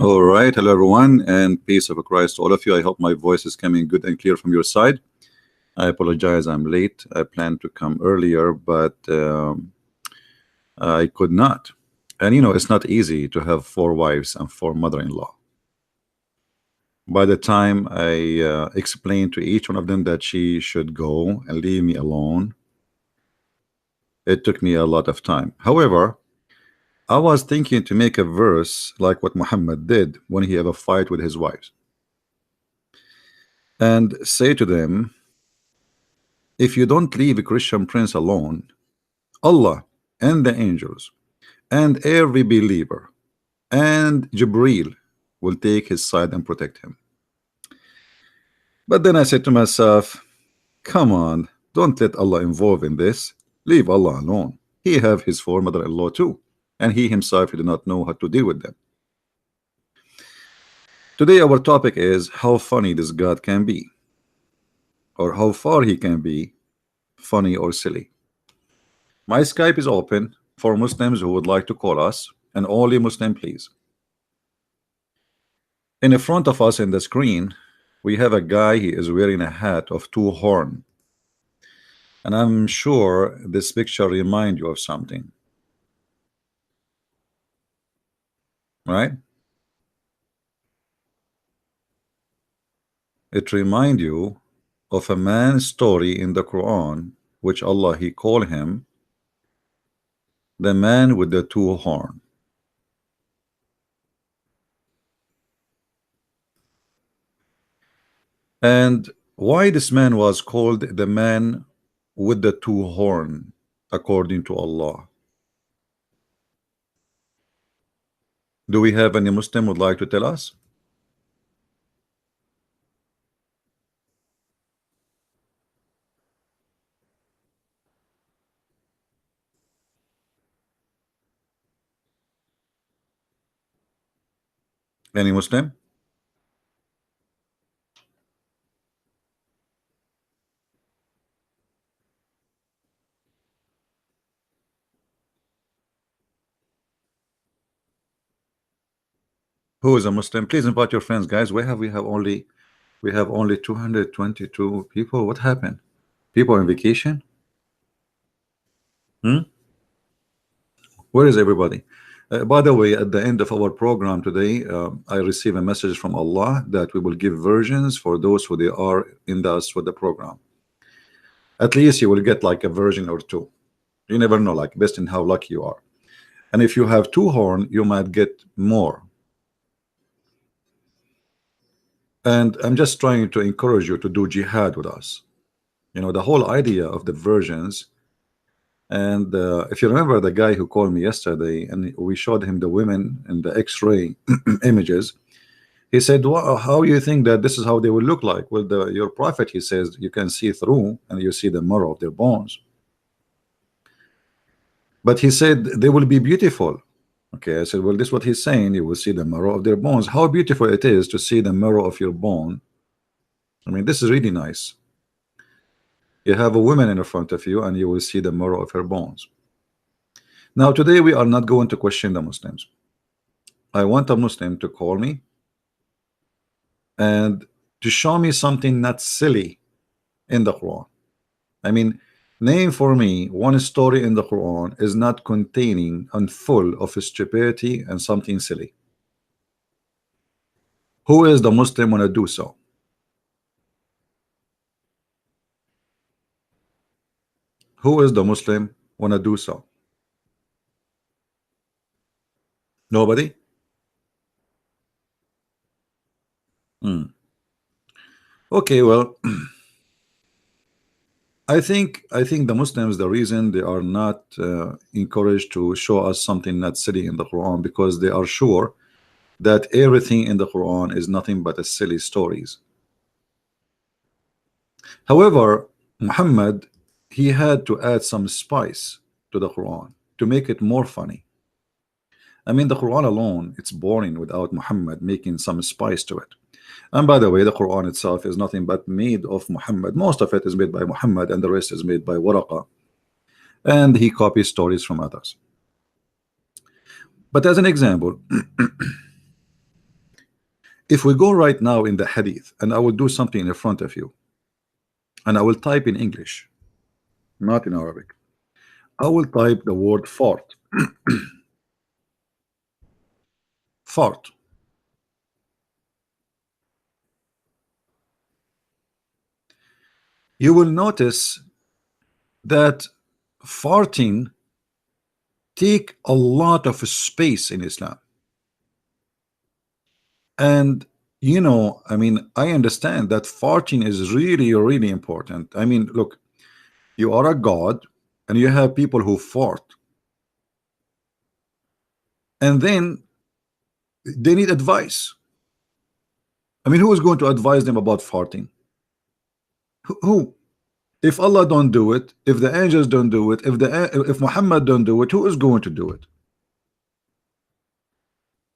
All right, hello everyone, and peace of Christ to all of you. I hope my voice is coming good and clear from your side. I apologize, I'm late. I planned to come earlier, but I could not. And you know, it's not easy to have 4 wives and 4 mother-in-law. By the time I explained to each one of them that she should go and leave me alone, it took me a lot of time. However, I was thinking to make a verse like what Muhammad did when he had a fight with his wives, and say to them, if you don't leave a Christian prince alone, Allah and the angels and every believer and Jibreel will take his side and protect him. But then I said to myself, come on, don't let Allah involve in this. Leave Allah alone. He have his 4 mother-in-law too, and he himself did not know how to deal with them. Today our topic is how funny this God can be, or how far he can be funny or silly. My Skype is open for Muslims who would like to call us, and only Muslim please. In the front of us in the screen we have a guy. He is wearing a hat of 2 horns, and I'm sure this picture reminds you of something, right? It reminds you of a man's story in the Quran, which Allah he called him the man with the 2 horns. And why this man was called the man with the 2 horns according to Allah? Do we have any Muslim would like to tell us? Any Muslim? Who is a Muslim? Please invite your friends, guys. We have only 222 people. What happened? People on vacation? Where is everybody? By the way, at the end of our program today, I receive a message from Allah that we will give versions for those who they are in us with the program. At least you will get like a version or 2. You never know, like based on how lucky you are. And if you have 2 horns, you might get more. And I'm just trying to encourage you to do jihad with us. You know, the whole idea of the versions. And if you remember the guy who called me yesterday and we showed him the women and the x-ray images, he said, well, how you think that this is how they will look like? Well, your prophet, he says, you can see through and you see the marrow of their bones. But he said they will be beautiful. Okay, I said, well, this is what he's saying. You will see the marrow of their bones. How beautiful it is to see the marrow of your bone. I mean, this is really nice. You have a woman in front of you and you will see the marrow of her bones. Now today we are not going to question the Muslims. I want a Muslim to call me and to show me something not silly in the Quran. I mean, name for me one story in the Quran is not containing and full of stupidity and something silly. Who is the Muslim want to do so? Who is the Muslim want to do so? Nobody? Okay, well, I think the Muslims, the reason they are not encouraged to show us something not silly in the Quran, because they are sure that everything in the Quran is nothing but a silly stories. However, Muhammad, he had to add some spice to the Quran to make it more funny. I mean, the Quran alone, it's boring without Muhammad making some spice to it. And by the way, the Quran itself is nothing but made of Muhammad. Most of it is made by Muhammad and the rest is made by Waraqa, and he copies stories from others. But as an example, If we go right now in the hadith, and I will do something in front of you, and I will type in English, not in Arabic. I will type the word fart. Fart. You will notice that farting take a lot of space in Islam. And you know, I mean, I understand that farting is really, really important. I mean, look, you are a god and you have people who fart, and then they need advice. I mean, who is going to advise them about farting? Who? If Allah don't do it, if the angels don't do it, if Muhammad don't do it, who is going to do it?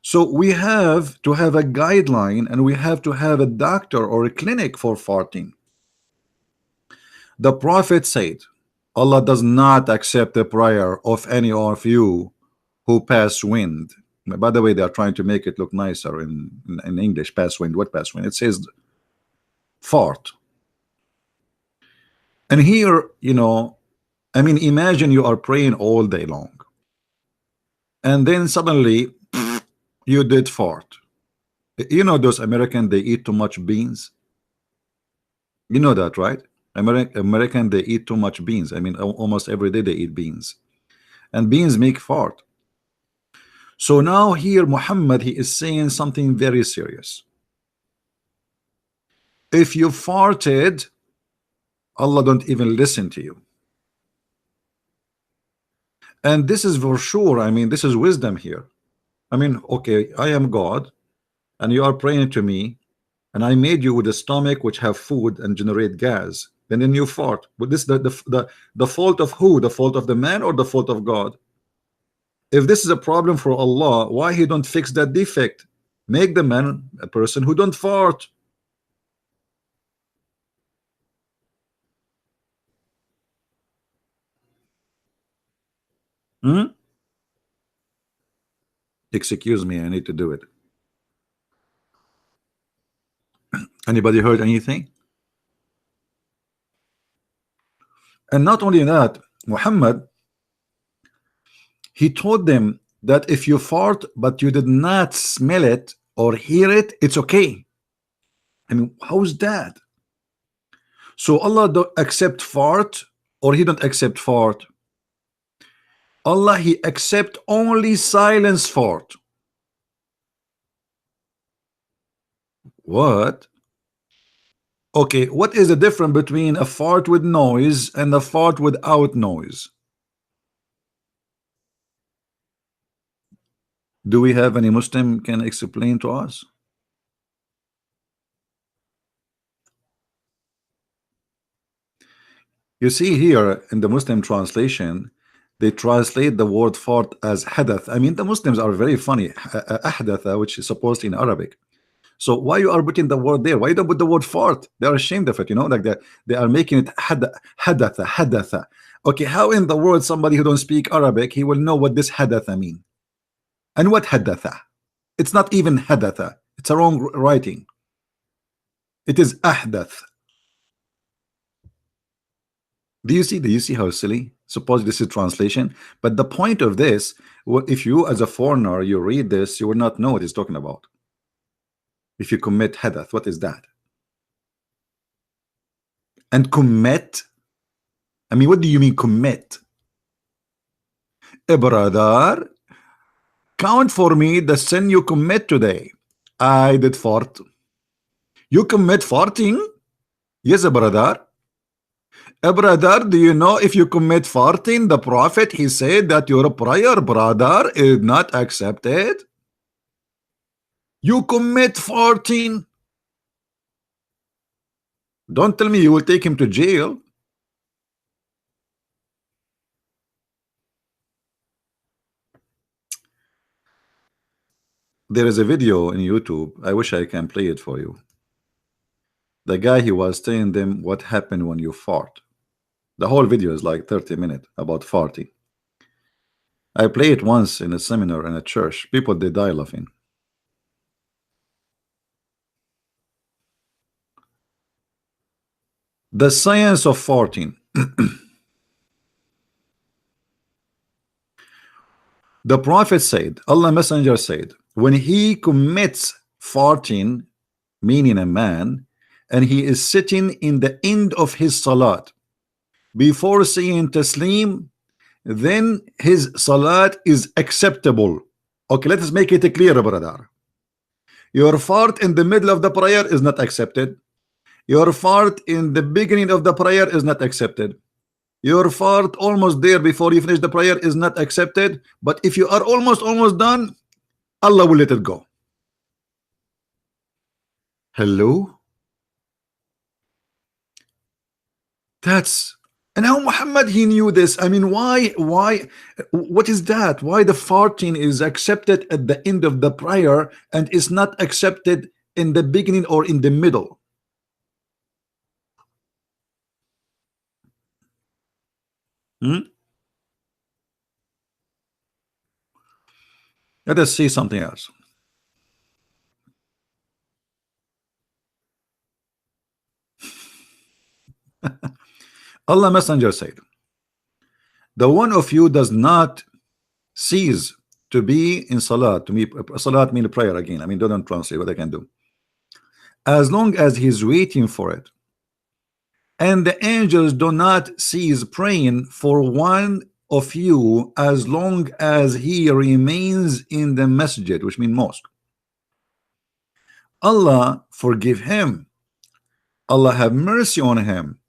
So we have to have a guideline, and we have to have a doctor or a clinic for farting. The Prophet said, Allah does not accept the prayer of any of you who pass wind. By the way, they are trying to make it look nicer in English. Pass wind. What pass wind? It says fart. And here, you know, I mean, imagine you are praying all day long, and then suddenly you did fart. You know, those Americans, they eat too much beans. You know that, right? American, they eat too much beans. I mean, almost every day they eat beans, and beans make fart. So now here Muhammad, he is saying something very serious. If you farted, Allah don't even listen to you. And this is for sure. I mean, this is wisdom here. I mean, okay, I am God, and you are praying to me, and I made you with a stomach which have food and generate gas, and then you fart. But this the fault of who? The fault of the man or the fault of God? If this is a problem for Allah, why he don't fix that defect? Make the man a person who don't fart. Hmm? Excuse me, I need to do it. Anybody heard anything? And not only that, Muhammad, he told them that if you fart but you did not smell it or hear it, it's okay. I mean, how's that? So Allah don't accept fart, or he don't accept fart? Allah, he accept only silence fart. What? Okay, what is the difference between a fart with noise and a fart without noise? Do we have any Muslim can explain to us? You see here in the Muslim translation, they translate the word fart as hadath. I mean, the Muslims are very funny. Ahdatha, which is supposed in Arabic. So why you are putting the word there? Why you don't put the word fart? They are ashamed of it, you know, like they are making it hadatha. Okay, how in the world somebody who don't speak Arabic, he will know what this hadatha mean? And what hadatha? It's not even hadatha. It's a wrong writing. It is ahdath. Do you see? Do you see how silly? Suppose this is translation, but the point of this, if you as a foreigner you read this, you will not know what he's talking about. If you commit hadath, what is that? And commit, I mean, what do you mean commit? Brother, count for me the sin you commit today. I did fart. You commit farting? Yes, brother. Brother, do you know if you commit farting, the Prophet, he said that your prayer, brother, is not accepted? You commit farting. Don't tell me you will take him to jail. There is a video in YouTube. I wish I can play it for you. The guy, he was telling them what happened when you fart. The whole video is like 30 minutes about farting. I played it once in a seminar in a church. People, they die laughing. The science of farting. The Prophet said, Allah Messenger said, when he commits farting, meaning a man, and he is sitting in the end of his salat before saying taslim, then his salat is acceptable. Okay, let us make it clear, brother. Your fart in the middle of the prayer is not accepted. Your fart in the beginning of the prayer is not accepted. Your fart almost there before you finish the prayer is not accepted. But if you are almost done, Allah will let it go. Hello? That's, and how Muhammad he knew this? I mean, why what is that? Why the farting is accepted at the end of the prayer and is not accepted in the beginning or in the middle? Let us see something else. Allah Messenger said, the one of you does not cease to be in salat. To me, salat mean prayer again. I mean, don't translate what I can do. As long as he's waiting for it. And the angels do not cease praying for one of you as long as he remains in the masjid, which means mosque. Allah forgive him. Allah have mercy on him,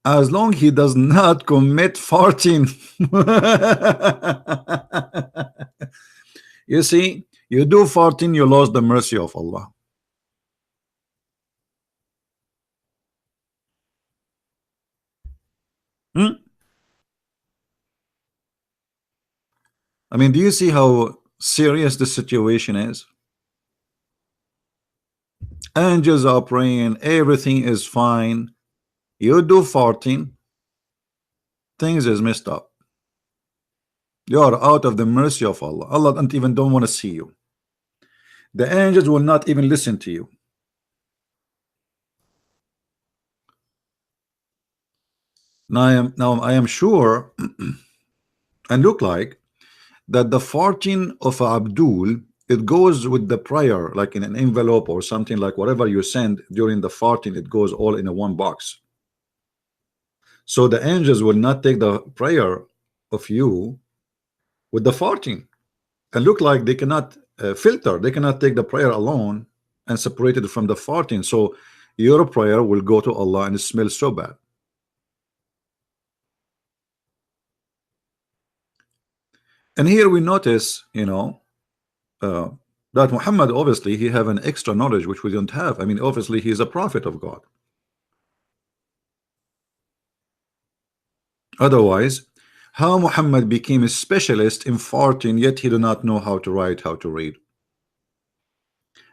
as long he does not commit farting. You see, you do farting, you lost the mercy of Allah. I mean, do you see how serious the situation is? Angels are praying, everything is fine. You do farting, things is messed up. You are out of the mercy of Allah. Allah don't want to see you. The angels will not even listen to you. Now I am sure and look like that the farting of Abdul, it goes with the prayer, like in an envelope or something, like whatever you send during the farting, it goes all in a one box. So the angels will not take the prayer of you with the farting, and look like they cannot filter, they cannot take the prayer alone and separate it from the farting. So your prayer will go to Allah and it smells so bad. And here we notice, you know, that Muhammad, obviously he have an extra knowledge which we don't have. I mean, obviously he is a prophet of God. Otherwise, how Muhammad became a specialist in farting, yet he do not know how to write, how to read?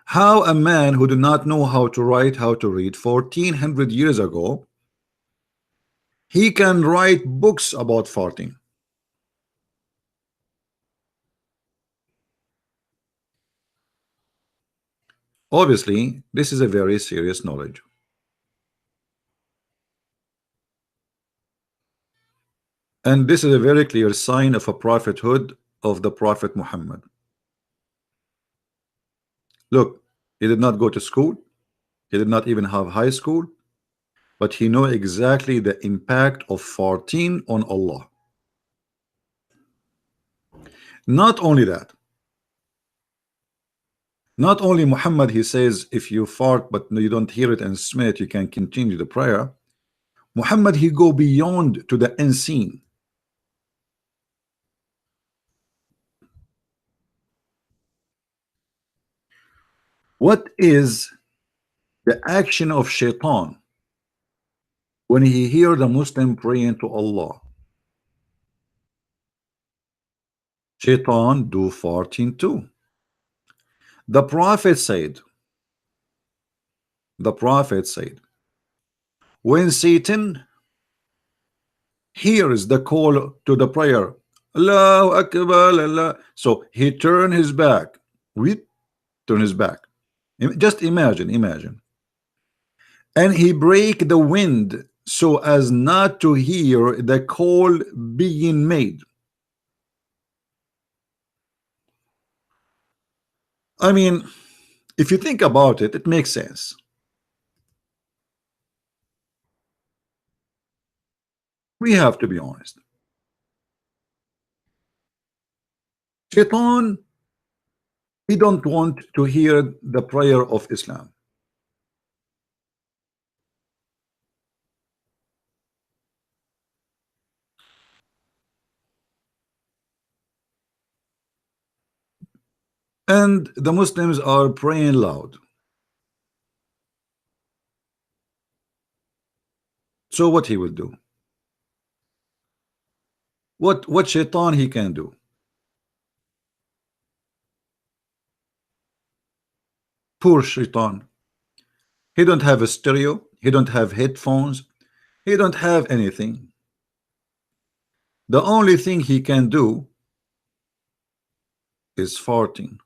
How a man who do not know how to write, how to read 1400 years ago, he can write books about farting? Obviously, this is a very serious knowledge. And this is a very clear sign of a prophethood of the Prophet Muhammad. Look, he did not go to school. He did not even have high school. But he know exactly the impact of farting on Allah. Not only that. Not only Muhammad, he says, if you fart but you don't hear it and smell it, you can continue the prayer. Muhammad, he go beyond to the unseen. What is the action of shaitan when he hear the Muslim praying to Allah? Shaitan do farting too. The Prophet said, when Satan hears the call to the prayer, Allahu Akbar, Allah, so he turn his back. Turn his back. Just imagine. And he break the wind so as not to hear the call being made. I mean, if you think about it, it makes sense. We have to be honest. Shaitan, he don't want to hear the prayer of Islam. And the Muslims are praying loud. So what he will do? What Shaitan he can do? Poor Shaitan. He don't have a stereo. He don't have headphones. He don't have anything. The only thing he can do is farting.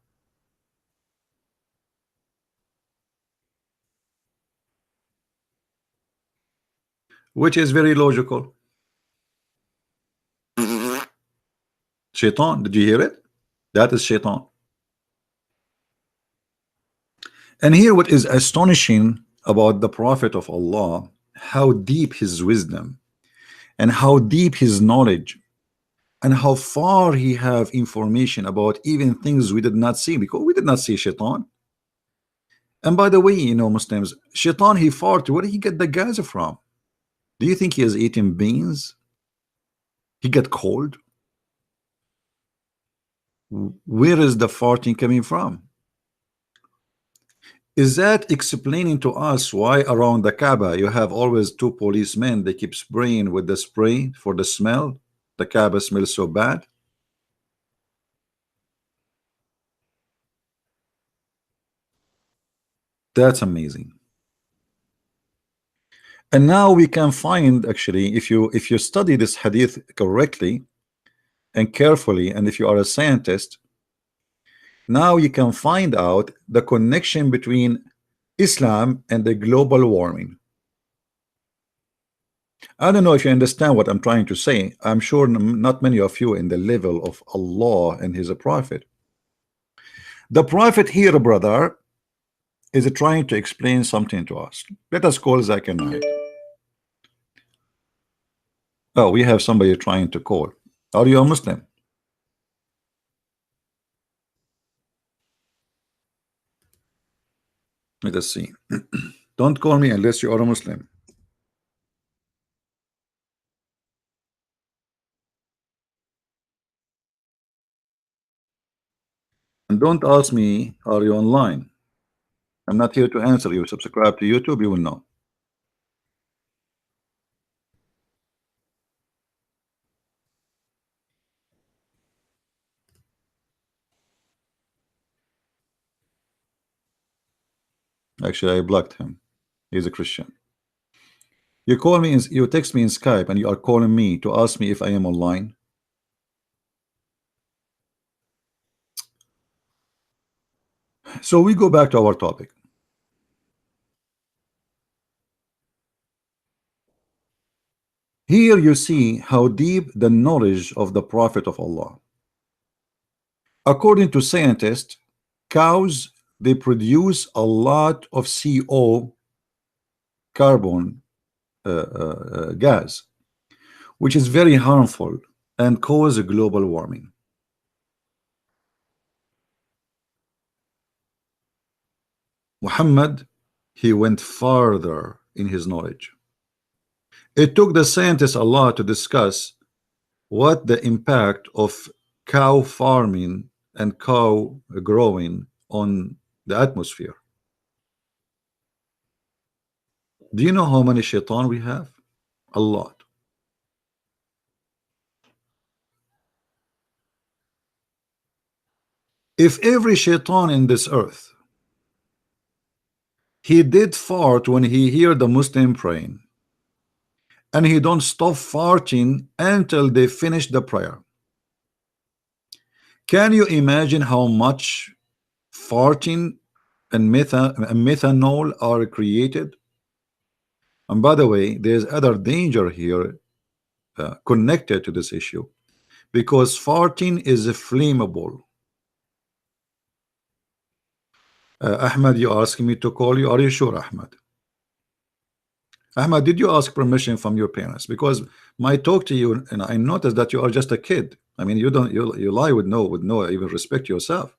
Which is very logical. Shaitan, did you hear it? That is Shaitan. And here what is astonishing about the Prophet of Allah, how deep his wisdom and how deep his knowledge and how far he have information about even things we did not see, because we did not see Shaitan. And by the way, you know, Muslims, Shaitan, he fart. Where did he get the gas from? Do you think he is eating beans? He get cold? Where is the farting coming from? Is that explaining to us why around the Kaaba you have always two policemen? They keep spraying with the spray for the smell. The Kaaba smells so bad. That's amazing. And now we can find, actually, if you study this hadith correctly and carefully, and if you are a scientist, now you can find out the connection between Islam and the global warming. I don't know if you understand what I'm trying to say. I'm sure not many of you in the level of Allah and his prophet. The prophet here, brother, is trying to explain something to us. Let us call Zakir Naik. Oh, we have somebody trying to call. Are you a Muslim? Let us see. Don't call me unless you are a Muslim. And don't ask me, are you online? I'm not here to answer you. Subscribe to YouTube, you will know. Actually, I blocked him. He's a Christian. You call me, you text me in Skype, and you are calling me to ask me if I am online. So we go back to our topic. Here you see how deep the knowledge of the Prophet of Allah. According to scientists, cows, they produce a lot of CO, carbon gas, which is very harmful and cause global warming. Muhammad, he went farther in his knowledge. It took the scientists a lot to discuss what the impact of cow farming and cow growing on the atmosphere. Do you know how many shaitan we have? A lot. If every shaitan in this earth, he did fart when he hear the Muslim praying, and he don't stop farting until they finish the prayer, can you imagine how much farting and methanol are created? And by the way, there's other danger here connected to this issue, because farting is flammable. Ahmed, you asking me to call you? Are you sure, Ahmed? Ahmed, did you ask permission from your parents? Because my talk to you, and I noticed that you are just a kid. I mean, you don't, you lie with no even respect yourself.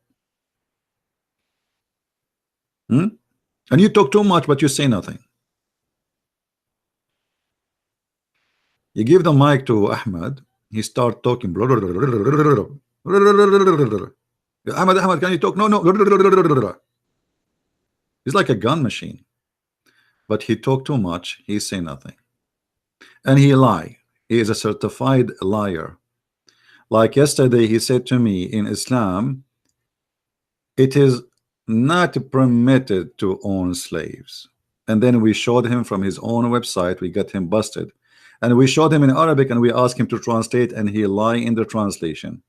And you talk too much, but you say nothing. You give the mic to Ahmed, he start talking. Ahmed, can you talk? No. He's like a gun machine. But he talk too much, he say nothing. And he lie. He is a certified liar. Like yesterday, he said to me, in Islam, it is not permitted to own slaves. And then we showed him from his own website, we got him busted. And we showed him in Arabic and we asked him to translate, and he lie in the translation.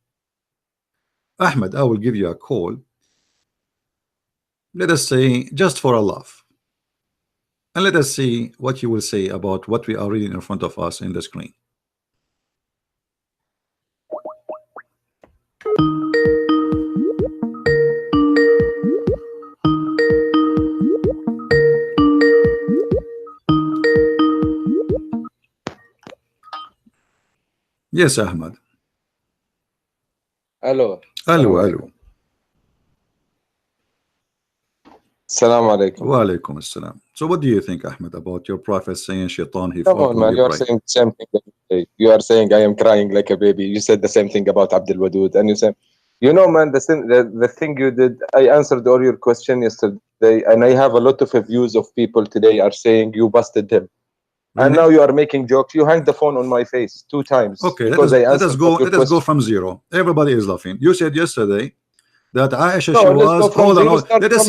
Ahmed, I will give you a call. Let us say, just for a laugh. And let us see what you will say about what we are reading in front of us in the screen. Yes, Ahmed. Hello. Hello. Assalamu alaikum. Wa alaikum assalam. So what do you think, Ahmed, about your prophet saying shaitan he Come fought on, when man. he You are prayed? saying the same thing every day. You are saying I am crying like a baby. You said the same thing about Abdul Wadud. And you said, you know, man, the thing you did, I answered all your question yesterday. And I have a lot of reviews of people today are saying you busted him. Really? And now you are making jokes. You hang the phone on my face 2 times. Okay, because let us go from zero. Everybody is laughing. You said yesterday that Aisha, she was, hold on. Let us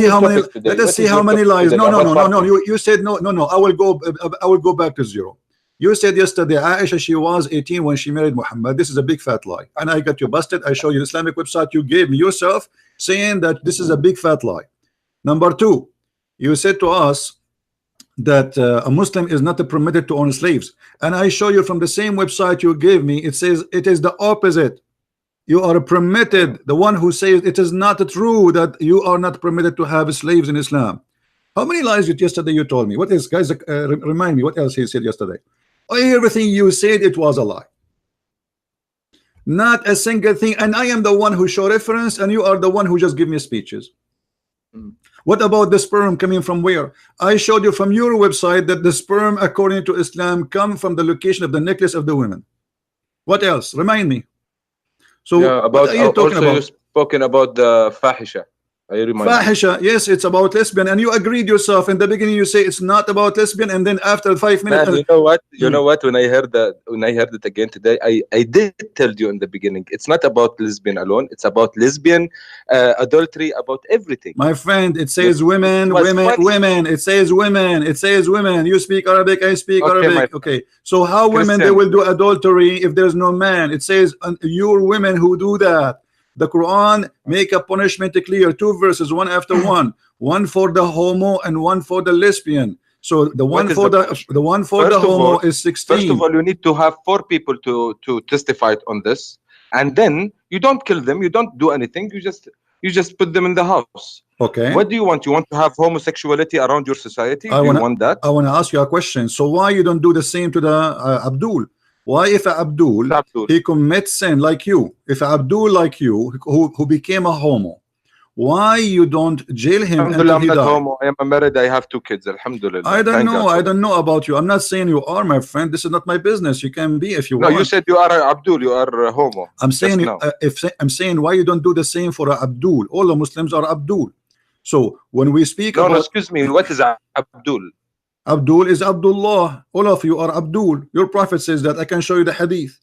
see how many lies. No. You said no. I will go back to zero. You said yesterday Aisha, she was 18 when she married Muhammad. This is a big fat lie. And I got you busted. I show you the Islamic website you gave me yourself saying that this is a big fat lie. Number 2, you said to us that a Muslim is not permitted to own slaves. And I show you from the same website you gave me, it says it is the opposite. You are permitted. The one who says it is not true that you are not permitted to have slaves in Islam. How many lies yesterday you told me? What else, guys? Remind me what else he said yesterday. Everything you said, it was a lie. Not a single thing. And I am the one who show reference, and you are the one who just give me speeches. What about the sperm coming from where? I showed you from your website that the sperm, according to Islam, come from the location of the necklace of the women. What else? Remind me. So yeah, what are you talking about? You spoken about the fahisha. Fahisha, yes, it's about lesbian, and you agreed yourself in the beginning. You say it's not about lesbian, and then after 5 minutes, man, you know what? You know what? When I heard it again today, I did tell you in the beginning. It's not about lesbian alone. It's about lesbian, adultery, about everything. My friend, it says women. It says women. It says women. You speak Arabic, I speak Arabic. Okay, so how women they will do adultery if there's no man? It says your women who do that. The Quran make a punishment clear, 2 verses, one after one for the homo and one for the lesbian. So the one for the homo is 16. First of all, you need to have 4 people to testify on this, and then you don't kill them, you don't do anything, you just put them in the house. Okay. What do you want? You want to have homosexuality around your society? Do you want that? I want to ask you a question. So why you don't do the same to the Abdul? Why if Abdul he commits sin like you, if Abdul like you who became a homo, why you don't jail him until he died? Homo. I am married, I have 2 kids, alhamdulillah. I don't know about you. I'm not saying you are, my friend. This is not my business. You can be if you want. No, you said you are Abdul, you are homo. I'm saying I'm saying why you don't do the same for Abdul. All the Muslims are Abdul. So when we speak no, excuse me, what is Abdul? Abdul is Abdullah. All of you are Abdul. Your prophet says that. I can show you the hadith.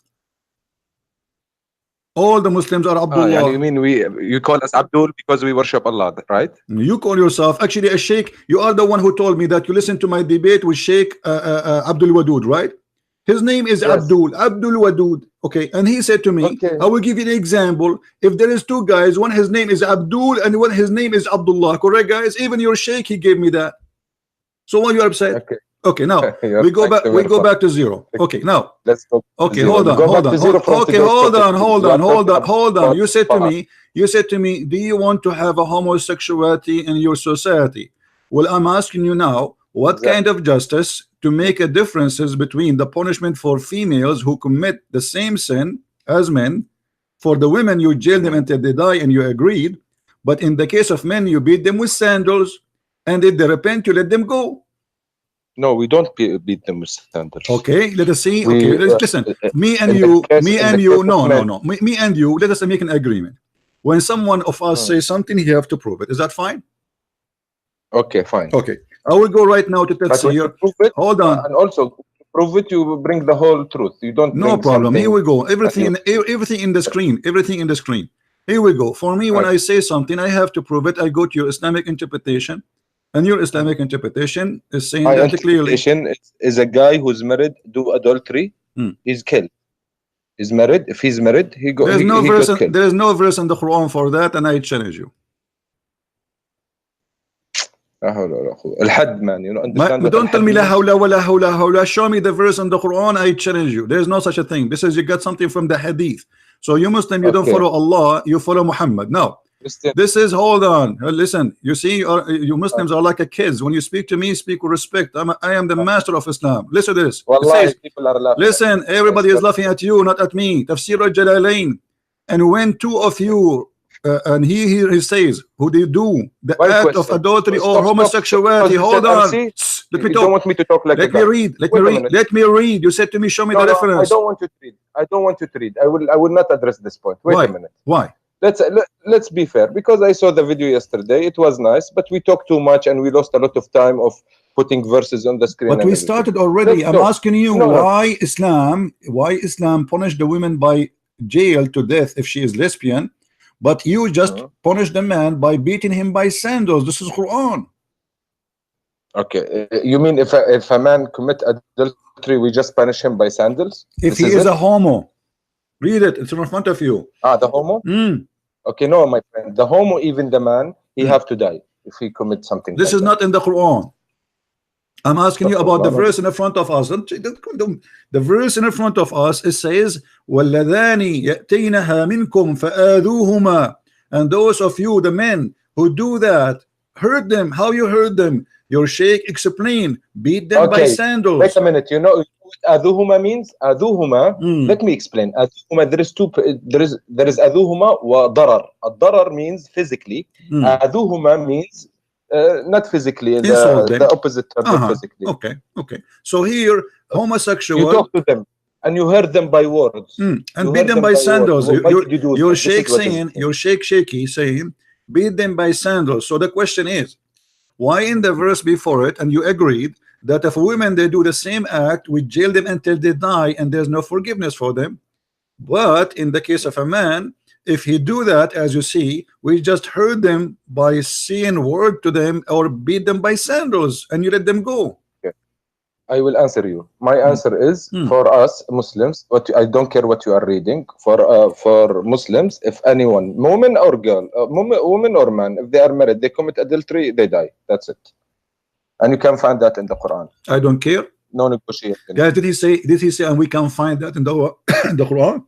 All the Muslims are Abdullah. You mean you call us Abdul because we worship Allah, right? You call yourself actually a sheikh. You are the one who told me that you listened to my debate with Sheikh Abdul Wadud, right? His name is Abdul Wadud. Okay, and he said to me, I will give you an example. If there is 2 guys, one his name is Abdul and one his name is Abdullah, correct guys? Even your sheikh he gave me that. So why you are upset? Okay. Okay, now You're we go trying back. to We go verify. back to zero. Okay, now. Let's go to Okay, zero. hold on, Go hold back on. to zero from Okay, today's hold topic, on, please. hold We are on, hold talking on, hold on. about You said to past. me, do you want to have a homosexuality in your society? Well, I'm asking you now, what kind Exactly. of justice to make a differences between the punishment for females who commit the same sin as men? For the women, you jail them until they die, and you agreed. But in the case of men, you beat them with sandals, and if they repent, you let them go. No, we don't beat them with sandals. Okay, let us see. Okay, We listen. Me and in you, the case of no, no, men. no. Me and you. Let us make an agreement. When someone of us says something, you have to prove it. Is that fine? Okay, fine. Okay. I will go right now to But when you Tafsir. prove it, Hold on. and also to prove it, you bring the whole truth. You don't No bring problem. Here something we go. that you. Everything in the screen. Everything in the screen. Here we go. For me, when I say something, I have to prove it. I go to your Islamic interpretation, and your Islamic interpretation is saying My that clearly. interpretation is a guy who's married do adultery, he's killed. He's married. If he's married, he There's no verse. got killed. There is no verse in the Quran for that, and I challenge you. الحد, man, you know, understand what Don't tell الحد me la means? hawla wa la hawla hawla. Show me the verse in the Quran. I challenge you. There's no such a thing. This is you got something from the Hadith. So you Muslim, you don't Okay. follow Allah, you follow Muhammad. No. Listen, This is, hold on. Listen, you see, you Muslims are like a kids. When you speak to me, speak with respect. I am the master of Islam. Listen to this. It Wallahi, says, people are laughing. listen, everybody is laughing at you, not at me. Tafsir al-Jalalain. And when two of you, and he says, who they do the One act question. of adultery or Stop. Because hold on. Let me You talk. don't want me to talk like Let a me guy. read. Let Wait me a read. minute. Let me read. You said to me, show me the No, reference. I don't want you to read. I don't want you to read. I will not address this point. Wait Why? a minute. Why? Let's be fair, because I saw the video yesterday. It was nice, but we talked too much and we lost a lot of time of putting verses on the screen. But we started already. I'm asking you, why Islam punish the women by jail to death if she is lesbian, but you just punish the man by beating him by sandals? This is Quran. Okay, you mean if a man commit adultery, we just punish him by sandals? If he is a homo, read it. It's in front of you. The homo. Okay, no, my friend. The homo, even the man, he have to die if he commits something. This is not in the Quran. I'm asking you about the verse in the front of us. The verse in the front of us, it says, وَالَّذَانِ يَأْتِينَهَا مِنْكُمْ فَآذُوهُمَا. And those of you, the men who do that, hurt them. How you hurt them? Your sheikh explained, beat them by sandals. Wait a minute. You know what adhuhuma means? Adhuhuma. Let me explain. Adhuhuma, there is adhuhuma wa darar. Darar means physically. Adhuhuma means not physically. The opposite of physically. Okay. So here, homosexual. You talk to them and you hurt them by words. And beat them by sandals. Your sheikh saying, your shaky saying, beat them by sandals. So the question is, why in the verse before it, and you agreed that if women they do the same act, we jail them until they die and there's no forgiveness for them, but in the case of a man, if he do that, as you see, we just hurt them by saying word to them or beat them by sandals and you let them go. I will answer you. My answer is for us Muslims. I don't care what you are reading. For Muslims, if anyone, woman or girl, woman or man, if they are married, they commit adultery, they die. That's it. And you can find that in the Quran. I don't care. No negotiation. Guys, did he say? And we can find that in the in the Quran?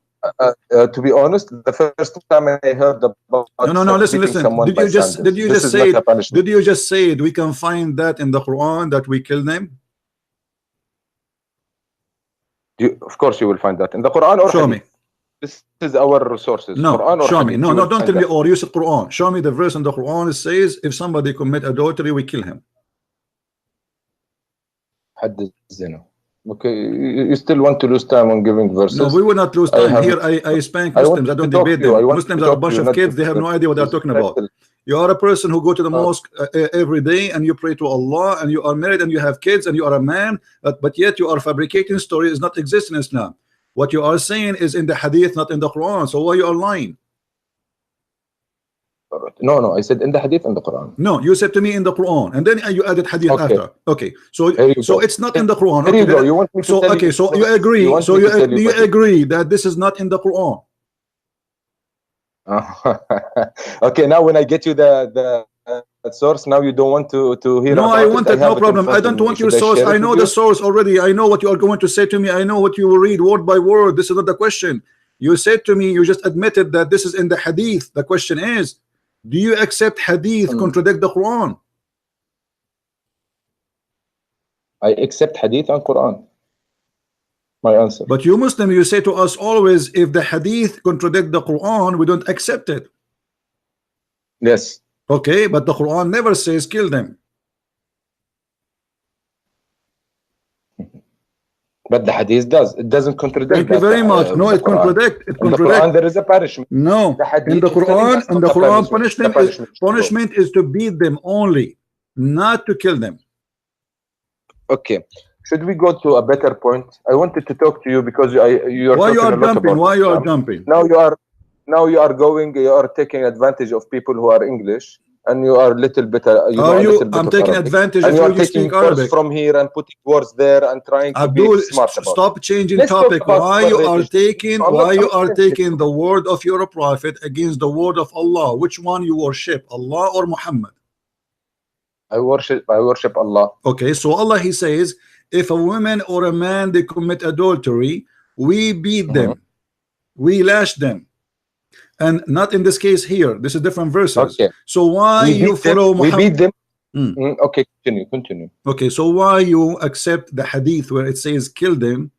To be honest, the first time I heard about no. Listen. Did you just say we can find that in the Quran that we kill them? Of course you will find that in the Quran or show Hadith. Me. This is our resources. No, Quran or show Hadith. Me. No, don't tell me or use the Quran. Show me the verse in the Quran. It says if somebody commit adultery, we kill him. Hadd zina. Okay, you still want to lose time on giving verses? No, we will not lose time. Here I spank Muslims. I don't debate them. Muslims are a bunch of kids. They have no idea what they're talking about. You are a person who go to the mosque every day and you pray to Allah and you are married and you have kids and you are a man, but yet you are fabricating stories not exist in Islam. What you are saying is in the Hadith, not in the Quran. So why you are lying? No, I said in the Hadith and the Quran. No, you said to me in the Quran, and then you added Hadith after. Okay, so it's not in the Quran. Okay, you want me to tell you so you agree. So you agree that this is not in the Quran. Okay, now when I get you the that source. Now you don't want to hear No, about I want it. it, no problem. I don't want your source. I know the source already. I know what you are going to say to me. I know what you will read word by word. This is not the question. You said to me, you just admitted that this is in the hadith. The question is, do you accept hadith contradict the Quran? I accept hadith and Quran. My answer. But you Muslim, you say to us always, if the hadith contradict the Quran, we don't accept it. Yes. Okay, but the Quran never says kill them. But the hadith does. It doesn't contradict. Thank you very much. No, it contradict. It contradict. In the Quran there is a punishment. No, in the Quran, punishment is to beat them only, not to kill them. Okay. Should we go to a better point? I wanted to talk to you because you are why talking you are a lot jumping? about Why you are Islam. jumping? Now you are taking advantage of people who are English, and you are a little bit. I'm taking Arabic. advantage and of you you speak Arabic from here and putting words there and trying to be smart about stop changing Let's topic. Why you are taking the word of your prophet against the word of Allah? Which one you worship, Allah or Muhammad? I worship Allah. Okay, so Allah, he says, if a woman or a man they commit adultery, we beat them, we lash them, and not in this case here. This is different verses. Okay. So why you follow Muhammad? We beat them. Okay, continue. Okay, so why you accept the hadith where it says kill them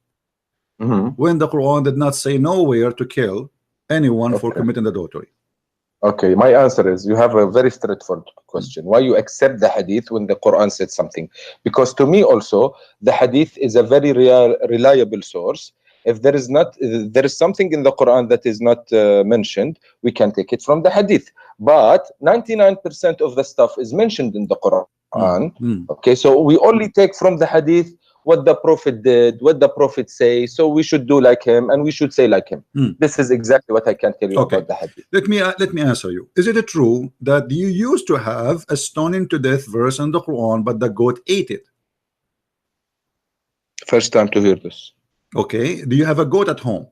when the Quran did not say nowhere to kill anyone for committing adultery? Okay, my answer is you have a very straightforward question. Why you accept the hadith when the Quran said something? Because to me also, the hadith is a very reliable source. If there is something in the Quran that is not mentioned, we can take it from the hadith. But 99% of the stuff is mentioned in the Quran. Okay, so we only take from the hadith what the Prophet did, what the Prophet say, so we should do like him and we should say like him. This is exactly what I can tell you about the hadith. Let me answer you. Is it true that you used to have a stoning to death verse in the Quran, but the goat ate it? First time to hear this. Okay. Do you have a goat at home?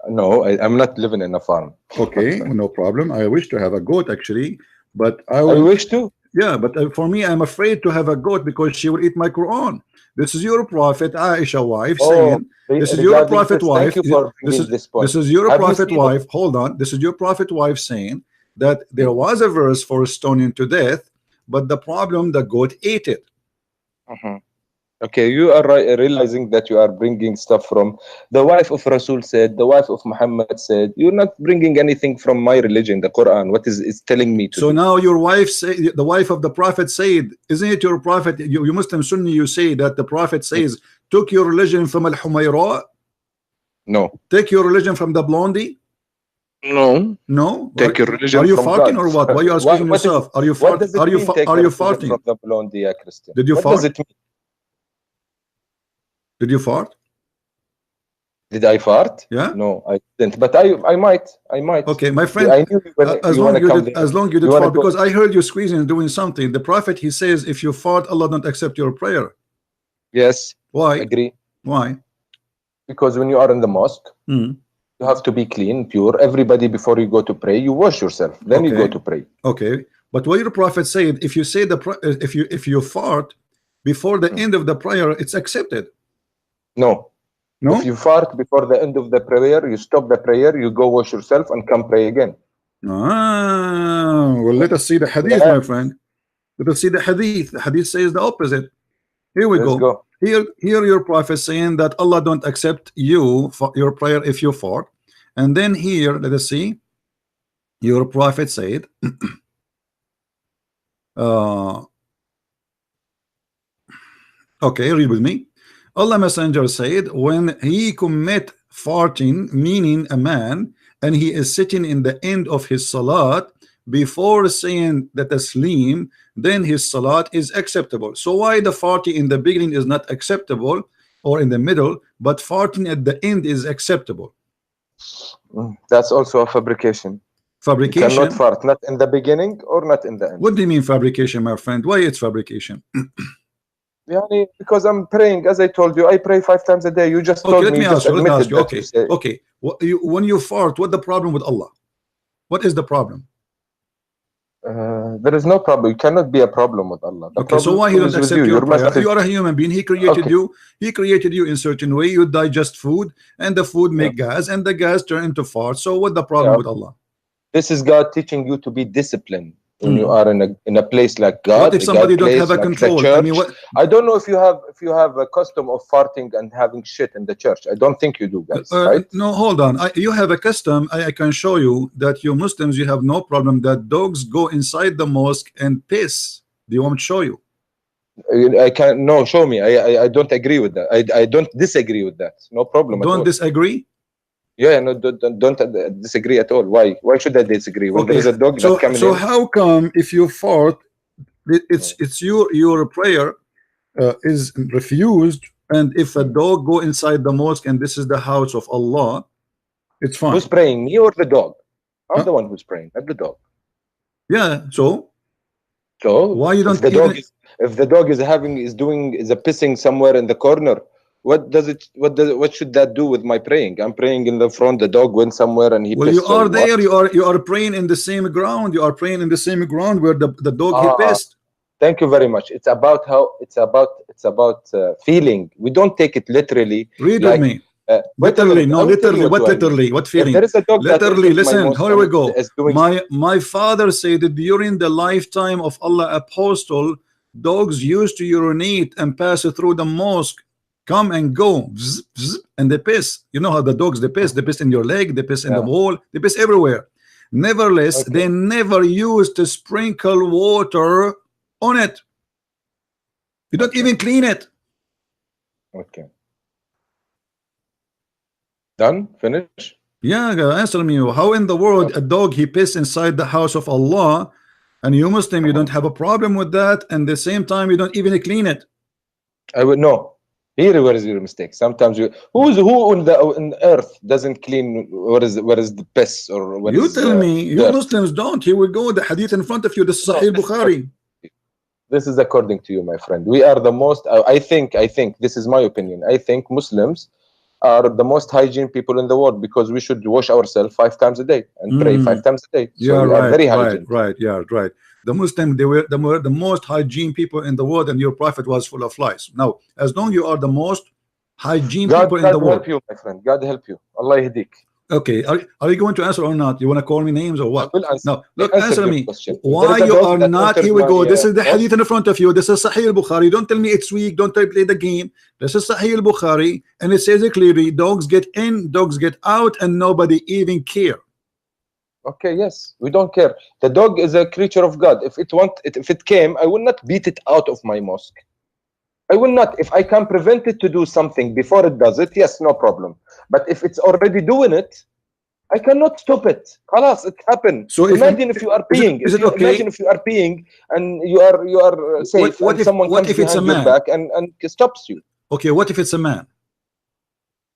No, I'm not living in a farm. Okay, no problem. I wish to have a goat actually, but I wish to. Yeah, but for me, I'm afraid to have a goat because she will eat my Quran. This is your prophet, Aisha wife, saying, this is your prophet wife. This is your prophet wife. Hold on. This is your prophet wife saying that there was a verse for stoning to death, but the problem, the goat ate it. Okay, you are realizing that you are bringing stuff from the wife of Rasul said, the wife of Muhammad said. You're not bringing anything from my religion, the Quran. What is telling me to so do? Now your wife say, the wife of the prophet said, isn't it your prophet? You Muslim Sunni, you say that the prophet says, took your religion from al-Humayra? No. Take your religion from the blondie? No. Take your religion. Are you from farting God. or what? Why are you asking yourself? Are you farting? Are you farting? From the blondie, Christian? Did you what fart? Does it mean? Did you fart? Did I fart? Yeah. No, I didn't. But I might. Okay, my friend. I knew as long you did fart, because I heard you squeezing and doing something. The prophet, he says, if you fart, Allah don't accept your prayer. Yes. Why? Agree. Why? Because when you are in the mosque, you have to be clean, pure. Everybody, before you go to pray, you wash yourself. Then you go to pray. Okay. But what your prophet said, if you say if you fart before the end of the prayer, it's accepted. No. If you fart before the end of the prayer, you stop the prayer, you go wash yourself and come pray again. Well, let us see the hadith, my friend. Let us see the hadith. The hadith says the opposite. Here we go. Here your prophet saying that Allah don't accept you for your prayer if you fart. And then here, let us see. Your prophet said, okay, read with me. Allah Messenger said, when he commit farting, meaning a man, and he is sitting in the end of his salat before saying the taslim, then his salat is acceptable. So why the farting in the beginning is not acceptable or in the middle, but farting at the end is acceptable? That's also a fabrication. Fabrication? You cannot fart, not in the beginning or not in the end. What do you mean fabrication, my friend? Why it's fabrication? Because I'm praying, as I told you, I pray 5 times a day. You just told me. Let me ask you. Okay. When you fart, what's the problem with Allah? What is the problem? There is no problem. You cannot be a problem with Allah. The Okay, so why he problem don't is with accept you. your Your prayer? message. You are a human being. He created Okay. you. He created you in certain way. You digest food, and the food Yeah. make gas, and the gas turn into fart. So what the problem Yeah. with Allah? This is God teaching you to be disciplined when you Hmm. are in a place like What God, if a somebody God don't have place a like the control? I mean, church. what? I don't know if you have a custom of farting and having shit in the church. I don't think you do, guys. Right? No, hold on. You have a custom. I can show you that you Muslims, you have no problem that dogs go inside the mosque and piss. Do you want me to show you? I can't. No, show me. I don't agree with that. I don't disagree with that. No problem at Don't all. disagree? Yeah, no, don't disagree at all. Why should I disagree when there is a dog that's coming so in? how come if you fart, it's your prayer is refused, and if a dog go inside the mosque and this is the house of Allah, it's fine. Who's praying, me or the dog? I'm Huh? the one who's praying, not the dog. Yeah. So why you if don't the dog even? is is a pissing somewhere in the corner, what should that do with my praying? I'm praying in the front. The dog went somewhere and he Well, pissed. you So are what? there. You are praying in the same ground. You are praying in the same ground where the dog he Ah, pissed. thank you very much. It's about how it's about feeling. We don't take it literally. Read with Like me. wait a Literally, minute. no, I will tell you literally. what What do I mean. literally? What If feeling? there is a dog that Literally, enters my listen. mosque Here we and go. is doing My father said that during the lifetime of Allah Apostle, dogs used to urinate and pass through the mosque, come and go, bzz, bzz, and they piss. You know how the dogs they piss? They piss in your leg, they piss in the wall, they piss everywhere. Nevertheless, Okay. they never used to sprinkle water on it. You don't even clean it. Okay. Done? Finish? Yeah, answer me. How in the world a dog he piss inside the house of Allah, and you Muslim you don't have a problem with that, and at the same time you don't even clean it? I would know. Here, where is your mistake? Sometimes you who on earth doesn't clean where is the piss or what You is tell me. You dirt? Muslims don't. Here we go. The hadith in front of you. The Sahih Bukhari. This is according to you, my friend. We are the most. I think this is my opinion. I think Muslims are the most hygiene people in the world because we should wash ourselves 5 times a day and pray 5 times a day. So Yeah, we are very hygienic. right. Yeah, right. The Muslim, they were the most hygiene people in the world, and your prophet was full of flies. Now, as long you are the most hygiene people in the world. God help you, my friend. God help you. Allah yahdik. Okay, are you going to answer or not? You want to call me names or what? I will answer. No, look, answer me. Question. Why you are not? Here we go. This is the hadith in front of you. This is Sahih al-Bukhari. Don't tell me it's weak. Don't tell me play the game. This is Sahih al-Bukhari, and it says it clearly: dogs get in, dogs get out, and nobody even care. Okay, yes, we don't care. The dog is a creature of God. If it came, I will not beat it out of my mosque. I will not. If I can prevent it to do something before it does it, yes, no problem. But if it's already doing it, I cannot stop it. Khalas, it happened. So imagine if you are peeing. Imagine if you are peeing and you are safe, and someone comes behind your back and stops you. Okay, what if it's a man?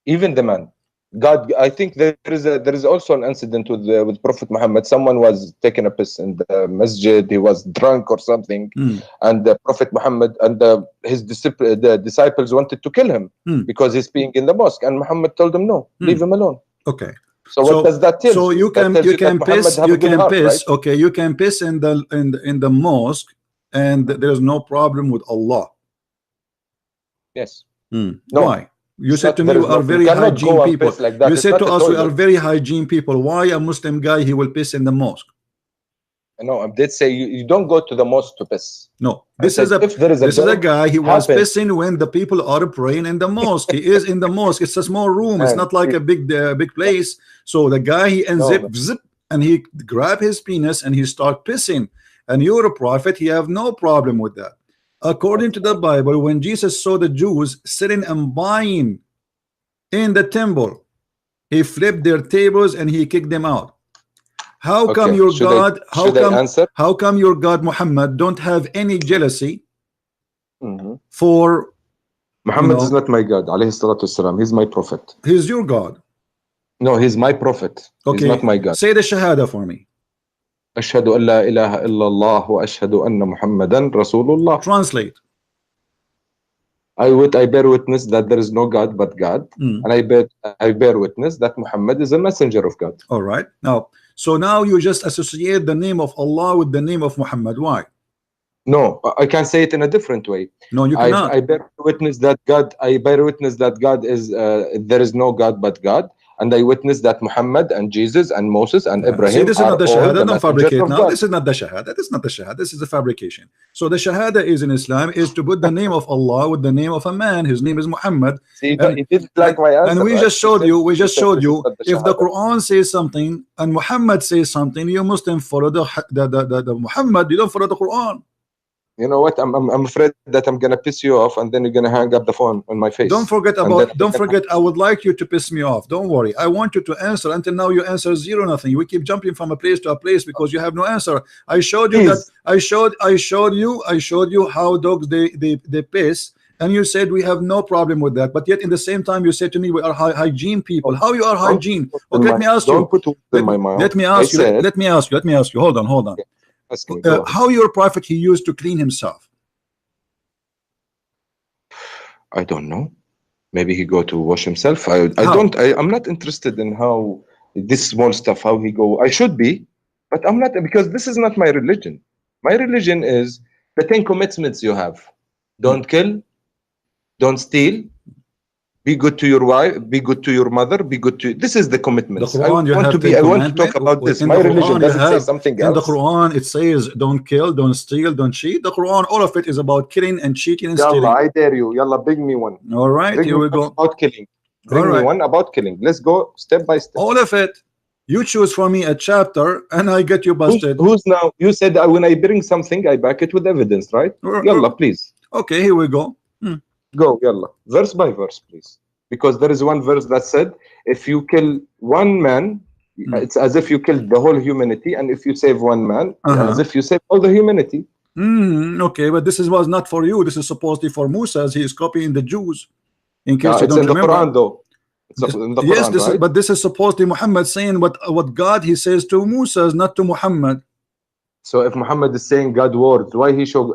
Even the man. God, I think there is also an incident with Prophet Muhammad. Someone was taking a piss in the masjid. He was drunk or something, and the Prophet Muhammad and his disciples wanted to kill him because he's peeing in the mosque. And Muhammad told them, "No, leave him alone." Okay. So what does that tell? So you can piss. You can piss. Okay, you can piss in the mosque, and there is no problem with Allah. Yes. No. Why? You said to me we are very hygiene people. You said to us we are very hygiene people. Why a Muslim guy he will piss in the mosque? No, I did say you don't go to the mosque to piss. No, this is a guy. He was pissing when the people are praying in the mosque. He is in the mosque. It's a small room. It's not like a big place. So the guy he zip and he grab his penis and he start pissing. And you're a prophet. He have no problem with that. According to the Bible, when Jesus saw the Jews sitting and buying in the temple, he flipped their tables and he kicked them out. How come your God? How come your God Muhammad don't have any jealousy for? Muhammad is not my God. Alayhi salatu wasalam. He's my prophet. He's your God. No, he's my prophet. Okay. He's not my God. Say the shahada for me. أشهد أن لا إله إلا الله وأشهد أن محمدا رسول الله. Translate. I bear witness that there is no God but God, and I bear witness that Muhammad is a messenger of God. All right. Now, So now you just associate the name of Allah with the name of Muhammad. Why? No, I can say it in a different way. No, you cannot. I bear witness that God. I bear witness that God is. There is no God but God, and I witness that Muhammad and Jesus and Moses and Ibrahim See, this is are not the all shahada. the Don't messengers fabricate of now. God. This is not the shahada. This is not the shahada. This is a fabrication. So the shahada is in Islam is to put the name of Allah with the name of a man. His name is Muhammad. See, And, you didn't like my answer. and we right? just showed you. We just said showed this is you. not the If the shahada. Quran says something and Muhammad says something, you Muslim follow the Muhammad. You don't follow the Quran. You know what? I'm afraid that I'm gonna piss you off, and then you're gonna hang up the phone on my face. Don't forget And about. then Don't forget. I would like you to piss me off. Don't worry. I want you to answer. Until now, you answer zero, nothing. We keep jumping from a place to a place because you have no answer. I showed you that. Please. I showed you how dogs they piss, and you said we have no problem with that. But yet, in the same time, you said to me we are hygiene people. How you are hygiene? Okay, let me ask you. Don't put words in my mouth. Let me ask you. Let me ask you. Let me ask you. Hold on. Hold on. Ask me, go ahead. How your prophet he used to clean himself? I don't know. Maybe he go to wash himself. I'm not interested in how this small stuff, how he go. I should be, but I'm not, because this is not my religion. My religion is the 10 commitments you have. Don't kill, don't steal, be good to your wife, be good to your mother, be good to. This is the commitments. The Quran, I want to talk about this. My religion doesn't say something else. In the Quran, it says don't kill, don't steal, don't cheat. The Quran, all of it is about killing and cheating and stealing. I dare you. Yalla, bring me one. All right, bring here we go. About killing. Bring me one about killing. Let's go step by step. All of it. You choose for me a chapter, and I get you busted. Who's now? You said that when I bring something, I back it with evidence, right? Yalla, please. Okay, here we go. Go, yalla. Verse by verse, please. Because there is one verse that said, if you kill one man, it's as if you killed the whole humanity, and if you save one man, as if you save all the humanity. Okay, but this was not for you. This is supposedly for Musa, as he is copying the Jews. In case you it's don't in the remember. Quran, though. It's in the yes, Quran, right? but this is supposedly Muhammad saying what God he says to Musa, not to Muhammad. So if Muhammad is saying God words, why he should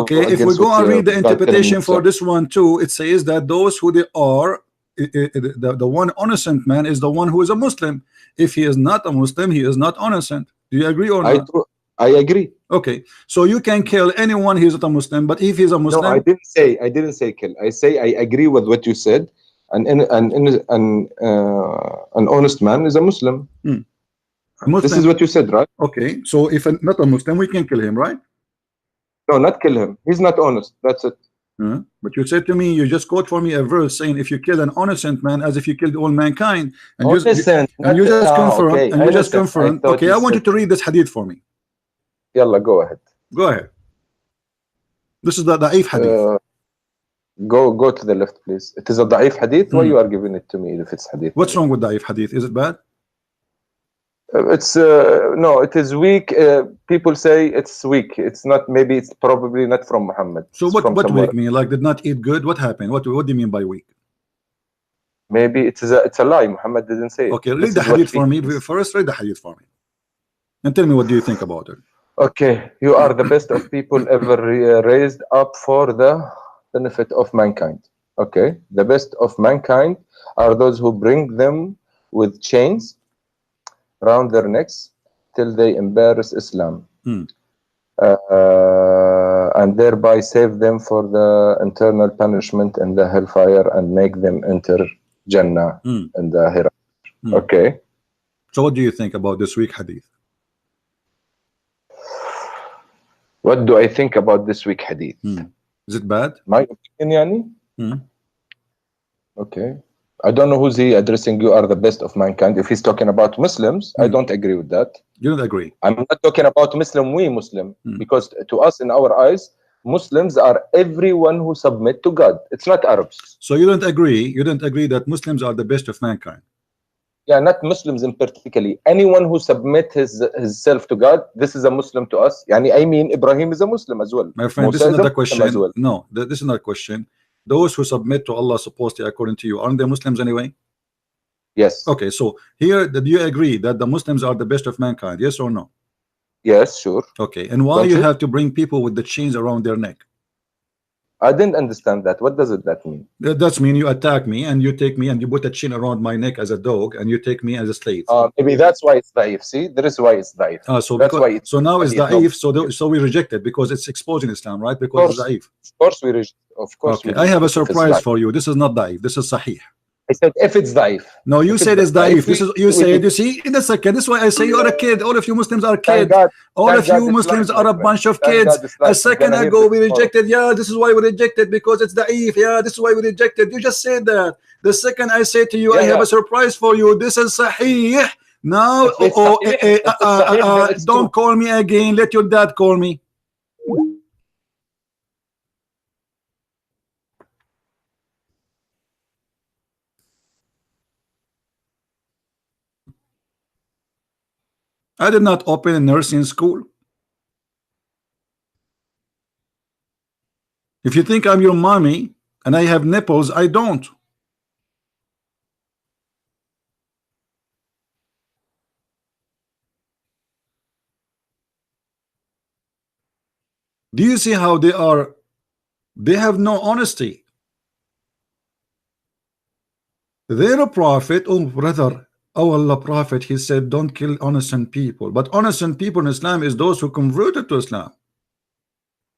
okay, if we go and read the interpretation for this one too, it says that those who they are, the one innocent man is the one who is a Muslim. If he is not a Muslim, he is not innocent. Do you agree or not? I agree. Okay, so you can kill anyone who is not a Muslim, but if he's a Muslim, no, I didn't say kill. I say I agree with what you said. An honest man is a Muslim. This is what you said, right? Okay, so if not a Muslim, we can kill him, right? No, not kill him. He's not honest. That's it. But you said to me, you just quote for me a verse saying, if you kill an innocent man, as if you killed all mankind, and you just confirmed. Okay, I want you to read this hadith for me. Yalla, go ahead. Go ahead. This is the da'if hadith. Go to the left, please. It is a da'if hadith. Why you are giving it to me if it's hadith? What's wrong with da'if hadith? Is it bad? It's no, it is weak. People say it's weak. It's not. Maybe it's probably not from Muhammad. So what weak mean? Like did not eat good? What happened? What do you mean by weak? Maybe it's a lie. Muhammad didn't say it. Okay, read the hadith for me. First, read the hadith for me, and tell me what do you think about it. Okay, you are the best of people ever raised up for the benefit of mankind. Okay, the best of mankind are those who bring them with chains around their necks till they embarrass Islam, and thereby save them for the eternal punishment in the hellfire and make them enter Jannah in the hereafter. Okay. So what do you think about this weak hadith? What do I think about this weak hadith? Is it bad? My opinion, yani? Okay. I don't know who's he addressing. You are the best of mankind. If he's talking about Muslims, I don't agree with that. You don't agree? I'm not talking about Muslim, because to us, in our eyes, Muslims are everyone who submit to God. It's not Arabs. So you don't agree? You don't agree that Muslims are the best of mankind? Yeah, not Muslims in particularly. Anyone who submit his self to God, this is a Muslim to us. Yani, I mean, Ibrahim is a Muslim as well. My friend, this is not a question. Well. No, this is not a question. Those who submit to Allah supposedly according to you, aren't they Muslims anyway? Yes. Okay, so here, do you agree that the Muslims are the best of mankind? Yes or no? Yes, sure. Okay, and why you have to bring people with the chains around their neck? I didn't understand that. What does that mean? That's mean you attack me and you take me and you put a chain around my neck as a dog and you take me as a slave. Maybe that's why it's daif. See, there is why it's daif. So That's because, why it's so now it's no. daif, so we reject it because it's exposing Islam, right? Because it's daif. Of course we reject. Of course Okay, we I have a reject if it's surprise daif. for you. This is not daif. This is sahih. I said if it's daif. No, you If said it's daif. This is you said. did. You see, in a second. This is why I say you are a kid. All of you Muslims are Thank kids. God. All Thank of you God it's Muslims live, are my a friend. bunch of Thank kids. God it's live. A We're second gonna hear ago this we tomorrow. rejected. Yeah, this is why we rejected because it's daif. Yeah, this is why we rejected. You just said that. The second I say to you, I have a surprise for you. This is sahih. Now, don't call me again. Let your dad call me. I did not open a nursing school. If you think I'm your mommy and I have nipples, I don't. Do you see how they are? They have no honesty. Their prophet, oh brother, oh Allah prophet, he said don't kill innocent people. But innocent people in Islam is those who converted to Islam.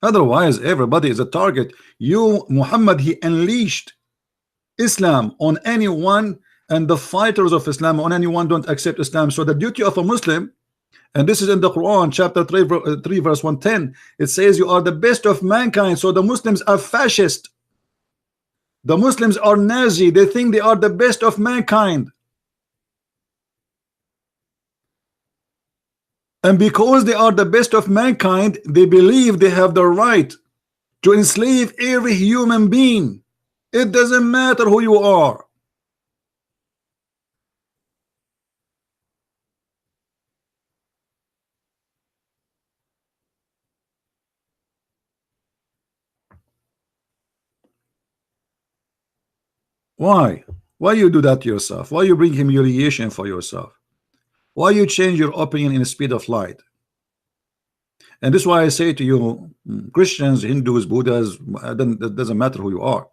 Otherwise everybody is a target. You Muhammad, he unleashed Islam on anyone, and the fighters of Islam on anyone don't accept Islam. So the duty of a Muslim, and this is in the Quran chapter 3 verse 110, it says you are the best of mankind. So the Muslims are fascist. The Muslims are Nazi. They think they are the best of mankind. And because they are the best of mankind, they believe they have the right to enslave every human being. It doesn't matter who you are. Why? Why you do that to yourself? Why you bring humiliation for yourself? Why you change your opinion in the speed of light? And this is why I say to you, Christians, Hindus, Buddhas, it doesn't matter who you are.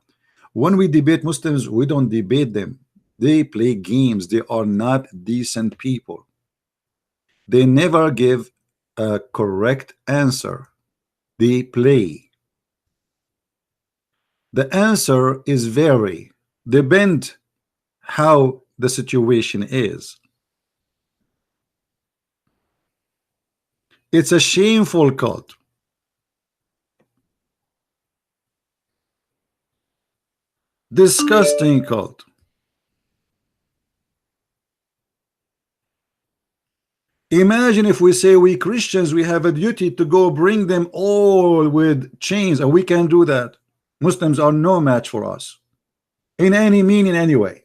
When we debate Muslims, we don't debate them. They play games. They are not decent people. They never give a correct answer. They play. The answer is vary, depend how the situation is. It's a shameful cult. Disgusting cult. Imagine if we say we Christians, we have a duty to go bring them all with chains, and we can't do that. Muslims are no match for us in any mean, in any way.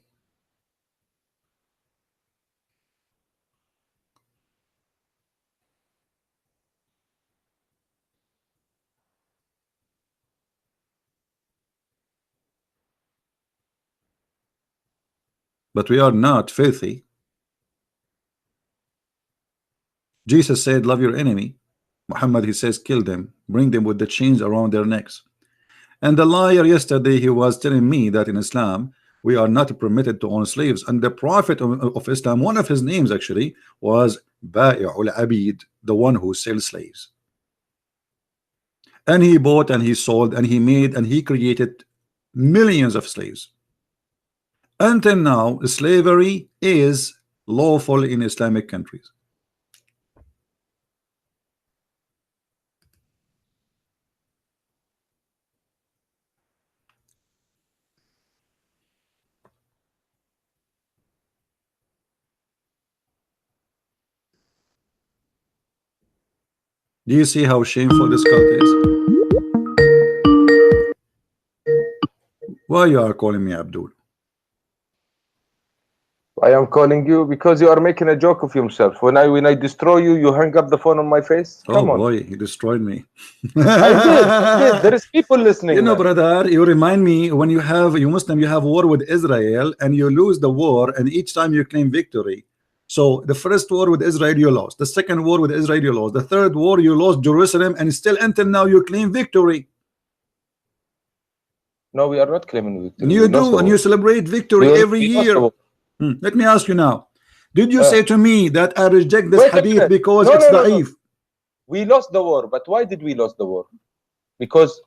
But we are not filthy. Jesus said love your enemy. Muhammad, he says kill them, bring them with the chains around their necks. And the liar yesterday, he was telling me that in Islam we are not permitted to own slaves. And the Prophet of Islam, one of his names actually was Ba'i'ul Abid, the one who sells slaves. And he bought and he sold and he made and he created millions of slaves. Until now, slavery is lawful in Islamic countries. Do you see how shameful this cult is? Why you are calling me Abdul? I am calling you because you are making a joke of yourself. When I destroy you, you hang up the phone on my face. Come oh on. boy, he destroyed me. I did. There is people listening. You know, man. brother, you remind me when you Muslim, you have war with Israel and you lose the war, and each time you claim victory. So the first war with Israel you lost, the second war with Israel you lost, the third war you lost Jerusalem, and still until now you claim victory. No, we are not claiming victory. You do, and you celebrate victory every year. Let me ask you now. Did you say to me that I reject this hadith because it's da'if? We lost the war, but why did we lose the war? Because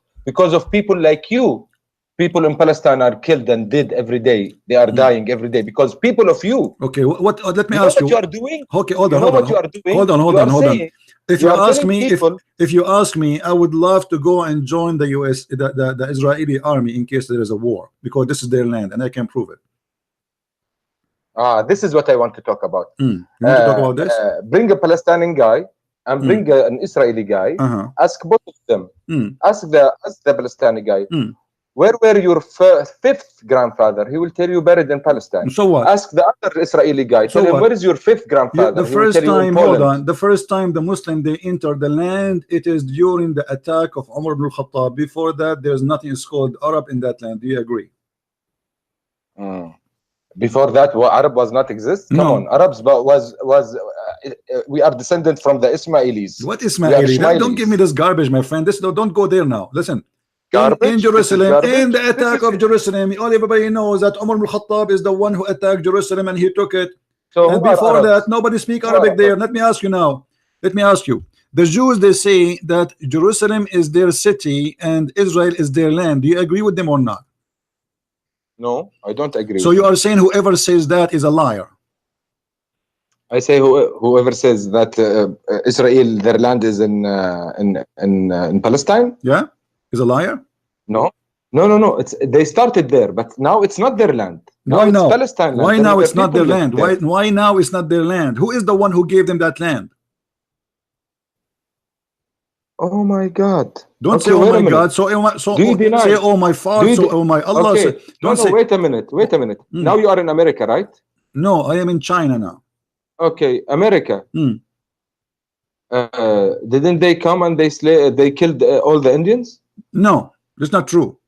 of people like you. People in Palestine are killed and dead every day. They are dying every day because people of you. Okay, what? Let me ask you. What you are doing? Okay, hold on. What you are doing? Hold on. If you ask me, I would love to go and join the US, the Israeli army in case there is a war, because this is their land and I can prove it. This is what I want to talk about. You want to talk about this? Bring a Palestinian guy and bring an Israeli guy. Ask both of them. Ask the Palestinian guy. Where were your fifth grandfather? He will tell you buried in Palestine. So what? Ask the other Israeli guy. Tell him, where is your fifth grandfather? The first time, hold on. The first time the Muslim they enter the land, it is during the attack of Umar ibn al-Khattab. Before that, there's nothing called Arab in that land. Do you agree? Before that, Arab was not exist. Come on, Arabs was we are descendant from the Ismailis. What Ismaili? Don't give me this garbage, my friend. Don't go there now. Listen. In Jerusalem, in the attack of Jerusalem, everybody knows that Umar ibn al-Khattab is the one who attacked Jerusalem and he took it. So and before that, nobody speak Arabic there. Let me ask you now. Let me ask you. The Jews, they say that Jerusalem is their city and Israel is their land. Do you agree with them or not? No, I don't agree. So you are saying whoever says that is a liar. I say whoever says that Israel, their land is in Palestine. Yeah. Is a liar? No. They started there, but now it's not their land. Why now? Palestine land. Why now it's not their land? Why now it's not their land? Who is the one who gave them that land? Oh my God! Don't say oh my God. So say oh my father. So oh my Allah. Okay. Don't say. Wait a minute. Now you are in America, right? No, I am in China now. Okay, America. Didn't they come and they killed all the Indians? No, that's not true.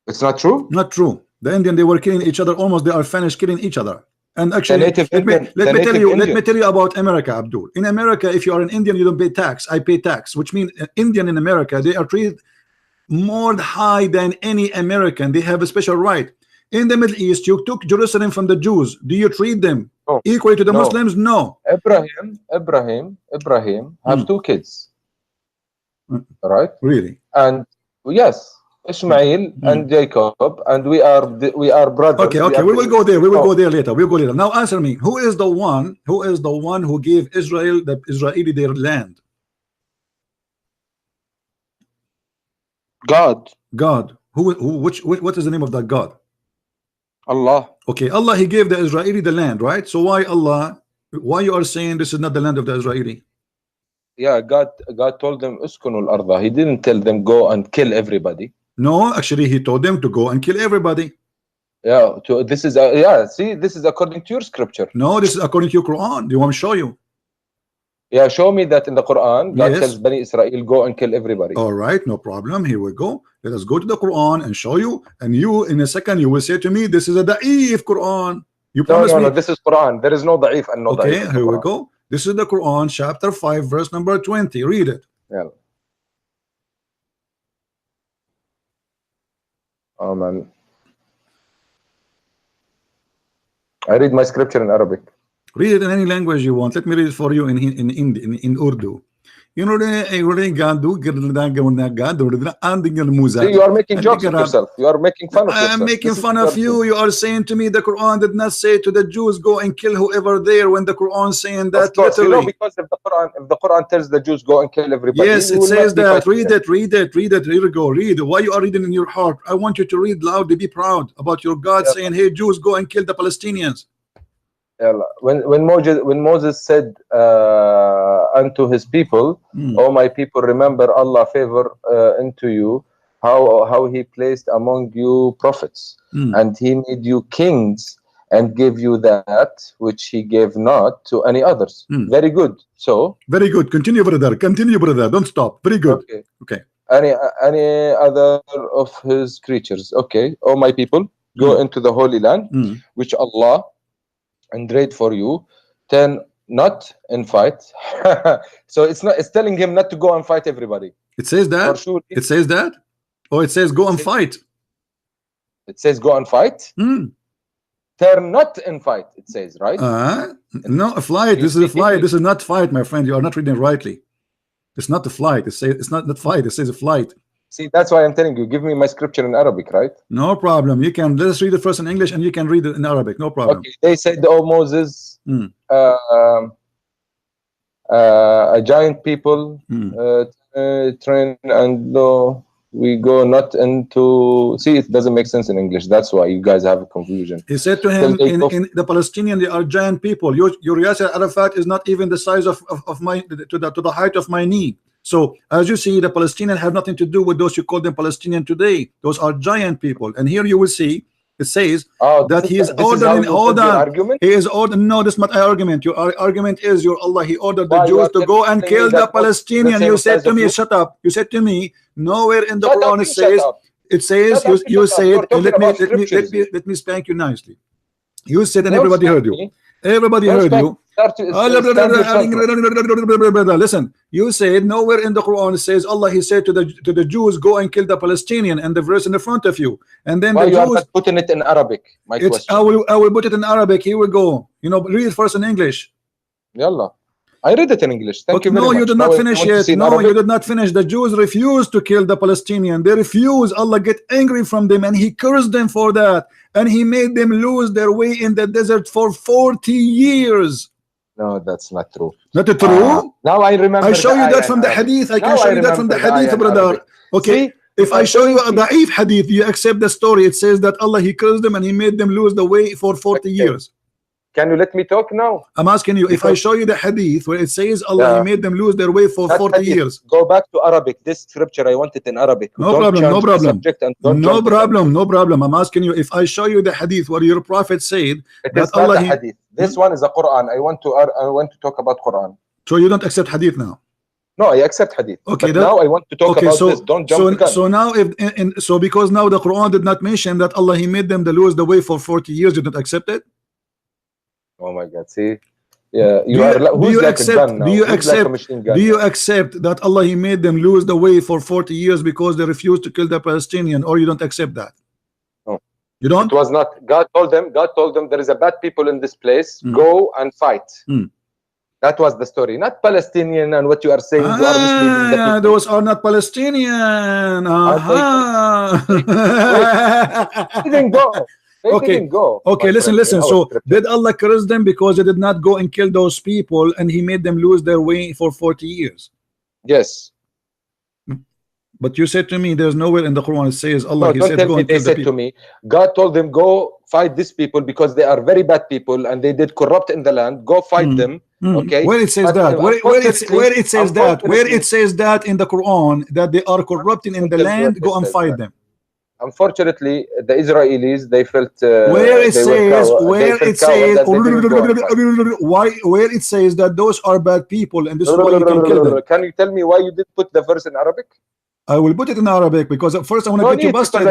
It's not true? Not true. The Indian, they were killing each other. Almost they are finished killing each other. And actually, let me tell you about America, Abdul. In America, if you are an Indian, you don't pay tax. I pay tax, which means Indian in America, they are treated more high than any American. They have a special right. In the Middle East, you took Jerusalem from the Jews. Do you treat them equally to the Muslims? No. Ibrahim have two kids. Right? Really? And yes, Ishmael and Jacob, and we are brothers. Okay, we will go there. We will go there later. We'll go later. Now answer me. Who is the one who gave Israel, the Israeli, their land? God. What is the name of that God? Allah. Okay, Allah, he gave the Israeli the land, right? So why you are saying this is not the land of the Israeli? Yeah, God told them uskunul arda. He didn't tell them go and kill everybody. No, actually he told them to go and kill everybody. Yeah, this is see, this is according to your scripture. No, this is according to your Quran. Do you want me to show you? Yeah, show me that in the Quran God tells Bani Israel go and kill everybody. All right, no problem. Here we go. Let us go to the Quran and show you. And you, in a second, you will say to me, this is a da'if Quran. You promise me? No, this is Quran. There is no da'if and no da'if. Okay, here we go. This is the Quran, chapter 5, verse number 20. Read it. Yeah. Oh man. I read my scripture in Arabic. Read it in any language you want. Let me read it for you in Urdu. You are making jokes of yourself. You are making fun of yourself. I am making fun of you. You are saying to me the Quran did not say to the Jews go and kill whoever there, when the Quran saying that literally. Because if the Quran tells the Jews go and kill everybody. Yes, it says that. Read it. Here we go. Read. Why you are reading in your heart? I want you to read loudly. Be proud about your God saying, hey, Jews, go and kill the Palestinians. When Moses said unto his people, "Oh my people, remember Allah favor into you, how He placed among you prophets, and He made you kings and gave you that which He gave not to any others." Very good. So very good. Continue, brother. Don't stop. Very good. Okay. Any other of His creatures? Okay. Oh my people, go into the Holy Land, which Allah engrade for you, then not in fight. So it's telling him not to go and fight everybody. It says that. It says that. Oh, it says go and fight. It says go and fight. Turn not in fight. It says, right? No, a flight. This is a flight. This is not fight, my friend. You are not reading rightly. It's not a flight. It's not fight. It says a flight. See, that's why I'm telling you. Give me my scripture in Arabic, right? No problem. You can let's read it first in English, and you can read it in Arabic. No problem. Okay. They said, "Oh Moses, a giant people train and no, we go not into." See, it doesn't make sense in English. That's why you guys have a confusion. He said to him, in the Palestinian, they are giant people. Your Yasser Arafat is not even the size of my to the height of my knee. So as you see, the Palestinians have nothing to do with those you call them Palestinian today. Those are giant people. And here you will see it says that he is ordering. Hold on, he is ordering. No, this is not an argument. Your argument is your Allah. He ordered the Jews to go and kill the Palestinian. You said to me, shut up. You said to me, nowhere in the Quran it says. It says you said. Let me spank you nicely. You said, and everybody heard you. Everybody heard you. Listen, you said nowhere in the Quran it says Allah. He said to the Jews, go and kill the Palestinian, and the verse in the front of you. And then the Jews putting it in Arabic. My question. I will put it in Arabic. Here we go. You know, read it first in English. Yalla. I read it in English. Thank you very much. No, you did not finish yet. No, you did not finish. The Jews refused to kill the Palestinian. They refused. Allah get angry from them, and He cursed them for that. And He made them lose their way in the desert for 40 years. No, that's not true. Not true? Now I remember. I show you that from the hadith. I can show you that from the hadith, brother. Okay. If I show you a da'if hadith, you accept the story. It says that Allah, He cursed them and He made them lose the way for 40 years. Can you let me talk now? I'm asking you, if I show you the hadith where it says Allah, He made them lose their way for 40 years. Go back to Arabic. This scripture, I want it in Arabic. No problem, no problem. No problem, no problem. I'm asking you, if I show you the hadith where your prophet said that Allah, hadith. This one is a Quran. I want to talk about Quran. So you don't accept hadith now? No, I accept hadith. Okay, now I want to talk about this. Don't jump the gun. So now, so because now the Quran did not mention that Allah, He made them lose the way for 40 years, you don't accept it? Oh my God! See, yeah, do you accept that Allah, He made them lose the way for 40 years because they refused to kill the Palestinian, or you don't accept that? No, you don't. It was not. God told them there is a bad people in this place. Go and fight. That was the story, not Palestinian. And what you are saying, you are misleading the people. Those are not Palestinian. They didn't go. Didn't go. Okay, listen. So did Allah curse them because they did not go and kill those people, and He made them lose their way for 40 years? Yes. But you said to me, there's nowhere in the Quran it says Allah. He said, go and kill the people. To me, God told them, go fight these people because they are very bad people and they did corrupt in the land. Go fight them. Okay. Where it says that? Where it says that? Where it says that in the Quran that they are corrupting in the land? Go and fight them. Unfortunately, the Israelis, they felt where it says that those are bad people and this is why you can kill them. Can you tell me why you did put the verse in Arabic? I will put it in Arabic because at first I want to get you busted.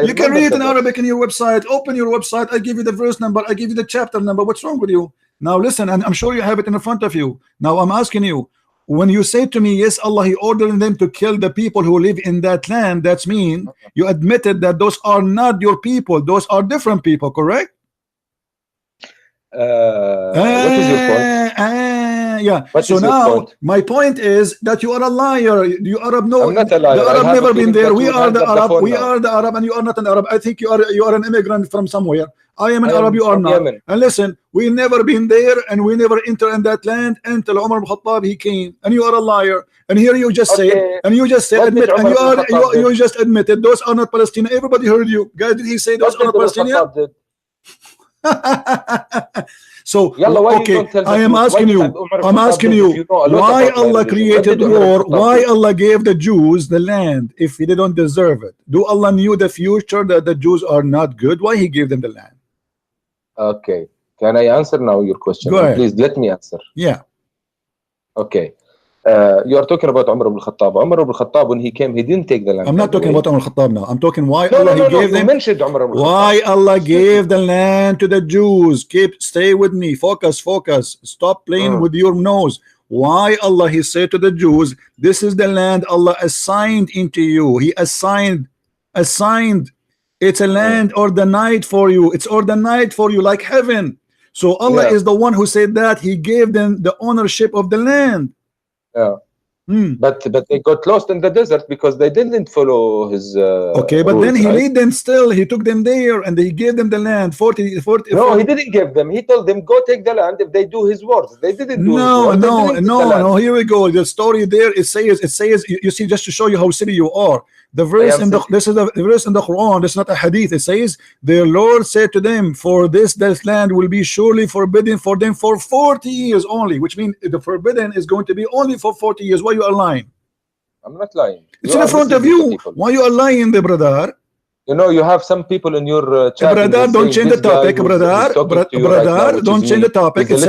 You can read it in Arabic in your website. Open your website. I give you the verse number. I give you the chapter number. What's wrong with you? Now listen, and I'm sure you have it in front of you. Now I'm asking you, when you say to me, yes, Allah, He ordered them to kill the people who live in that land, that's mean you admitted that those are not your people. Those are different people, correct? What is your point? Yeah. So now my point is that you are a liar. You Arab know. I'm not a liar. The Arab never been there. We are the Arab. We are the Arab, and you are not an Arab. I think you are an immigrant from somewhere. I am an Arab. You are not. Yemen. And listen, we never been there, and we never enter in that land until Umar ibn Khattab he came. And you are a liar. And here you just said, and you just said, admit, and you just admitted those are not Palestinian. Everybody heard you, guys. Did he say those are not Palestinian? So okay, I am asking you, why Allah created war? Why Allah gave the Jews the land if they don't deserve it? Do Allah knew the future that the Jews are not good? Why He gave them the land? Okay, can I answer now your question? Go ahead. Please let me answer. Yeah. Okay. You are talking about Umar ibn Khattab. Umar ibn Khattab, when he came, he didn't take the land. I'm not talking about Umar ibn Khattab now. I'm talking why Allah gave them. Mentioned Umar ibn Khattab. Why Allah gave the land to the Jews. Stay with me. Focus. Stop playing with your nose. Why Allah He said to the Jews, this is the land Allah assigned into you. He assigned It's a land or the night for you. It's or the night for you, like heaven. So Allah is the one who said that He gave them the ownership of the land. But they got lost in the desert because they didn't follow His okay, but rules, then He right? lead them still. He took them there and He gave them the land. 40. No, He didn't give them. He told them, go take the land if they do His words. They didn't do His words. No. Here we go. The story there, it says you see, just to show you how silly you are. The verse in this is the verse in the Quran. This is not a hadith. It says, "The Lord said to them, for this land will be surely forbidden for them for 40 years only," which means the forbidden is going to be only for 40 years. Why you are lying? I'm not lying. It's in front of you. Why you are lying, the brother? You know, you have some people in your chat. Brother, don't change the topic, brother. Brother, don't change the topic. It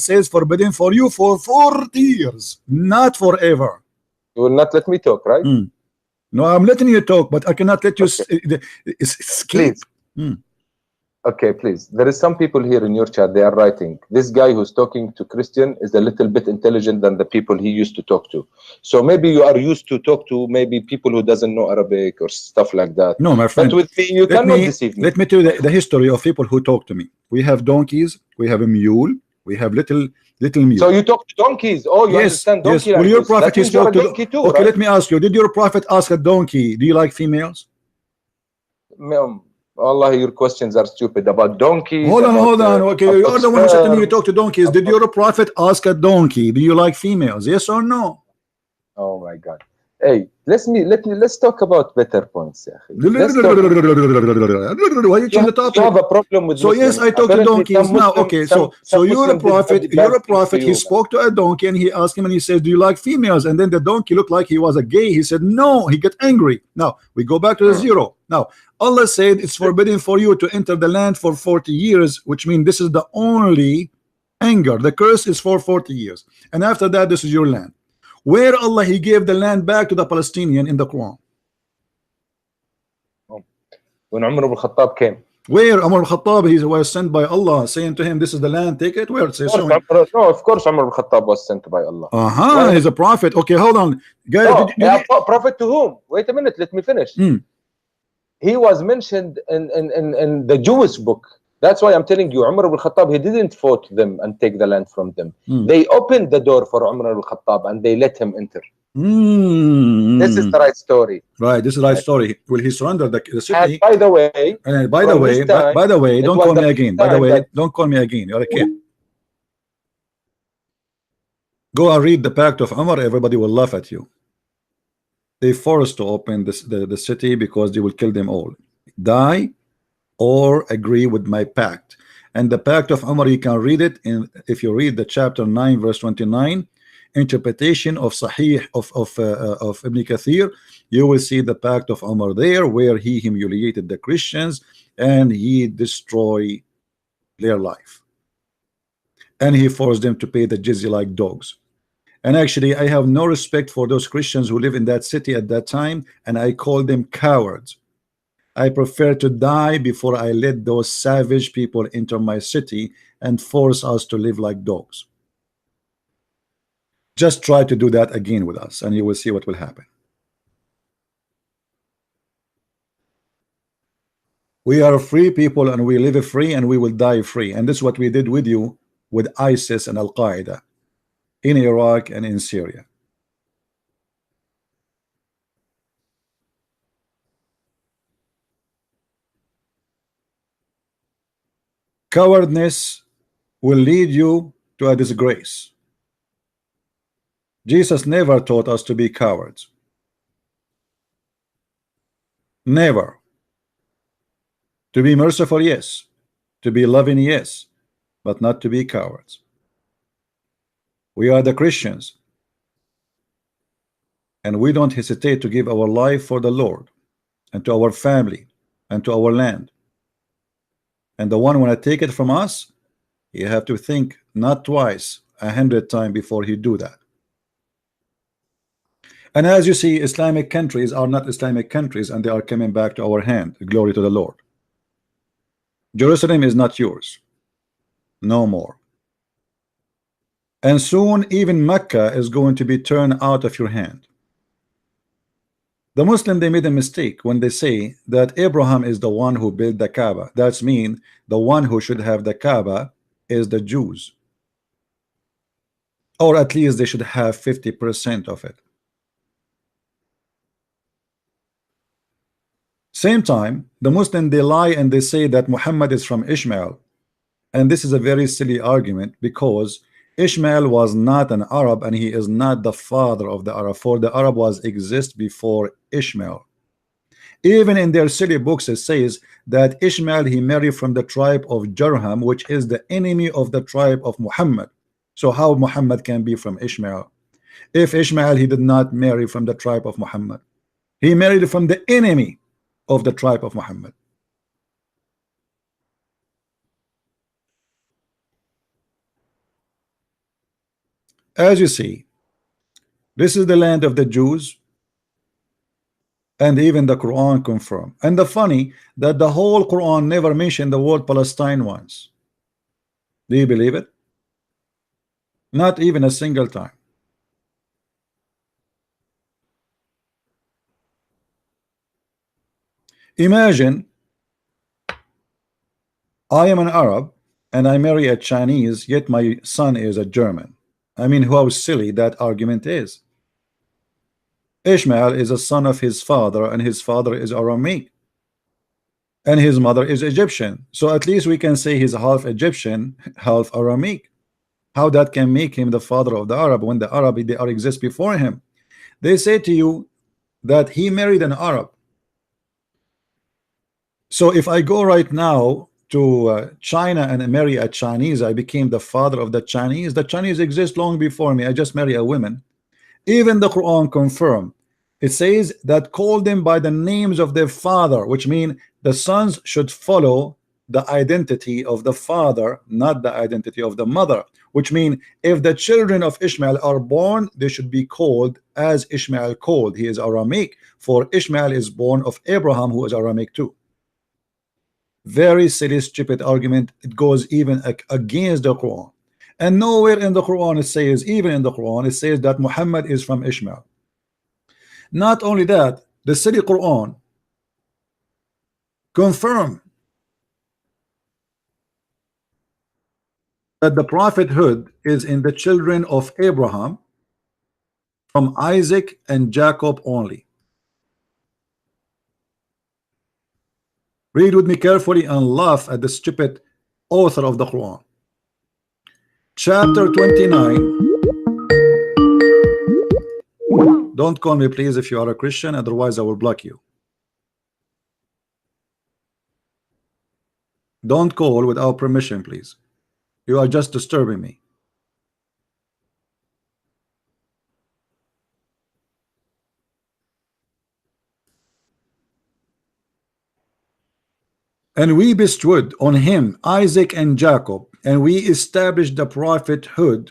says forbidden for you for 40 years, not forever. You will not let me talk, right? No, I'm letting you talk, but I cannot let you escape. Okay, please. There is some people here in your chat. They are writing, this guy who's talking to Christian is a little bit intelligent than the people he used to talk to. So maybe you are used to talk to maybe people who doesn't know Arabic or stuff like that. No, my friend. But with me, you cannot deceive me. Let me tell you the history of people who talk to me. We have donkeys. We have a mule. We have little mule. So you talk to donkeys? Oh, you understand donkey? Yes. Well, your prophet he spoke to donkey too, okay, right? let me ask you. Did your prophet ask a donkey, do you like females? Allah, your questions are stupid about donkeys. Hold on. Okay, you are the one who said to me you talk to donkeys. Did your prophet ask a donkey, do you like females? Yes or no? Oh my God. Hey, let's talk about better points. Why you change the topic? You have a problem with so yes, I talk to donkeys now. Okay, so you're a prophet. He spoke to a donkey and he asked him and he said, "Do you like females?" And then the donkey looked like he was a gay. He said, "No." He got angry. Now we go back to the zero. Now Allah said it's forbidden for you to enter the land for 40 years, which means this is the only anger. The curse is for 40 years, and after that, this is your land. Where Allah He gave the land back to the Palestinian in the Quran? When Umar ibn Khattab came. Where Umar ibn Khattab, he was sent by Allah, saying to him, "This is the land, take it." Where it says so? No, of course Umar ibn Khattab was sent by Allah. He's a prophet. Okay, hold on, guys. Prophet to whom? Wait a minute, let me finish. He was mentioned in the Jewish book. That's why I'm telling you, Umar ibn Khattab, he didn't vote them and take the land from them. They opened the door for Umar ibn Khattab and they let him enter. This is the right story. Right, this is the right story. Will he surrender the city? And by the way, don't call me again. By the way, don't call me again. You're a kid. Go and read the Pact of Umar. Everybody will laugh at you. They forced to open the city because they will kill them all. Die or agree with my pact. And the Pact of Umar, you can read it in, if you read the chapter 9 verse 29, interpretation of Sahih of Ibn Kathir, you will see the Pact of Umar there, where he humiliated the Christians and he destroyed their life, and he forced them to pay the jizya like dogs. And actually, I have no respect for those Christians who live in that city at that time, and I call them cowards. I prefer to die before I let those savage people enter my city and force us to live like dogs. Just try to do that again with us, and you will see what will happen. We are free people, and we live free, and we will die free. And this is what we did with you, with ISIS and Al-Qaeda in Iraq and in Syria. Cowardness will lead you to a disgrace. Jesus never taught us to be cowards. Never. To be merciful, yes. To be loving, yes. But not to be cowards. We are the Christians, and we don't hesitate to give our life for the Lord and to our family and to our land. And the one when I take it from us, you have to think not twice, 100 times before you do that. And as you see, Islamic countries are not Islamic countries, and they are coming back to our hand. Glory to the Lord. Jerusalem is not yours no more. And soon even Mecca is going to be turned out of your hand. The Muslim, they made a mistake when they say that Abraham is the one who built the Kaaba. That's mean the one who should have the Kaaba is the Jews, or at least they should have 50% of it. Same time, the Muslim, they lie and they say that Muhammad is from Ishmael, and this is a very silly argument because Ishmael was not an Arab and he is not the father of the Arab, for the Arab was exist before Ishmael. Even in their silly books it says that Ishmael, he married from the tribe of Jarham, which is the enemy of the tribe of Muhammad. So how Muhammad can be from Ishmael? If Ishmael, he did not marry from the tribe of Muhammad, he married from the enemy of the tribe of Muhammad. As you see, this is the land of the Jews, and even the Quran confirm. And the funny that the whole Quran never mentioned the word Palestine once. Do you believe it? Not even a single time. Imagine I am an Arab and I marry a Chinese, yet my son is a German. I mean, how silly that argument is. Ishmael is a son of his father, and his father is Aramaic, and his mother is Egyptian. So at least we can say he's half Egyptian, half Aramaic. How that can make him the father of the Arab when the Arab, they are exist before him? They say to you that he married an Arab. So if I go right now to China and marry a Chinese, I became the father of the Chinese. The Chinese exist long before me. I just marry a woman. Even the Quran confirm. It says that call them by the names of their father, which means the sons should follow the identity of the father, not the identity of the mother. Which means if the children of Ishmael are born, they should be called as Ishmael called. He is Aramaic, for Ishmael is born of Abraham, who is Aramaic too. Very silly, stupid argument. It goes even against the Quran. And nowhere in the Quran it says, even in the Quran, it says that Muhammad is from Ishmael. Not only that, the silly Quran confirm that the prophethood is in the children of Abraham from Isaac and Jacob only. Read with me carefully and laugh at the stupid author of the Quran. Chapter 29. Don't call me please if you are a Christian, otherwise I will block you. Don't call without permission, please. You are just disturbing me. And we bestowed on him Isaac and Jacob, and we established the prophethood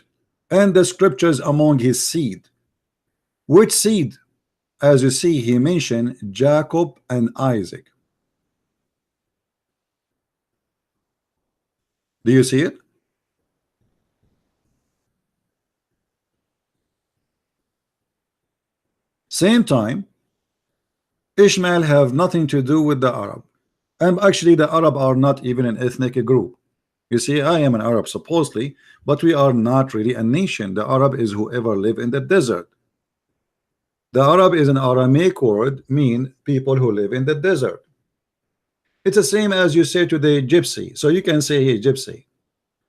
and the scriptures among his seed. Which seed? As you see, he mentioned Jacob and Isaac. Do you see it? Same time, Ishmael have nothing to do with the Arab. And actually the Arab are not even an ethnic group. You see, I am an Arab supposedly, but we are not really a nation. The Arab is whoever live in the desert. The Arab is an Aramaic word, mean people who live in the desert. It's the same as you say to the gypsy. So you can say, hey, gypsy.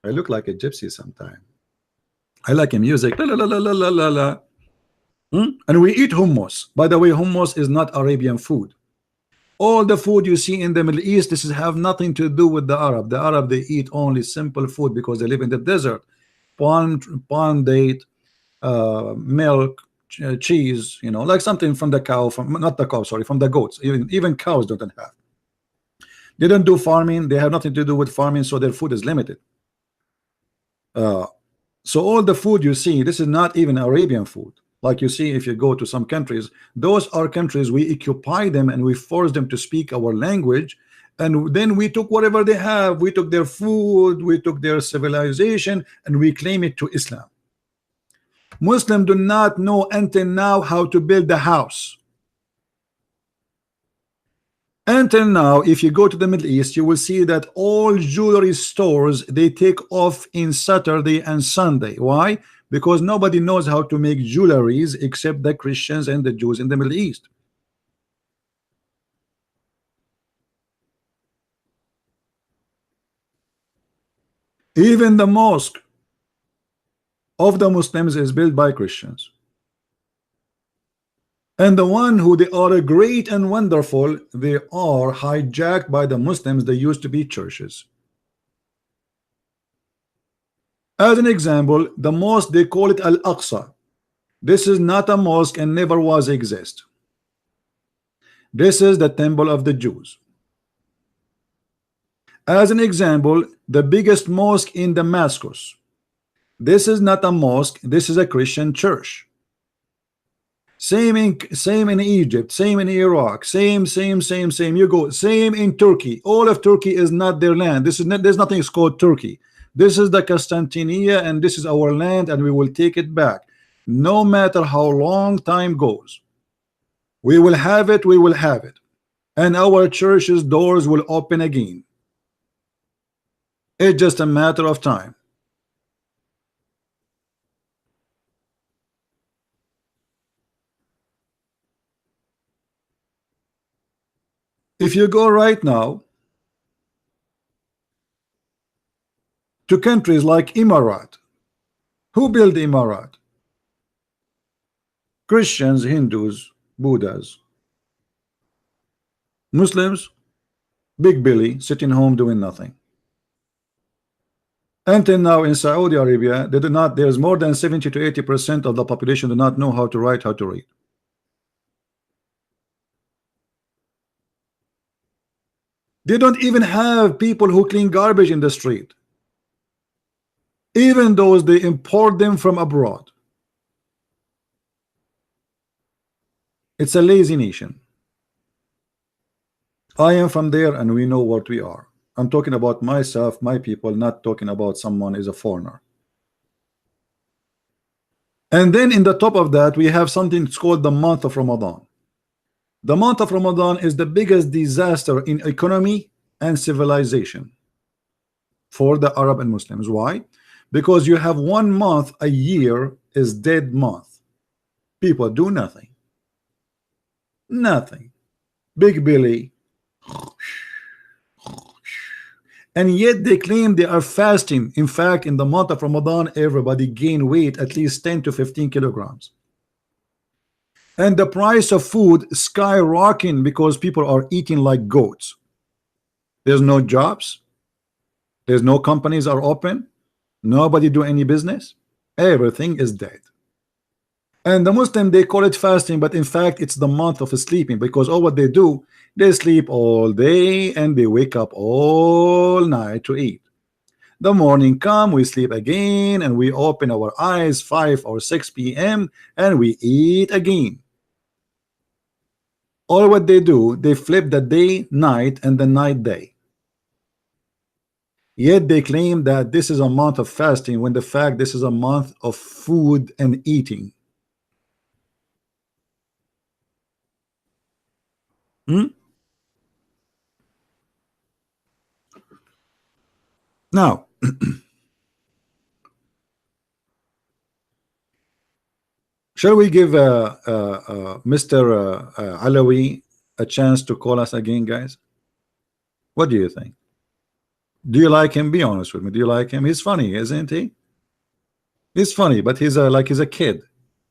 I look like a gypsy sometime. I like a music. La, la, la, la, la, la, la. And we eat hummus. By the way, hummus is not Arabian food. All the food you see in the Middle East, this is have nothing to do with the Arab. The Arab, they eat only simple food because they live in the desert. Palm date, milk, cheese, you know, like something from the cow, from not the cow, sorry, from the goats. Even cows don't have. They don't do farming. They have nothing to do with farming, so their food is limited. So all the food you see, this is not even Arabian food. Like you see, if you go to some countries, those are countries we occupy them and we force them to speak our language, and then we took whatever they have. We took their food, we took their civilization, and we claim it to Islam. Muslims do not know until now how to build a house. Until now, if you go to the Middle East, you will see that all jewelry stores, they take off in Saturday and Sunday. Why? Because nobody knows how to make jewelries except the Christians and the Jews in the Middle East. Even the mosque of the Muslims is built by Christians. And the one who they are great and wonderful, they are hijacked by the Muslims. They used to be churches. As an example, the mosque, they call it Al-Aqsa. This is not a mosque and never was exist. This is the temple of the Jews. As an example, the biggest mosque in Damascus. This is not a mosque, this is a Christian church. Same in Egypt, same in Iraq, same. You go, same in Turkey. All of Turkey is not their land. There's nothing called Turkey. This is the Constantinia, and this is our land, and we will take it back. No matter how long time goes, we will have it, and our church's doors will open again. It's just a matter of time. If you go right now to countries like Emirat, who built Emirat? Christians, Hindus, Buddhas. Muslims, Big Billy sitting home doing nothing. Until now in Saudi Arabia, they do not. There's more than 70 to 80% of the population do not know how to write, how to read. They don't even have people who clean garbage in the street. Even those, they import them from abroad. It's a lazy nation. I am from there, and we know what we are. I'm talking about myself, my people, not talking about someone is a foreigner. And then in the top of that, we have something called the month of Ramadan. The month of Ramadan is the biggest disaster in economy and civilization for the Arab and Muslims. Why? Because you have 1 month a year is dead month. People do nothing. Nothing. Big Billy. And yet they claim they are fasting. In fact, in the month of Ramadan, everybody gain weight at least 10 to 15 kilograms. And the price of food skyrocketing because people are eating like goats. There's no jobs. There's no companies are open. Nobody do any business. Everything is dead. And the Muslim, they call it fasting, but in fact it's the month of sleeping, because all what they do, they sleep all day and they wake up all night to eat. The morning come, we sleep again, and we open our eyes 5 or 6 p.m. and we eat again. All what they do, they flip the day night and the night day. Yet they claim that this is a month of fasting, when the fact this is a month of food and eating. Now, shall we give Mr. Alawi a chance to call us again, guys? What do you think? Do you like him? Be honest with me. Do you like him? He's funny, isn't he? He's funny, but he's he's a kid.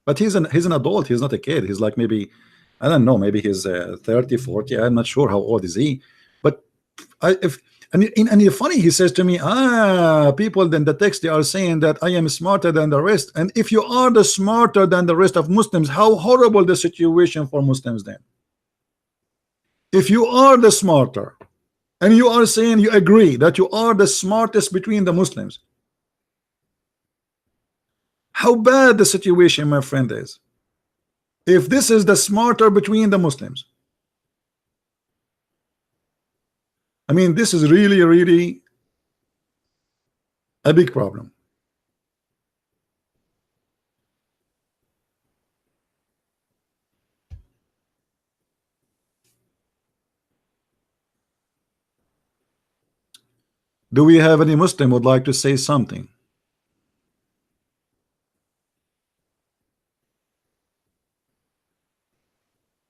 But he's an adult. He's not a kid. He's like, maybe, I don't know, maybe he's 30, 40. I'm not sure how old is he. But and funny, he says to me, people then the text, they are saying that I am smarter than the rest. And if you are the smarter than the rest of Muslims, how horrible the situation for Muslims then. If you are the smarter, and you are saying you agree that you are the smartest between the Muslims, how bad the situation, my friend, is. If this is the smarter between the Muslims, I mean, this is really a big problem. Do we have any Muslim would like to say something?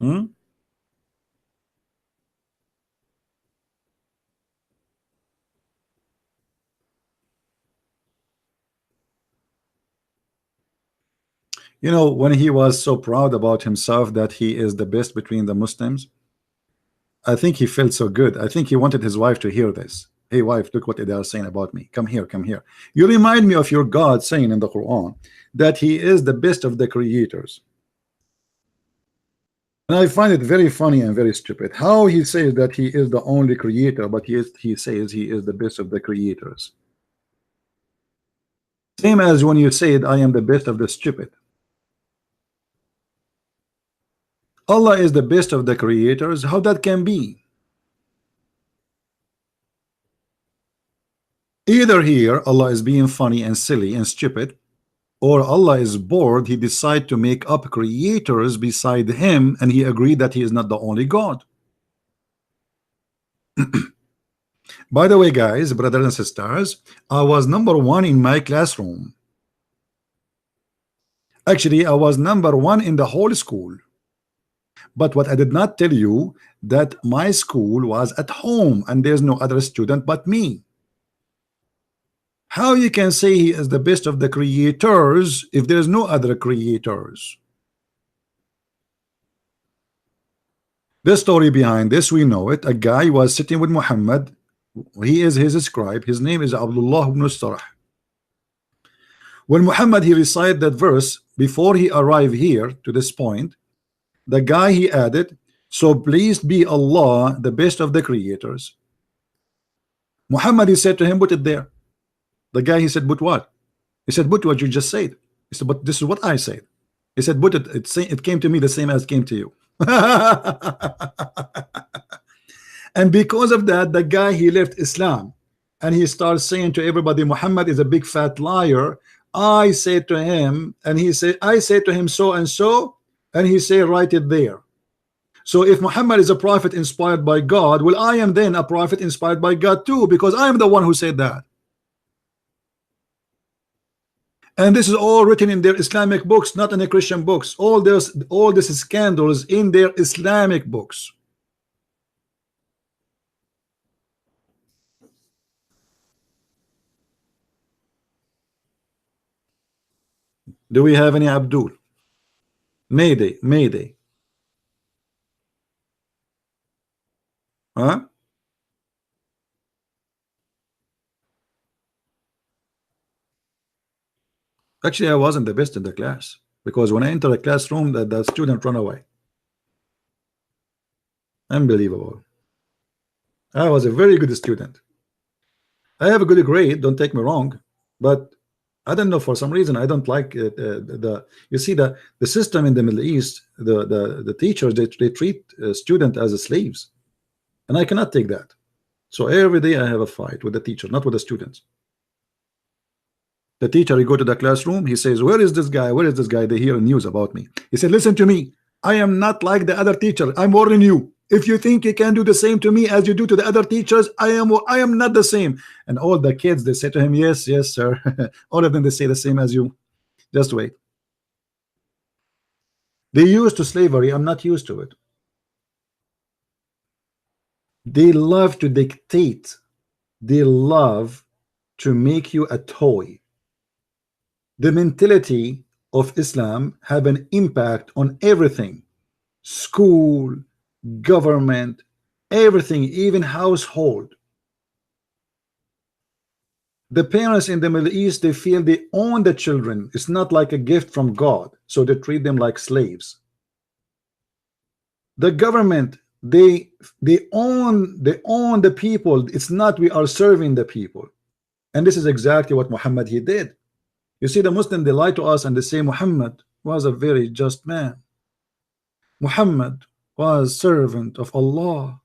Hmm? You know, when he was so proud about himself that he is the best between the Muslims, I think he felt so good. I think he wanted his wife to hear this. Hey wife, look what they are saying about me. Come here, come here. You remind me of your God saying in the Quran that he is the best of the creators. And I find it very funny and very stupid how he says that he is the only creator, but he says he is the best of the creators. Same as when you said I am the best of the stupid. Allah is the best of the creators. How that can be? Either here Allah is being funny and silly and stupid, or Allah is bored, he decided to make up creators beside him, and he agreed that he is not the only God. By the way, guys, brothers and sisters, I was #1 in my classroom. Actually, I was #1 in the whole school. But what I did not tell you, that my school was at home and there's no other student but me. How you can say he is the best of the creators if there's no other creators? The story behind this, we know it. A guy was sitting with Muhammad. He is his scribe. His name is Abdullah ibn Sarah. When Muhammad he recited that verse before he arrived here to this point, the guy he added, so pleased be Allah, the best of the creators. Muhammad he said to him, put it there. The guy he said, but what? He said, but what you just said. He said, but this is what I said. He said, but it came to me the same as it came to you. And because of that, the guy he left Islam and he starts saying to everybody, Muhammad is a big fat liar. I said to him, and he said, I said to him so and so, and he said, write it there. So if Muhammad is a prophet inspired by God, well, I am then a prophet inspired by God too, because I am the one who said that. And this is all written in their Islamic books, not in the Christian books. All this scandals in their Islamic books. Do we have any Abdul? Mayday, Mayday. Huh? Actually, I wasn't the best in the class, because when I enter the classroom, the student run away. Unbelievable. I was a very good student. I have a good grade, don't take me wrong, but I don't know, for some reason I don't like you see the system in the Middle East, the teachers, they treat student as slaves, and I cannot take that. So every day I have a fight with the teacher, not with the students. The teacher, he go to the classroom, he says, where is this guy? Where is this guy? They hear news about me. He said, listen to me, I am not like the other teacher. I'm warning you. If you think you can do the same to me as you do to the other teachers, I am not the same. And all the kids, they say to him, yes, yes, sir. All of them, they say the same as you. Just wait. They used to slavery. I'm not used to it. They love to dictate. They love to make you a toy. The mentality of Islam have an impact on everything. School, government, everything, even household. The parents in the Middle East, they feel they own the children. It's not like a gift from God, so they treat them like slaves. The government, they own the people. It's not we are serving the people. And this is exactly what Muhammad he did. You see, the Muslim, they lie to us and they say Muhammad was a very just man. Muhammad was servant of Allah.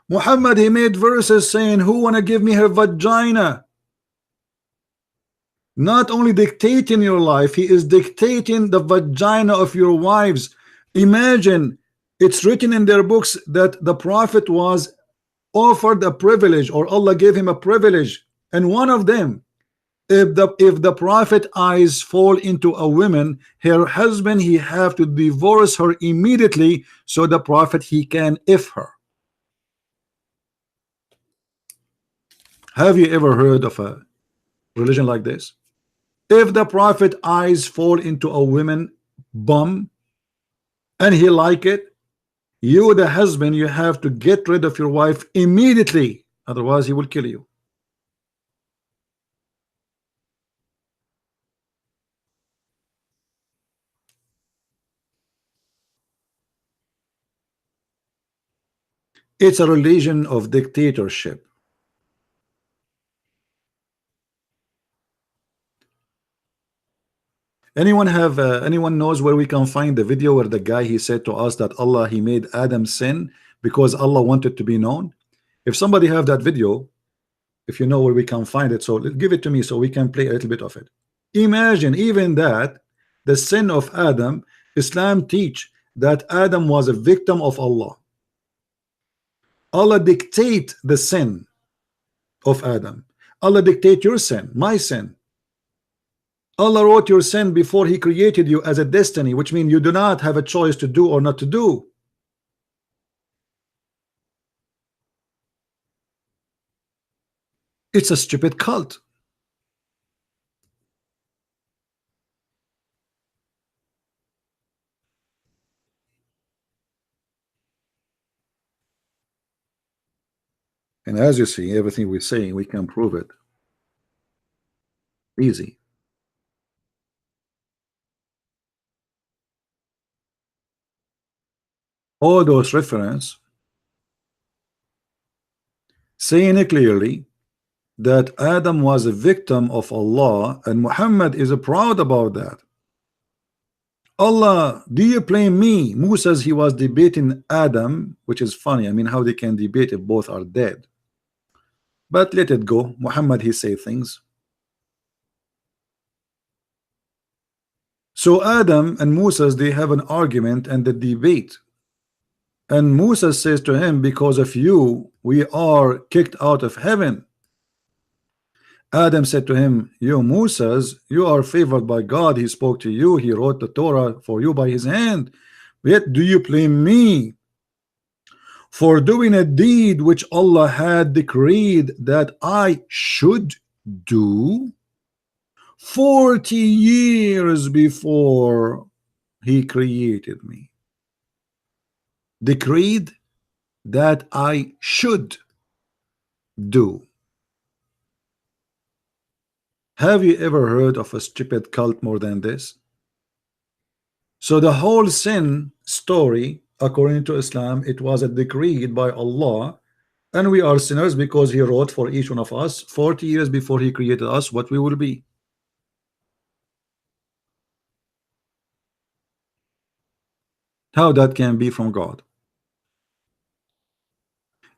Muhammad, he made verses saying, who wanna give me her vagina? Not only dictating your life, he is dictating the vagina of your wives. Imagine, it's written in their books that the prophet was offered a privilege, or Allah gave him a privilege, and one of them, if the prophet eyes fall into a woman, her husband, he have to divorce her immediately, so the prophet he can if her. Have you ever heard of a religion like this? If the prophet eyes fall into a woman bum and he like it, you the husband, you have to get rid of your wife immediately, otherwise he will kill you. It's a religion of dictatorship. Anyone knows where we can find the video where the guy he said to us that Allah he made Adam sin because Allah wanted to be known? If somebody have that video, if you know where we can find it, so give it to me so we can play a little bit of it. Imagine even that the sin of Adam, Islam teach that Adam was a victim of Allah. Allah dictate the sin of Adam. Allah dictate your sin, my sin. Allah wrote your sin before he created you as a destiny, which means you do not have a choice to do or not to do. It's a stupid cult. And as you see, everything we're saying, we can prove it. Easy. All those references saying it clearly that Adam was a victim of Allah, and Muhammad is proud about that. Allah, do you blame me? Musa says he was debating Adam, which is funny. I mean, how they can debate if both are dead? But let it go. Muhammad, he say things. So Adam and Musa, they have an argument and the debate. And Musa says to him, because of you, we are kicked out of heaven. Adam said to him, you Moses, you are favored by God. He spoke to you. He wrote the Torah for you by his hand. Yet do you blame me for doing a deed which Allah had decreed that I should do 40 years before he created me? Decreed that I should do. Have you ever heard of a stupid cult more than this? So the whole sin story, according to Islam, it was a decreed by Allah, and we are sinners because he wrote for each one of us 40 years before he created us what we will be. How that can be from God?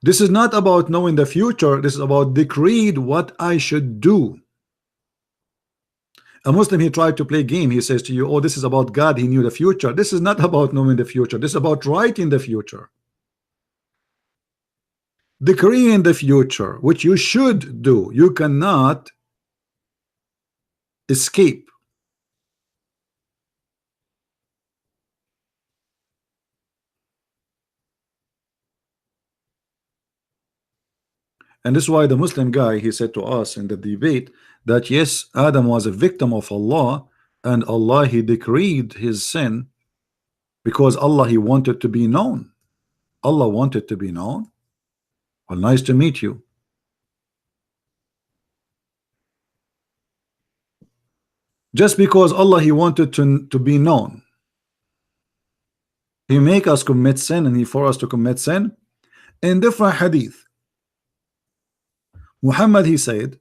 This is not about knowing the future. This is about decreed what I should do. A Muslim, he tried to play game. He says to you, oh, this is about God. He knew the future. This is not about knowing the future. This is about writing the future. Decreeing the future, which you should do. You cannot escape. And this is why the Muslim guy, he said to us in the debate that yes, Adam was a victim of Allah, and Allah he decreed his sin because Allah he wanted to be known. Allah wanted to be known. Well, nice to meet you. Just because Allah he wanted to be known, he make us commit sin, and he for us to commit sin. In different hadith, Muhammad he said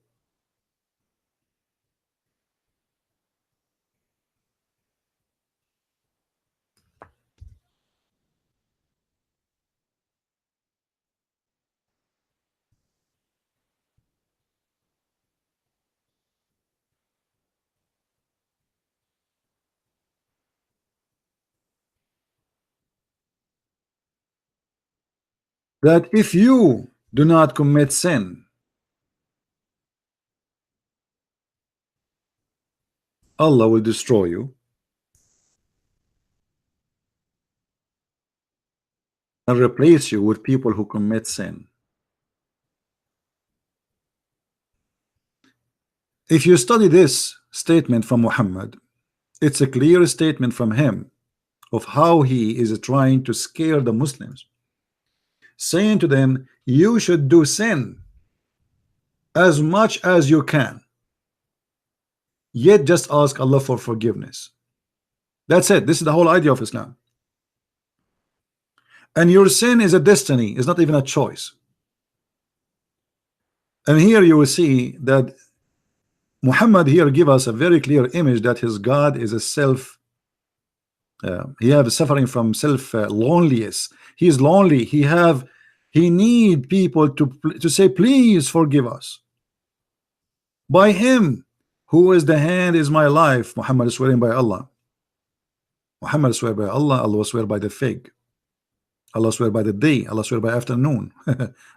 that if you do not commit sin. Allah will destroy you and replace you with people who commit sin. If you study this statement from Muhammad, it's a clear statement from him of how he is trying to scare the Muslims, saying to them, you should do sin as much as you can, yet just ask Allah for forgiveness. That's it. This is the whole idea of Islam. And your sin is a destiny, it's not even a choice. And here you will see that Muhammad here give us a very clear image that his God is a self. He have suffering from self loneliness. He is lonely. He need people to say, please forgive us. By him, who is the hand is my life. Muhammad is swearing by Allah. Muhammad swear by Allah. Allah swear by the fig. Allah swear by the day. Allah swear by afternoon.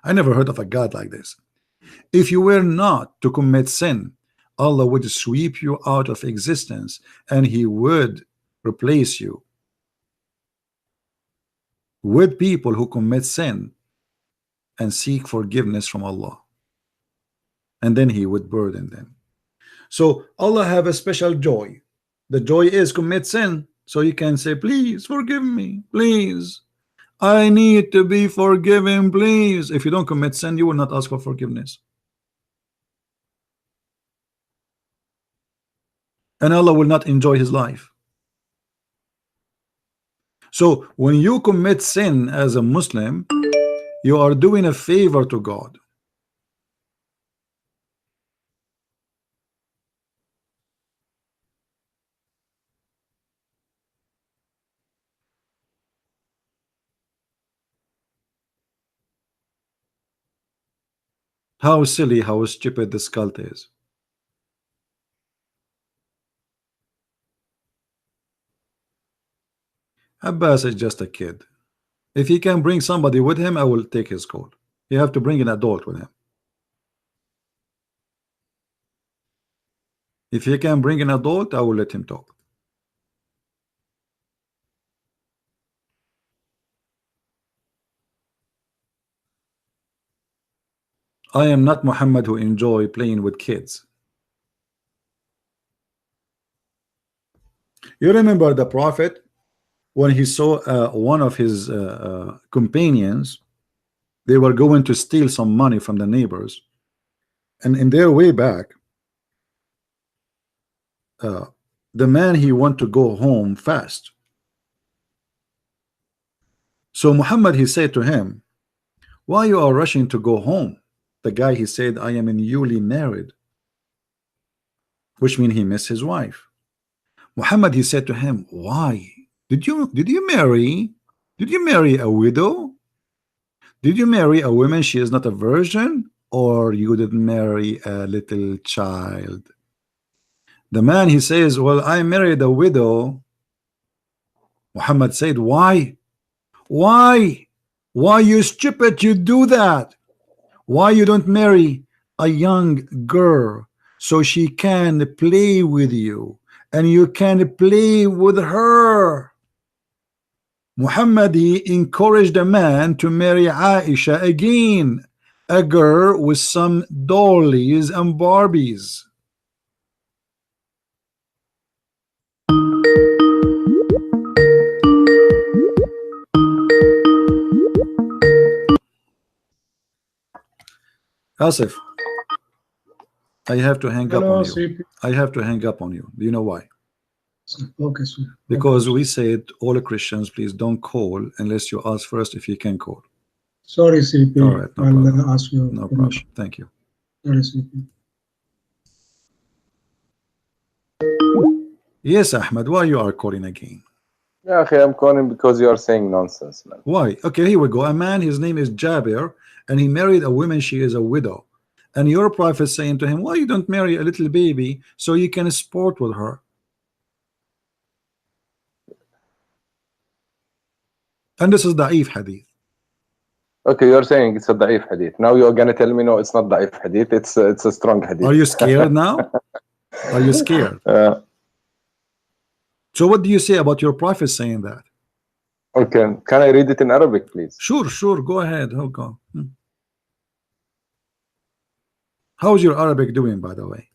I never heard of a God like this. If you were not to commit sin, Allah would sweep you out of existence, and he would replace you with people who commit sin and seek forgiveness from Allah, and then he would burden them. So Allah have a special joy. The joy is commit sin, so you can say, please forgive me, please, I need to be forgiven, please. If you don't commit sin, you will not ask for forgiveness, and Allah will not enjoy his life. So when you commit sin as a Muslim, you are doing a favor to God. How silly, how stupid this cult is. Abbas is just a kid. If he can bring somebody with him, I will take his call. You have to bring an adult with him. If he can bring an adult, I will let him talk. I am not Muhammad who enjoy playing with kids. You remember the Prophet when he saw one of his companions, they were going to steal some money from the neighbors, and in their way back, the man, he want to go home fast. So Muhammad, he said to him, why you are rushing to go home? The guy, he said, I am newly married, which means he missed his wife. Muhammad, he said to him, why did you marry a widow? Did you marry a woman she is not a virgin, or you didn't marry a little child? The man, he says, well, I married a widow. Muhammad said, why you stupid, you do that? Why you don't marry a young girl so she can play with you and you can play with her? Muhammad, he encouraged a man to marry Aisha again, a girl with some dollies and Barbies. Asif, I have to hang up on you. I have to hang up on you. Do you know why? Okay, sir. Because we said all Christians, please don't call unless you ask first if you can call. Sorry, CP. All right, no problem. I'll ask you. No problem. Thank you. Sorry, CP. Yes, Ahmed, why you are calling again? Yeah, okay, I'm calling because you are saying nonsense, man. Why? Okay, here we go. A man, his name is Jabir, and he married a woman, she is a widow. And your prophet saying to him, why you don't marry a little baby so you can sport with her? And this is da'if hadith. Okay, you're saying it's a da'if hadith. Now you're gonna tell me no, it's not da'if hadith. It's a strong hadith. Are you scared now? Are you scared? So what do you say about your prophet saying that? Okay, can I read it in Arabic, please? Sure, sure. Go ahead. Oh, go. How's your Arabic doing, by the way?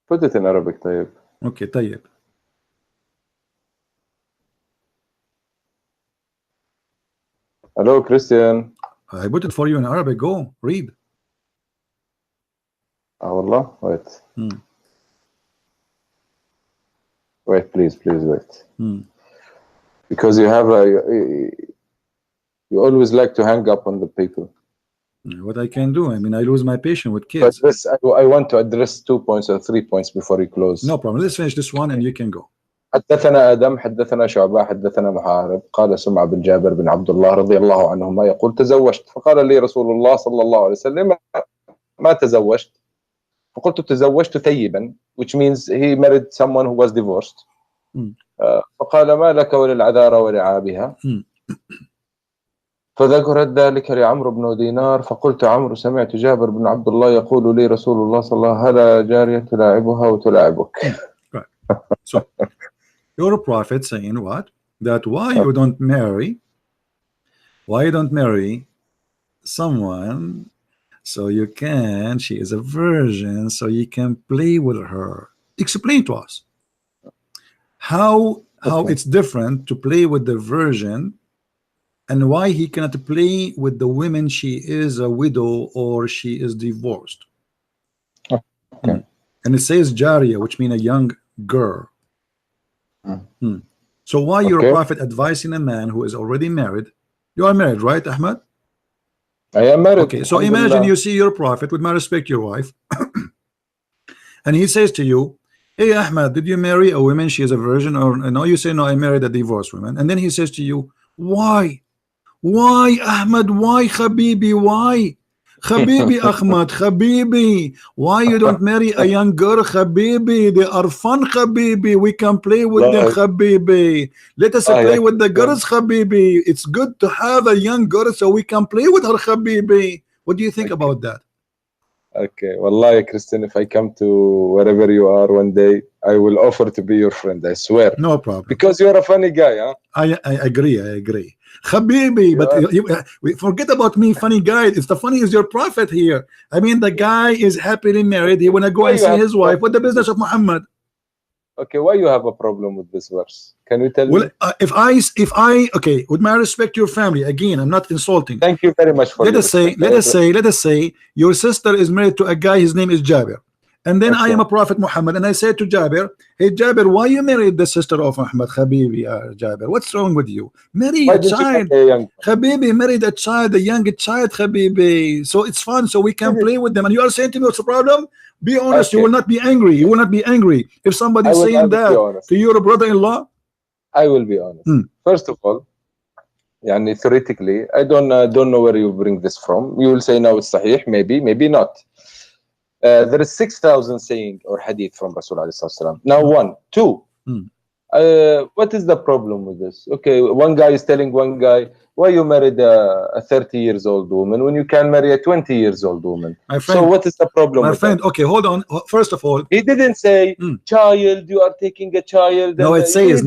Put it in Arabic, طيب. Okay, طيب. Hello, Christian. I put it for you in Arabic. Go, read. Wallah, wait. Wait, please wait. Because you have you always like to hang up on the people. What I can do? I mean, I lose my patience with kids. But this, I want to address 2 points or 3 points before you close. No problem. Let's finish this one and you can go. حدثنا آدم حدثنا شعبة حدثنا محارب قال سمع بن جابر بن عبد الله رضي الله عنهما يقول تزوجت فقال لي رسول الله صلى الله عليه وسلم ما تزوجت فقلت تزوجت ثيبا, which means he married someone who was divorced. فقال ما لك وللعذارى ولعابها فذكرت ذلك لعمرو بن دينار فقلت عمرو سمعت جابر بن عبد الله يقول لي رسول الله صلى الله عليه وسلم هلا جارية تلاعبها وتلاعبك. Right. So your prophet saying what? That why you don't marry someone so you can, she is a virgin, so you can play with her. Explain to us how it's different to play with the virgin and why he cannot play with the women she is a widow or she is divorced. Okay. And it says Jariya, which means a young girl. So why your prophet advising a man who is already married? You are married, right, Ahmad? I am married. Okay, so imagine you see your prophet, with my respect, your wife, and he says to you, hey Ahmad, did you marry a woman, she is a virgin, or no? You say no, I married a divorced woman. And then he says to you, why Ahmad, why Habibi, why Habibi Ahmad, Habibi, why you don't marry a young girl, Habibi? They are fun, Habibi. We can play with them, Habibi. Let us play with the girls, Habibi. It's good to have a young girl so we can play with her, Habibi. What do you think about that? Okay, Wallahi, Christian, if I come to wherever you are one day, I will offer to be your friend, I swear. No problem. Because you're a funny guy, huh? I agree. Habibi, but forget about me, funny guy. It's the funny is your prophet here. I mean, the guy is happily married. He wanna go and see his wife. What the business of Muhammad? Okay, why you have a problem with this verse? Can you tell me? If I okay, with my respect, your family. Again, I'm not insulting. Thank you very much for. Let us say your sister is married to a guy. His name is Jabir. And then I am a prophet Muhammad, and I said to Jabir, hey Jabir, why you married the sister of Muhammad? Habibi, Jabir, what's wrong with you? Marry a child. Habibi, married a child, a young child, Habibi. So it's fun, so we can play with them. And you are saying to me, what's the problem? Be honest, you will not be angry. You will not be angry if somebody is saying that to your brother-in-law. I will be honest. First of all, theoretically, I don't know where you bring this from. You will say now it's sahih, maybe not. There is 6,000 saying or hadith from Rasulullah. Now 1, 2. What is the problem with this? Okay, one guy is telling one guy, why you married a 30 years old woman when you can marry a 20 years old woman? My friend, so what is the problem? My friend, okay, hold on. First of all, he didn't say child. You are taking a child. No, it says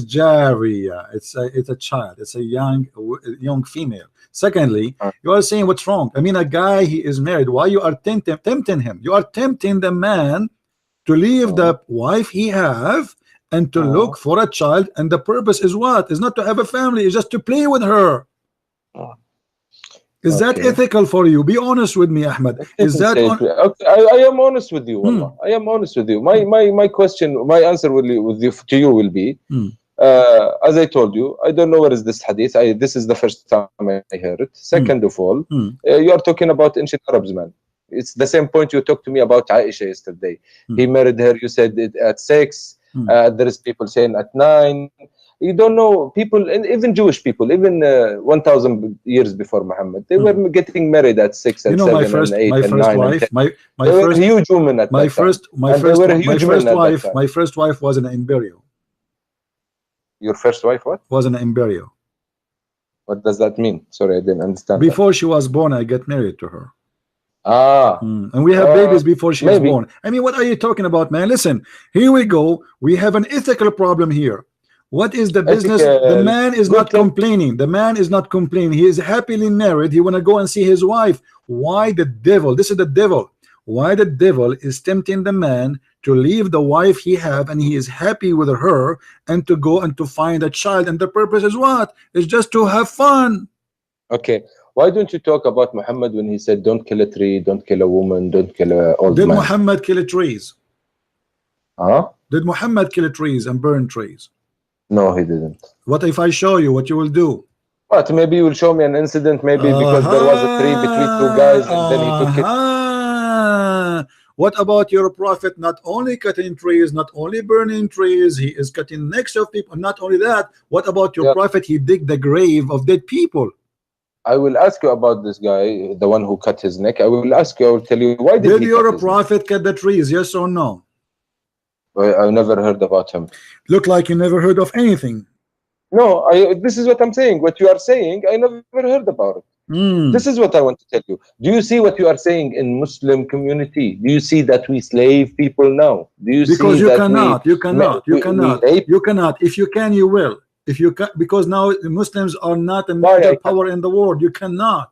Jariya. It's a child. It's a young female. Secondly, you are saying what's wrong? I mean, a guy, he is married. Why you are tempting him? You are tempting the man to leave the wife he have and to look for a child, and the purpose is what? Is not to have a family, it's just to play with her. Is that ethical for you? Be honest with me, Ahmad. Is that I am honest with you, I am honest with you. My question, my answer to you will be as I told you, I don't know where is this hadith. This is the first time I heard it. Second of all, you are talking about ancient Arabs, man. It's the same point you talked to me about Aisha yesterday. He married her, you said it at 6. There is people saying at 9. You don't know, people, and even Jewish people, even 1,000 years before Muhammad, they were getting married at 6 and 7 and 8 and 9 and 10. My first huge woman at my first wife was an embryo. Your first wife what? Was an embryo. What does that mean? Sorry, I didn't understand. Before she was born, I got married to her. And we have babies before she was born. I mean, what are you talking about, man? Listen, here we go. We have an ethical problem here. What is the business? The man is not complaining. The man is not complaining. He is happily married. He want to go and see his wife. Why the devil? This is the devil. Why the devil is tempting the man to leave the wife he have and he is happy with her and to go and to find a child, and the purpose is what? It's just to have fun. Okay. Why don't you talk about Muhammad when he said, don't kill a tree, don't kill a woman, don't kill a old man? Did Muhammad kill trees? Did Muhammad kill trees and burn trees? No, he didn't. What if I show you what you will do? What? Maybe you will show me an incident, maybe because there was a tree between two guys and then he took it. What about your prophet? Not only cutting trees, not only burning trees, he is cutting necks of people. Not only that, what about your prophet? He dig the grave of dead people. I will ask you about this guy, the one who cut his neck. I will ask you, I will tell you, why did your prophet cut the trees? Yes or no? I never heard about him. Look like you never heard of anything. No, this is what I'm saying. What you are saying, I never heard about it. This is what I want to tell you. Do you see what you are saying in Muslim community? Do you see that we slave people now? Do you because see you that cannot, you cannot. You cannot. If you can, you will. If you can, because now the Muslims are not a major power in the world. You cannot.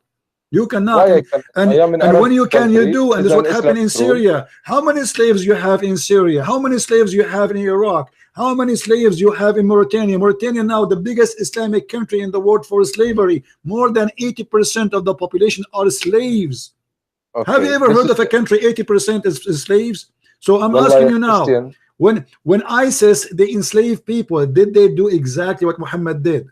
You cannot. And when you can, you do. And this is what happened in Syria. How many slaves you have in Syria? How many slaves you have in Iraq? How many slaves you have in Mauritania? Mauritania now the biggest Islamic country in the world for slavery. More than 80% of the population are slaves. Okay. Have you ever heard of a country 80% is slaves? So I'm asking you now. Christian. When ISIS they enslave people, did they do exactly what Muhammad did?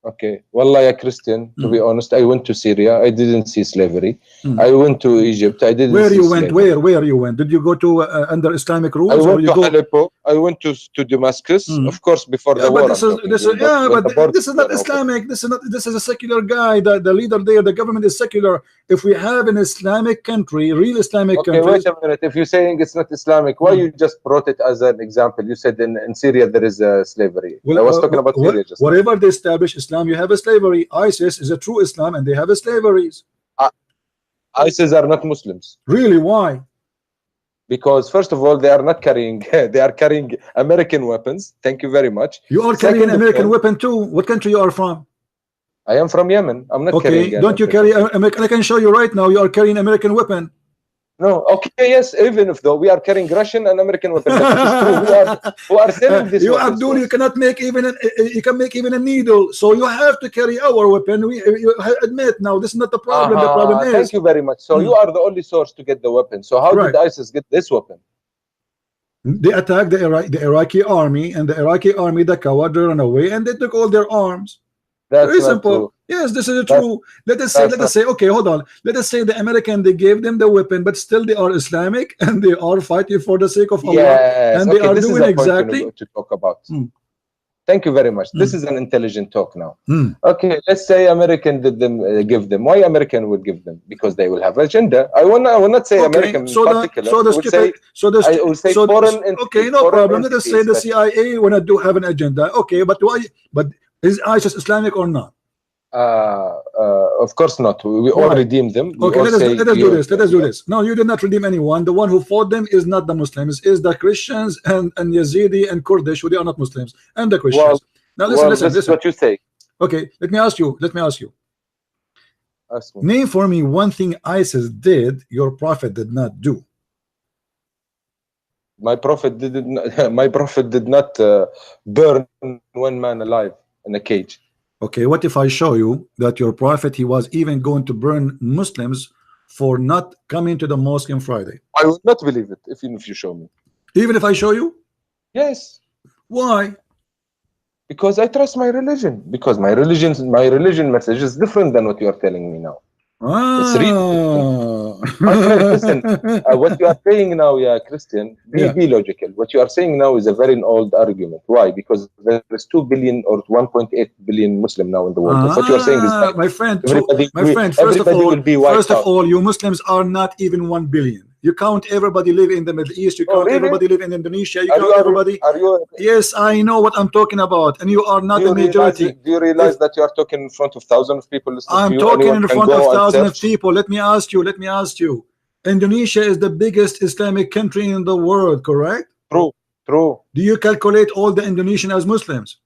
Okay, Wallah, ya Christian, to be honest, I went to Syria. I didn't see slavery. I went to Egypt. I didn't. Where you went? Slavery. Where you went? Did you go to under Islamic rules? I went to Aleppo. I went to Damascus. Of course, before the war. But this is not Islamic. This is not. This is a secular guy. The leader there, the government is secular. If we have an Islamic country, real Islamic country. Wait a minute. If you're saying it's not Islamic, why you just brought it as an example? You said in Syria there is slavery. Well, I was talking about Syria just whatever they establish Islam, you have a slavery. ISIS is a true Islam and they have a slaveries. ISIS are not Muslims. Really? Why? Because first of all, they are not carrying they are carrying American weapons. Thank you very much. You are carrying American weapon too. What country you are from? I am from Yemen. I'm not carrying. Don't you carry American? I can show you right now. You are carrying American weapon. No, okay, yes, even if though we are carrying Russian and American weapons, who are selling this. You Abdul, you cannot make even you can make even a needle, so you have to carry our weapon. You admit now this is not the problem. The problem is. Thank you very much. So you are the only source to get the weapon. So how did ISIS get this weapon? They attacked the Iraqi army, and the Iraqi army, the coward, ran away, and they took all their arms. That's very simple. True. Yes, this is true. Let us say, okay, hold on. Let us say the American, they gave them the weapon, but still they are Islamic and they are fighting for the sake of Allah. Yes. And they are doing exactly to talk about. Thank you very much. This is an intelligent talk now. Okay, let's say American did them give them. Why American would give them? Because they will have agenda. I will not say American in particular. Okay, no problem. Let us say the CIA wanna have an agenda. Okay, but why? But is ISIS Islamic or not? Of course not. We all redeemed them. Okay, let us do this. Let us do this. No, you did not redeem anyone. The one who fought them is not the Muslims, is the Christians and Yazidi and Kurdish, who they are not Muslims, and the Christians. Well, now listen. This is what you say. Okay, let me ask you. Ask me. Name for me one thing ISIS did your prophet did not do. My prophet did not burn one man alive in a cage. Okay, what if I show you that your prophet, he was even going to burn Muslims for not coming to the mosque on Friday? I will not believe it even if you show me. Even if I show you? Yes. Why? Because I trust my religion. Because my religion message is different than what you are telling me now. It's real. Listen, what you are saying now, Christian, be logical. What you are saying now is a very old argument. Why? Because there is 2 billion or 1.8 billion Muslim now in the world. What you are saying is like, my friend, first of all, you Muslims are not even 1 billion. You count everybody live in the Middle East. You Oh, count really? everybody live in Indonesia. You Are count you, everybody. are you, Yes, I know what I'm talking about, and you are not do the you realize, majority. do you realize that you are talking in front of thousands of people listening to I'm you? talking Anyone in can front go of and thousands of search. people. Let me ask you. Let me ask you. Indonesia is the biggest Islamic country in the world, correct? True, true. Do you calculate all the Indonesian as Muslims?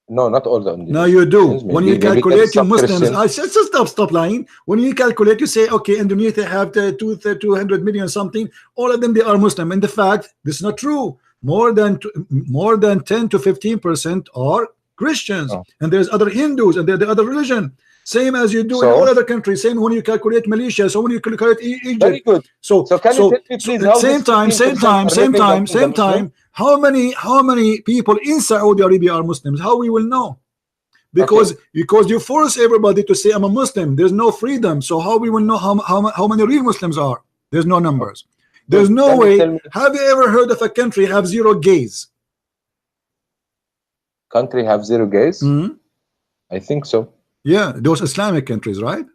No, not all the Indonesians. No, you do. Maybe, When you maybe there is calculate some Muslims, Christians. stop lying. When you calculate, you say, okay, Indonesia have the 200 million something. All of them, they are Muslim. And the fact, this is not true. More than 10 to 15% are Christians, Oh. and there's other Hindus, and there's the other religion. Same as you do in So- all other countries. Same when you calculate Malaysia. So when you calculate Egypt. Very good. So can you tell me, please, how same this time, 15% are living among the Muslims? How many people in Saudi Arabia are Muslims? How we will know? Because you force everybody to say I'm a Muslim. There's no freedom. So how we will know how many real Muslims are? There's no numbers. There's no Can you way. tell me- Have you ever heard of a country have 0 gays? Country have 0 gays? Mhm. I think so. Yeah, those Islamic countries, right?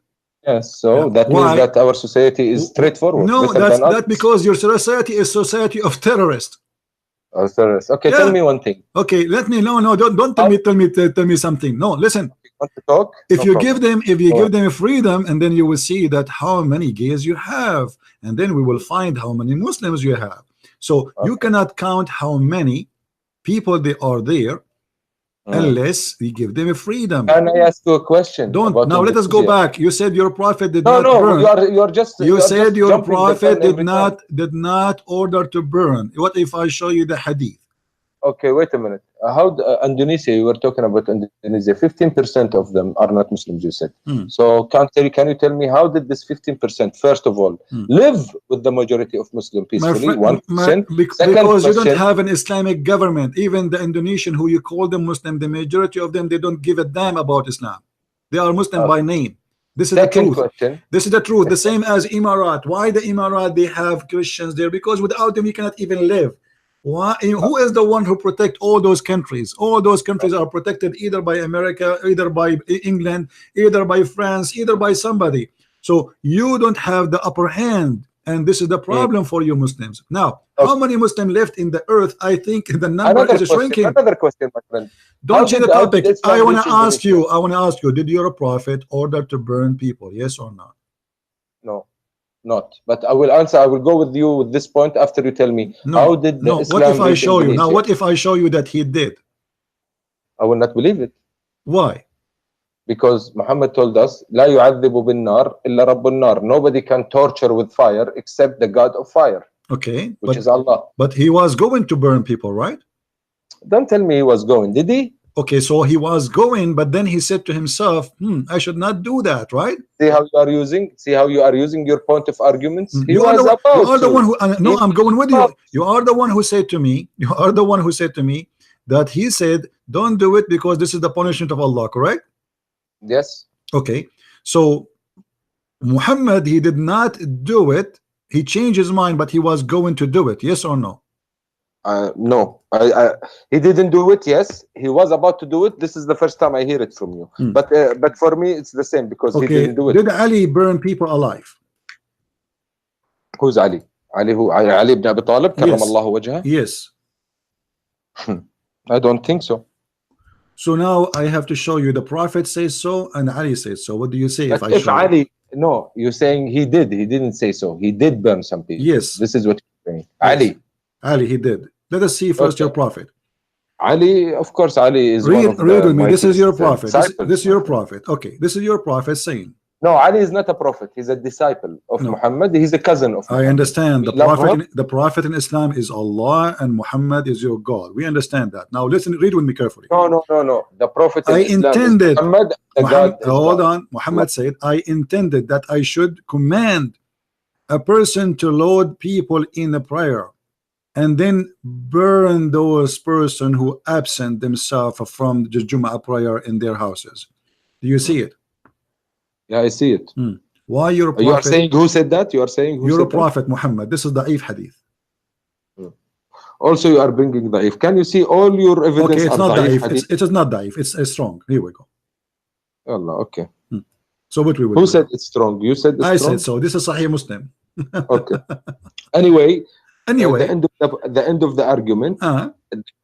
Yes. So Yeah. that Why? means that our society is straightforward. No, better that's than us. because your society is society of terrorists. Oh, sorry. Okay, Yeah. tell me one thing. Okay, don't tell me something. No, listen. You want to talk? If No you problem. give them freedom, and then you will see that how many gays you have, and then we will find how many Muslims you have. So you cannot count how many people they are there unless we give them a freedom. Can I ask you a question? Don't about now. Let us go Indonesia? back. You said your prophet did No, not no, burn. you are just. You are said just your jumping the prophet gun every time. did not order to burn. What if I show you the hadith? Okay, wait a minute. How Indonesia? You were talking about Indonesia. 15% of them are not Muslims. You said. So can you tell me how did this 15% first of all live with the majority of Muslim peacefully? 1%. Because you don't have an Islamic government. Even the Indonesian who you call them Muslim, the majority of them, they don't give a damn about Islam. They are Muslim by name. This is the truth. Question. This is the truth. The same as Emirat. Why the Emirat they have Christians there? Because without them you cannot even live. Why? Who is the one who protect all those countries? All those countries are protected either by America, either by England, either by France, either by somebody. So you don't have the upper hand, and this is the problem for you Muslims. Now, how many Muslims left in the earth? I think the number is shrinking. Another question, my friend. Don't change the topic. I want to ask you. I want to ask you. Did your prophet order to burn people? Yes or not? No. Not, but I will answer. I will go with you with this point after you tell me how did the Islam what if I reach show you? Indonesia? Now, what if I show you that he did? I will not believe it. Why? Because Muhammad told us, لا يعذب بالنار إلا رب النار. Nobody can torture with fire except the God of fire. Okay, which is Allah. But he was going to burn people, right? Don't tell me he was going. Did he? Okay, so he was going, but then he said to himself, I should not do that, right? See how you are using your point of arguments. You are the one who no, I'm going with you. You are the one who said to me, that he said, don't do it because this is the punishment of Allah, correct? Yes. Okay, so Muhammad, he did not do it. He changed his mind, but he was going to do it. Yes or no? No, he didn't do it. Yes, he was about to do it. This is the first time I hear it from you. But for me, it's the same because he didn't do it. Did Ali burn people alive? Who's Ali? Ali ibn Abi Talib, karramallahu wajhah? Yes. I don't think so. So now I have to show you the Prophet says so and Ali says so. What do you say if I show Ali, you? No, you're saying he did. He didn't say so. He did burn some people. Yes. This is what you're saying. Yes. Ali, he did. Let us see first your Prophet. Ali, of course, Ali is read with me. This is your Prophet. This is your Prophet. Okay, this is your Prophet saying. No, Ali is not a prophet. He's a disciple of Muhammad. He's a cousin of Muhammad. I understand. The Prophet in Islam is Allah and Muhammad is your God. We understand that. Now listen, read with me carefully. No. The Prophet in Islam intended is Muhammad, hold on. Muhammad said, I intended that I should command a person to load people in a prayer and then burn those person who absent themselves from the Jumu'ah prayer in their houses. Do you see it? Yeah, I see it. Why your prophet? You are saying who said that? You are saying who your said prophet that? Muhammad. This is the da'if hadith. Also, you are bringing da'if. Can you see all your evidence? Okay, it's not da'if. Hadith? It is not da'if. It's strong. Here we go. Allah, okay. So what we will Who do said now? it's strong? You said it's I strong. said so. This is Sahih Muslim. Okay. Anyway, Anyway, the end of the argument,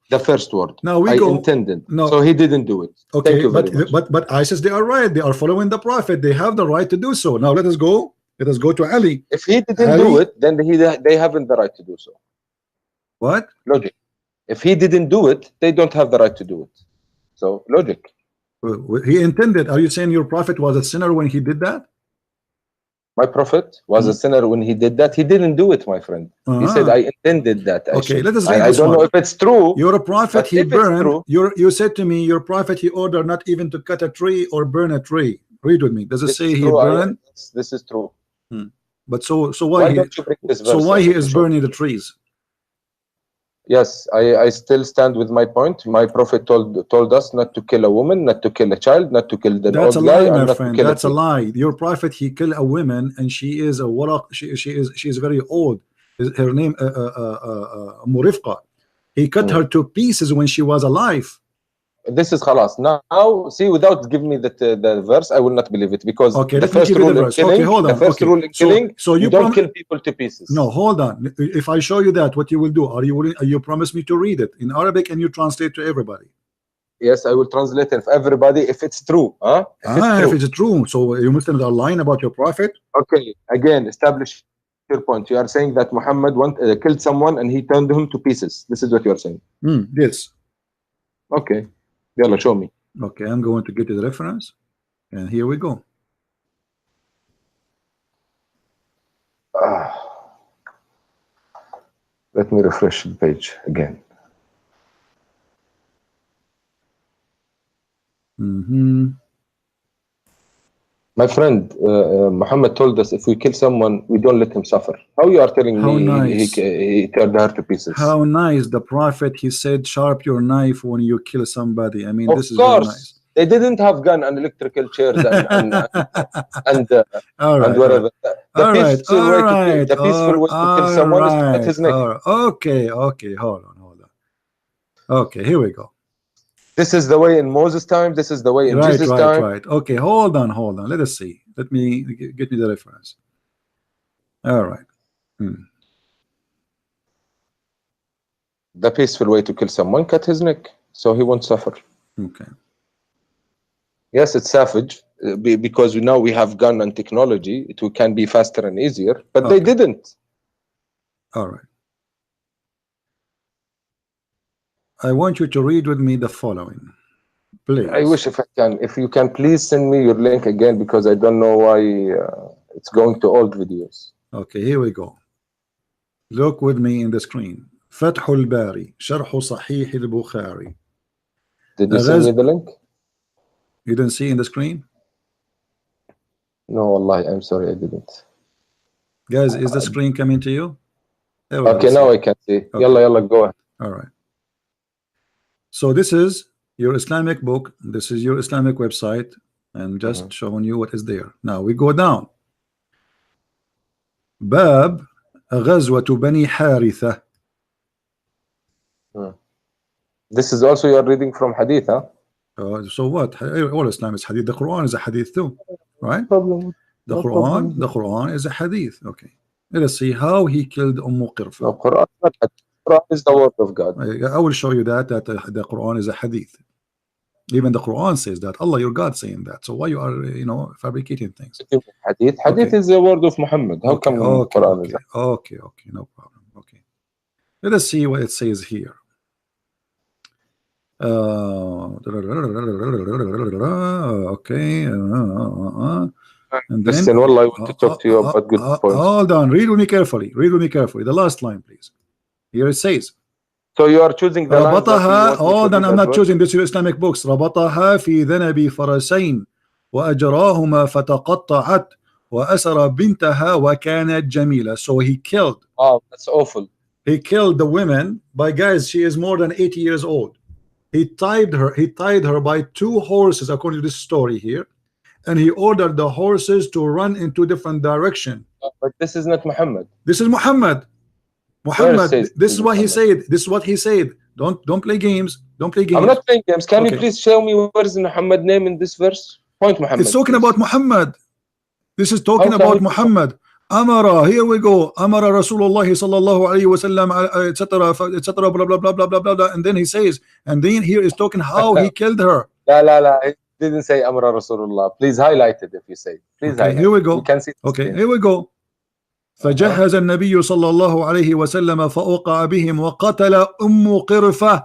the first word. now we I go. intended. No. So he didn't do it. Okay, Thank you very much. but ISIS, they are right. They are following the Prophet. They have the right to do so. Now let us go. Let us go to Ali. If he didn't do it, then they haven't the right to do so. What? Logic. If he didn't do it, they don't have the right to do it. So logic. He intended. Are you saying your Prophet was a sinner when he did that? My Prophet was a sinner when he did that. He didn't do it, my friend. He said, I intended that. Okay, let us read I this don't one. know if it's true. Your Prophet, he if it's burned. true, You said to me, your Prophet, he ordered not even to cut a tree or burn a tree. Read with me. Does it say he burned? This is true. But so why don't you bring this verse? So why he is burning the trees? Yes, I still stand with my point. My Prophet told us not to kill a woman, not to kill a child, not to kill the old guy, my and not friend. to kill That's a lie. Your Prophet, he killed a woman, and she is a waraq. She is very old. Her name Murifqa. He cut her to pieces when she was alive. This is khalas. Now, see, without giving me the verse, I will not believe it, because the first rule in killing, the first rule in killing, so you don't kill people to pieces. No, hold on. If I show you that, what you will do? Are you promise me to read it in Arabic and you translate to everybody? Yes, I will translate it for everybody if it's true. If it's true. So you Muslims are lying about your Prophet? Okay, again, establish your point. You are saying that Muhammad killed someone and he turned him to pieces. This is what you are saying. Yes. Okay. Yalla, show me. Okay, I'm going to get the reference, and here we go. Let me refresh the page again. My friend, Muhammad told us if we kill someone, we don't let him suffer. How you are telling me he turned her to pieces? How nice. The Prophet, he said, sharp your knife when you kill somebody. I mean, of this is course. very nice. They didn't have gun and electrical chairs and whatever. The peaceful way to kill someone is to cut his neck. Okay, hold on. Okay, here we go. This is the way in Moses' time. This is the way in Jesus' time. Right. Okay, hold on. Let us see. Let me get me the reference. All right. The peaceful way to kill someone, cut his neck, so he won't suffer. Okay. Yes, it's savage because now we have gun and technology. It can be faster and easier, but they didn't. All right. I want you to read with me the following, please. I wish if you can please send me your link again, because I don't know why it's going to old videos. Okay, here we go. Look with me in the screen. فتح الباري شرح صحيح البخاري. Did you send me the link? You didn't see in the screen? No, wallahi, I'm sorry, I didn't. Guys, is the screen coming to you? Okay, now I can see. Okay. Yalla, go ahead. All right. So this is your Islamic book. This is your Islamic website. And just showing you what is there. Now we go down. باب غزوة بني حارثة. This is also you are reading from hadith, huh? So what? All Islam is hadith. The Quran is a hadith too, right? No problem. The Quran is a hadith. Okay. Let us see how he killed Qirfa. No, Quran is the word of God. I will show you that the Quran is a hadith. Even the Quran says that. Allah, your God, saying that. So why you are fabricating things? Hadith is the word of Muhammad. How come Quran is that? Okay, no problem. Okay. Let us see what it says here. Okay. And then, listen, well, I want to talk to you about good points. Hold on, read with me carefully. The last line, please. Here it says. So you are choosing the lines. Hold on, I'm not choosing this. Your Islamic books. ربطها في ذنب فرسين وأجراهما فتقطعت وأسر بنتها وكانت جميلة. So he killed. Oh, that's awful. He killed the women by, guys, she is more than 80 years old. He tied her by 2 horses, according to this story here, and he ordered the horses to run in 2 different directions. But this is not Muhammad. This is Muhammad. This is what he said. This is what he said. Don't play games. Don't play games. I'm not playing games. Can you please show me where is Muhammad name in this verse? Point Muhammad. It's talking about Muhammad. This is talking Okay. about Muhammad. Amara, here we go. Amara Rasulullah sallallahu alayhi wa sallam, etc. Blah blah blah blah blah blah. And then he says, and then here is talking how he killed her. La. It didn't say Amra Rasulullah. Please highlight it if you say. Please Okay, highlight. here we go. We can see. Okay, here we go. فجهز النبي صلى الله عليه وسلم فأوقع بهم وقتل أم قرفة.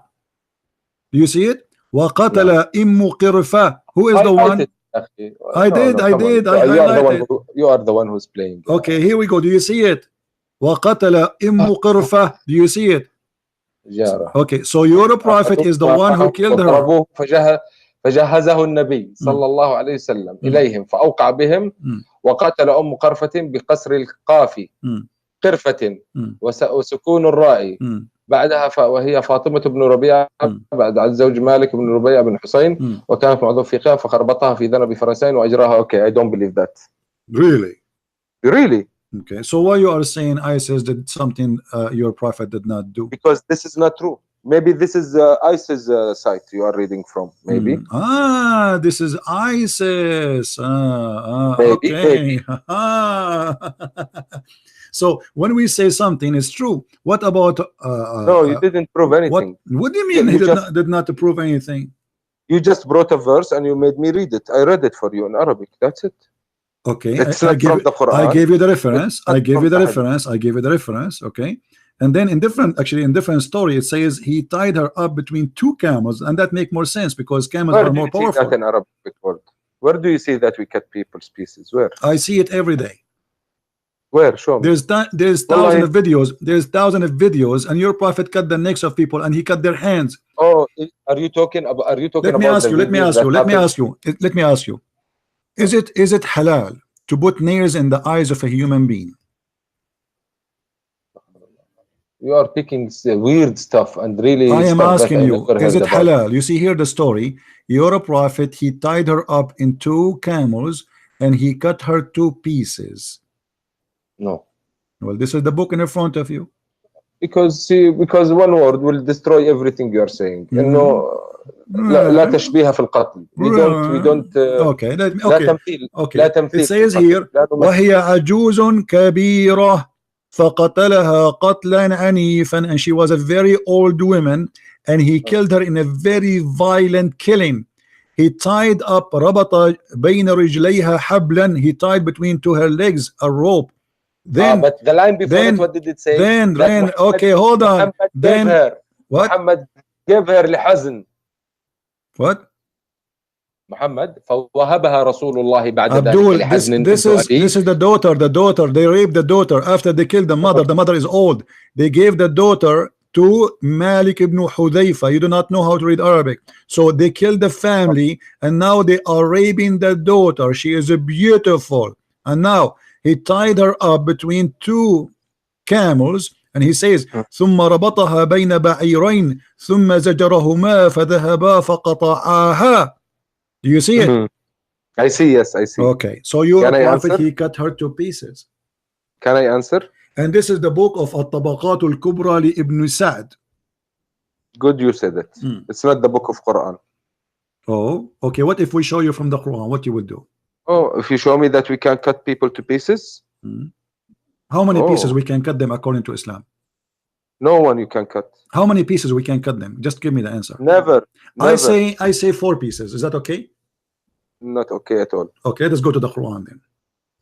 Do you see it? وقتل أم قرفة. Who is the one? I did. I highlighted. You are the one who's playing. Okay, here we go. Do you see it? وقتل أم قرفة. Do you see it? Okay, so your prophet is the one who killed her. فجهزه النبي صلى الله عليه وسلم إليهم فأوقع بهم وقتل أم قرفة بقصر القاف قرفة وسكون الراء بعدها وهي فاطمة بن ربيعة بعد عن زوج مالك بن ربيعة بن حسين وكانت معظم فيها فخربطها في ذنب فرسين وأجراها. Okay, I don't believe that. Really? Okay, so why you are saying ISIS did something your prophet did not do? Because this is not true. Maybe this is ISIS site you are reading from. Maybe. This is ISIS. Maybe. So when we say something is true, what about? No, you didn't prove anything. What do you mean he did not prove anything? You just brought a verse and you made me read it. I read it for you in Arabic. That's it. Okay, it's not from the Quran. I gave you the reference. I gave you the reference. Okay. And then in different story, it says he tied her up between two camels, and that make more sense because camels are more powerful. Where do you see that in Arabic word? Where do you see that we cut people's pieces? Where? I see it every day. Where? Show me. There's thousands of videos. There's thousands of videos, and your prophet cut the necks of people, and he cut their hands. Oh, are you talking about? Let me ask you. Is it halal to put nails in the eyes of a human being? You are picking weird stuff and really. I am asking you, is it halal? You see here the story. Your prophet, he tied her up in two camels and he cut her to pieces. No. Well, this is the book in front of you. Because one word will destroy everything you are saying. لا تشبيه في القتل. We don't. Okay. لا تمثيل. It says here, وهي عجوز كبيرة فقتلها قتلا عنيفا, and she was a very old woman and he killed her in a very violent killing. He tied up ربط بين رجليها حبلا, he tied between to her legs a rope. Then but the line before it, what did it say? Then okay, hold on. Then what? Muhammad gave her لحزن. What? Muhammad فوهبها رسول الله بعد Abdul, ذلك لحزن. this is the daughter. They raped the daughter after they killed the mother. The mother is old. They gave the daughter to Malik ibn Hudayfa. You do not know how to read Arabic, so they killed the family, and now they are raping the daughter. She is beautiful, and now he tied her up between two camels, and he says ثم ربطها بين بعيرين ثم زجرهما فذهبا فقطعاها. Do you see it? I see, yes, I see. Okay, so your prophet, he cut her to pieces. Can I answer? And this is the book of At-Tabaqat al-Kubra li Ibn Sa'd. Good, you said it. It's not the book of Quran. Oh, okay. What if we show you from the Quran? What you would do? Oh, if you show me that we can cut people to pieces. How many pieces we can cut them according to Islam? No one you can cut. How many pieces we can cut them? Just give me the answer. Never. I say 4 pieces. Is that okay? Not okay at all. Okay, let's go to the Quran then.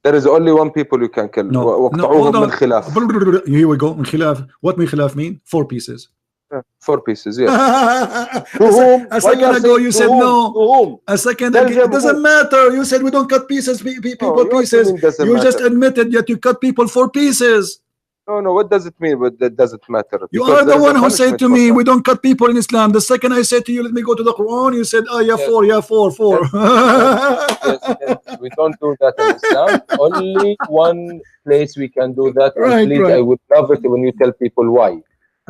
There is only one people you can kill. No, من خلاف. Here we go. من خلاف. What من خلاف mean? 4 pieces. 4 pieces, yes. A second ago you said no. A second ago, it doesn't matter. You said we don't cut pieces, people pieces. You just admitted that you cut people 4 pieces. No, what does it mean? But that doesn't matter. You are the one who said to me, we don't cut people in Islam. The second I said to you, let me go to the Quran, you said, oh, yeah, yes. 4. Yes. We don't do that in Islam. Only one place we can do that. Right, please, right. I would love it when you tell people why.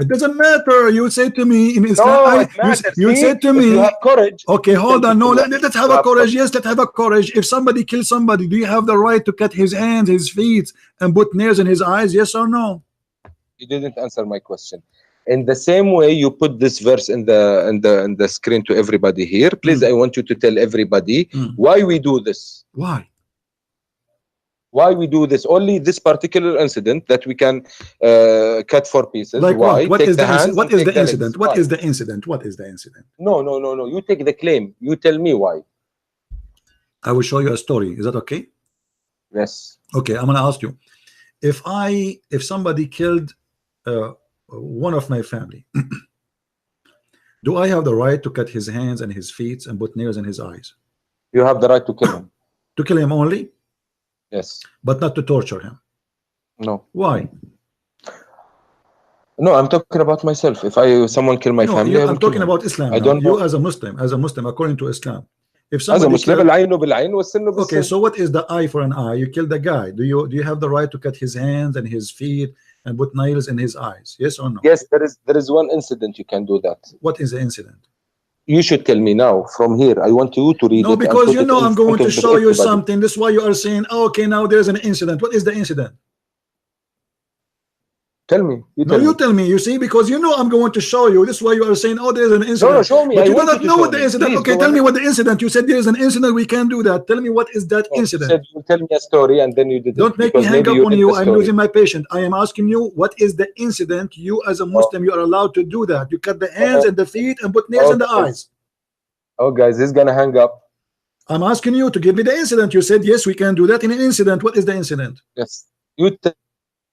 It doesn't matter. You say to me in Islam. No, it matters. You said to me. You have courage. Okay, hold on. No, let's have a courage. Yes, let's have a courage. If somebody kills somebody, do you have the right to cut his hands, his feet, and put nails in his eyes? Yes or no? You didn't answer my question. In the same way, you put this verse in the screen to everybody here. Please, I want you to tell everybody why we do this. Why? Why we do this? Only this particular incident that we can cut 4 pieces. Like why? what? What take is the hands what is take the legs. incident? What Why? is the incident? What is the incident? No. You take the claim. You tell me why. I will show you a story. Is that okay? Yes. Okay, I'm gonna ask you. If somebody killed one of my family, do I have the right to cut his hands and his feet and put nails in his eyes? You have the right to kill him. To kill him only? Yes. But not to torture him. No. Why? No, I'm talking about myself. If someone kill my family, I'm talking about Islam. I don't you know. as a Muslim, according to Islam. If As a somebody Muslim, killed, العين بالعين والسن بالسن. okay, so what is the eye for an eye? You killed the guy. Do you have the right to cut his hands and his feet and put nails in his eyes? Yes or no? Yes, there is one incident you can do that. What is the incident? You should tell me now from here. I want you to read it. No, because you know I'm going to show you everybody. something. This is why you are saying, okay, now there's an incident. What is the incident? Tell me. You tell me. You see, because you know I'm going to show you. This is why you are saying, oh, there's an incident. No, show me. But I you do want not you to know show what the me. incident. Please, okay, tell me what the incident. You said there is an incident. We can't do that. Tell me what is that incident. You said you tell me a story and then you did Don't it. make me Because hang maybe up on did you. the I'm story. losing my patience. I am asking you, what is the incident? You as a Muslim, you are allowed to do that. You cut the hands and the feet and put nails in the eyes. Oh, guys, he's gonna hang up. I'm asking you to give me the incident. You said yes, we can do that in an incident. What is the incident? Yes. You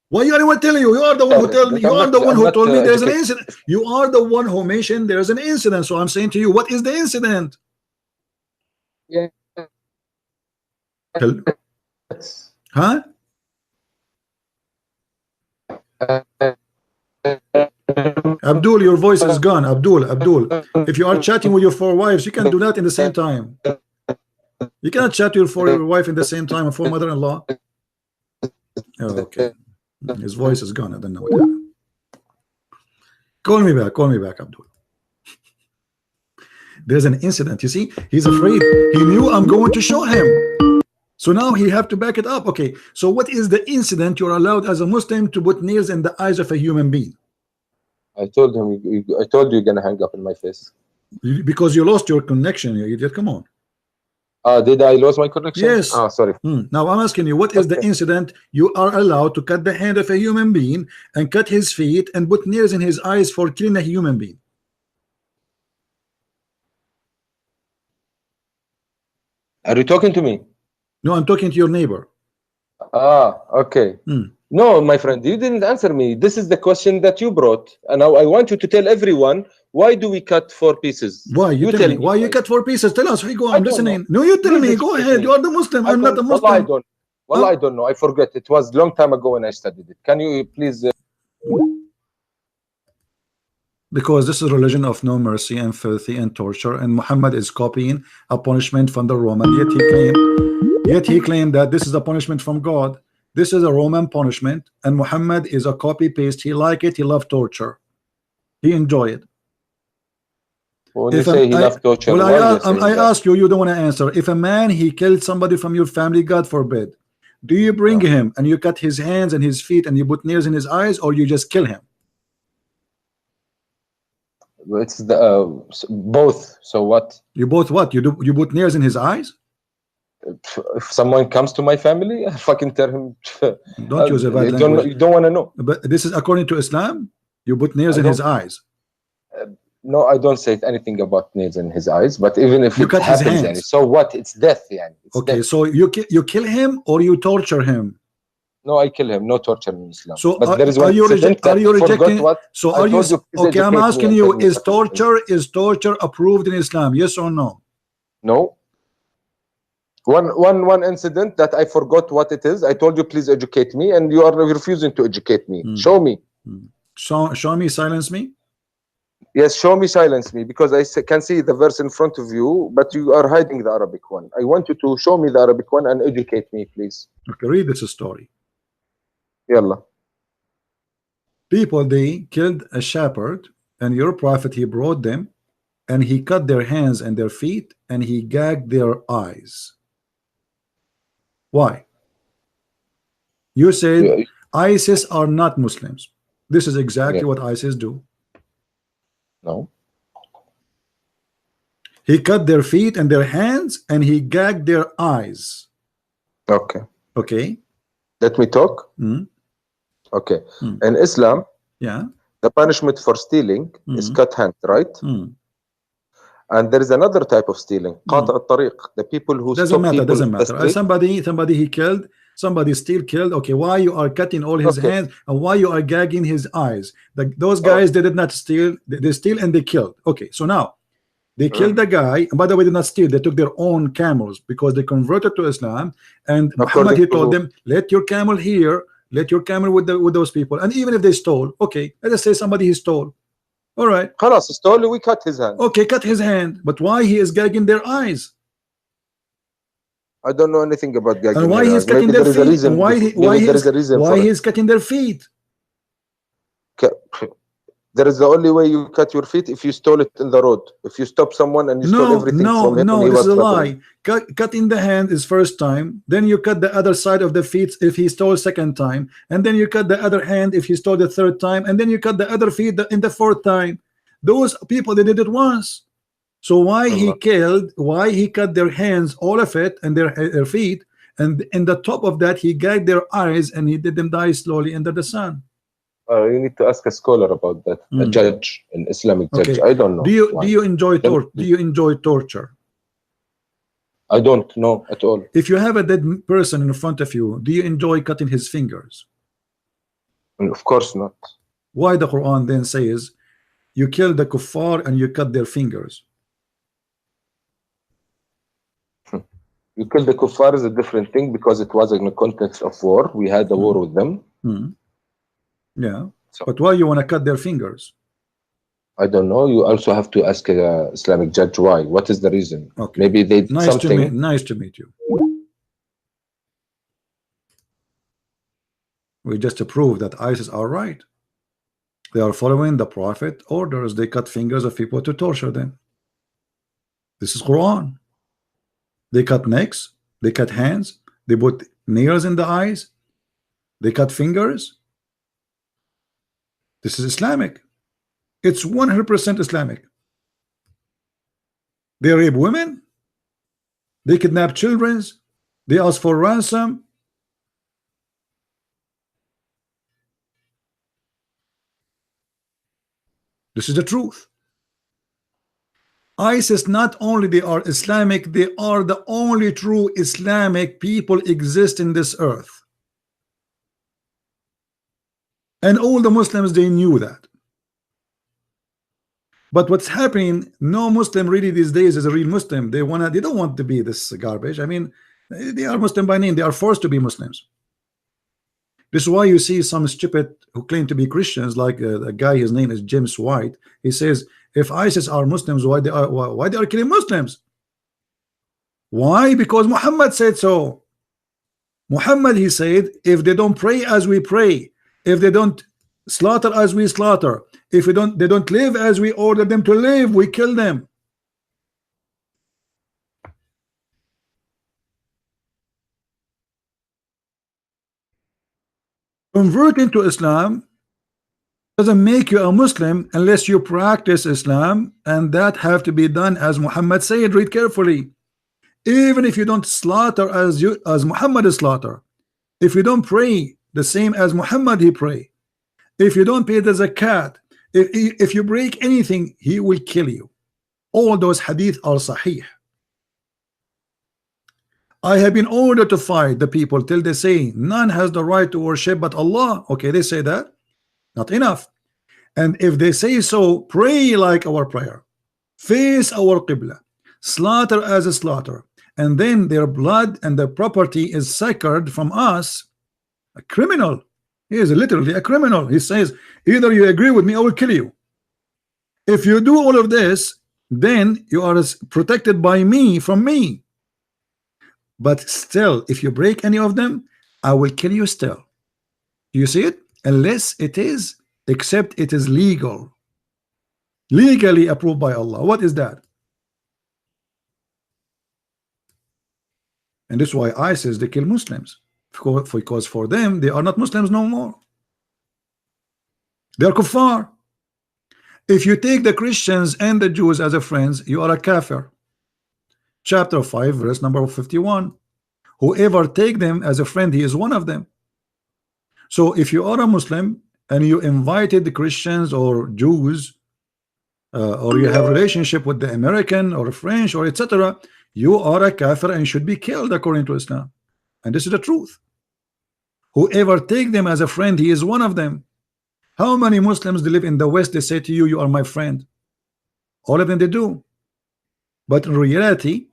Why you anyone telling you? You are the one who tell me. You are the one who told me there's an incident. You are the one who mentioned there's an incident. So I'm saying to you, what is the incident? Yeah. Huh? Abdul, your voice is gone. Abdul, if you are chatting with your 4 wives, you can do that in the same time. You cannot chat to your wife in the same time and 4 mother-in-law. Oh, okay. His voice is gone. I don't know what happened. Call me back, Abdul. There's an incident. You see, he's afraid. He knew I'm going to show him. So now he have to back it up. Okay, so what is the incident you're allowed as a Muslim to put nails in the eyes of a human being? I told him. I told you you're gonna hang up in my face. Because you lost your connection, you idiot. Come on. Did I lose my connection? Yes. Sorry. Now I'm asking you, what is the incident you are allowed to cut the hand of a human being and cut his feet and put nails in his eyes for killing a human being? Are you talking to me? No, I'm talking to your neighbor. Okay. No, my friend, you didn't answer me. This is the question that you brought, and now I want you to tell everyone, why do we cut 4 pieces? Why? You tell me. Why you cut 4 pieces? Tell us. Go. I'm listening. No, you tell me. Go ahead. You are the Muslim. I'm not a Muslim. I don't know. I forget. It was a long time ago when I studied it. Can you please? Because this is a religion of no mercy and filthy and torture, and Muhammad is copying a punishment from the Roman. Yet he claimed that this is a punishment from God. This is a Roman punishment, and Muhammad is a copy paste. He like it. He loved torture. He enjoy it. When you say he loved torture, I ask you, you don't want to answer. If a man he killed somebody from your family, God forbid, do you bring him and you cut his hands and his feet and you put nails in his eyes, or you just kill him? It's the both. So what? You both what? You put nails in his eyes? If someone comes to my family, I fucking tell him. Don't use a bad language. You don't want to know. But this is according to Islam. You put nails in his eyes. No, I don't say anything about nails in his eyes. But even if you it cut happens, his hands. so what? It's death, it's okay. Death. So you kill him or you torture him? No, I kill him. No torture in Islam. So but there is one are you rejecting? What so are you? Okay, I'm asking you: is torture approved in Islam? Yes or no? No. One incident that I forgot what it is. I told you, please educate me, and you are refusing to educate me. Show me. Show me. Silence me. Yes, show me. Silence me, because I can see the verse in front of you, but you are hiding the Arabic one. I want you to show me the Arabic one and educate me, please. Okay, read this story. Yalla. People, they killed a shepherd, and your prophet, he brought them, and he cut their hands and their feet, and he gagged their eyes. Why? You said ISIS are not Muslims. This is exactly what ISIS do. No. He cut their feet and their hands, and he gagged their eyes. Okay. Okay. Let me talk. Mm. Okay. Mm. In Islam, Yeah. the punishment for stealing is cut hand, right? Mm. And there is another type of stealing, قاطع الطريق. The people who Doesn't stop matter. people Doesn't in the matter. street. Somebody he killed. Somebody still killed. Okay. Why you are cutting all his Okay. hands, and why you are gagging his eyes? Those guys they did not steal. They steal and they killed. Okay. So now they killed the guy. And by the way, they did not steal. They took their own camels because they converted to Islam. And Muhammad, he told them, let your camel here. Let your camel with those people. And even if they stole, okay, let us say somebody he stole. All right. خلاص stole, we cut his hand. Okay, cut his hand. But why he is gagging their eyes? I don't know anything about gagging. And why he's cutting their feet? And why he is cutting their feet? There is the only way you cut your feet if you stole it in the road. If you stop someone and you stole everything from him. No, this is a lie. Cutting the hand is first time. Then you cut the other side of the feet if he stole second time. And then you cut the other hand if he stole the third time. And then you cut the other feet in the fourth time. Those people, they did it once. So why he killed, why he cut their hands, all of it, and their feet, and in the top of that he gagged their eyes and he did them die slowly under the sun. You need to ask a scholar about that, a judge, an Islamic judge. I don't know. Do you enjoy torture? I don't know at all. If you have a dead person in front of you, do you enjoy cutting his fingers? Of course not. Why the Quran then says you kill the kuffar and you cut their fingers? You kill the kuffar is a different thing because it was in the context of war. We had a war with them. Yeah, but why you want to cut their fingers? I don't know. You also have to ask an Islamic judge why. What is the reason? Okay. Maybe they did something. Nice to meet you. We just prove that ISIS are right. They are following the Prophet orders. They cut fingers of people to torture them. This is Quran. They cut necks. They cut hands. They put nails in the eyes. They cut fingers. This is Islamic. It's 100% Islamic. They rape women. They kidnap children. They ask for ransom. This is the truth. ISIS, not only they are Islamic, they are the only true Islamic people exist in this earth. And all the Muslims, they knew that. But what's happening, no Muslim really these days is a real Muslim. They don't want to be this garbage. I mean, they are Muslim by name. They are forced to be Muslims. This is why you see some stupid who claim to be Christians, like a guy, his name is James White. He says, if ISIS are Muslims, why they are killing Muslims? Why? Because Muhammad said so. Muhammad, he said, if they don't pray as we pray, if they don't slaughter as we slaughter, if they don't live as we order them to live, we kill them. Converting to Islam doesn't make you a Muslim unless you practice Islam, and that have to be done as Muhammad said. Read carefully. Even if you don't slaughter as Muhammad is slaughter, if you don't pray the same as Muhammad he pray, if you don't pay the zakat, if you break anything, he will kill you. All those hadith are sahih. I have been ordered to fight the people till they say none has the right to worship but Allah. Okay, they say that. Not enough. And if they say so, pray like our prayer, face our qibla, slaughter as a slaughter, and then their blood and their property is sacred from us. A criminal. He is literally a criminal. He says, either you agree with me, I will kill you. If you do all of this, then you are protected by me from me. But still, if you break any of them, I will kill you still. Do you see it? Unless it is, except it is legal, legally approved by Allah. What is that? And this is why ISIS, they kill Muslims, because for them they are not Muslims no more. They are kuffar. If you take the Christians and the Jews as a friends, you are a kafir. Chapter 5, verse number 51. Whoever take them as a friend, he is one of them. So if you are a Muslim and you invited the Christians or Jews, or you have relationship with the American or French or etc., you are a kafir and should be killed according to Islam. And this is the truth. Whoever take them as a friend, he is one of them. How many Muslims live in the West, they say to you, you are my friend? All of them they do. But in reality,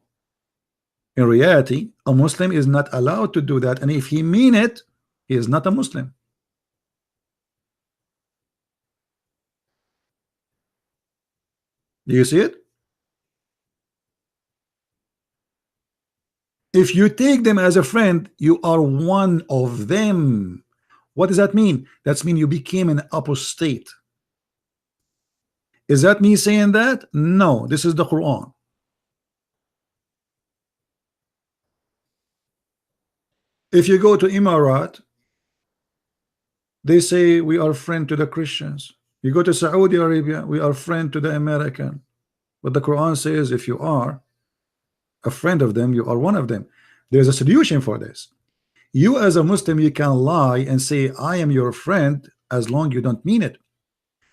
a Muslim is not allowed to do that, and if he mean it, he is not a Muslim. Do you see it? If you take them as a friend, you are one of them. What does that mean? That means you became an apostate. Is that me saying that? No, this is the Quran. If you go to Emirat, they say we are friend to the Christians. You go to Saudi Arabia, we are friend to the American. But the Quran says if you are a friend of them, you are one of them. There's a solution for this. You as a Muslim, you can lie and say I am your friend as long you don't mean it.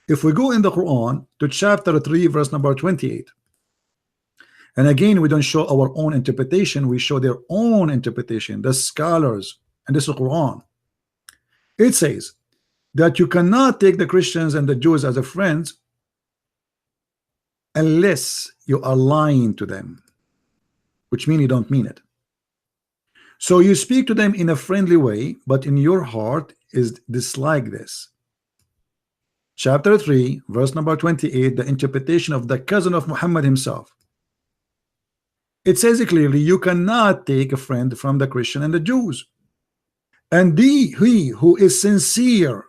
If we go in the Quran to chapter 3 verse number 28, and again we don't show our own interpretation, we show their own interpretation, the scholars, and this is the Quran. It says that you cannot take the Christians and the Jews as a friends unless you are lying to them, which means you don't mean it. So you speak to them in a friendly way, but in your heart is dislike this. Chapter 3 verse number 28, the interpretation of the cousin of Muhammad himself. It says clearly you cannot take a friend from the Christian and the Jews, and he who is sincere,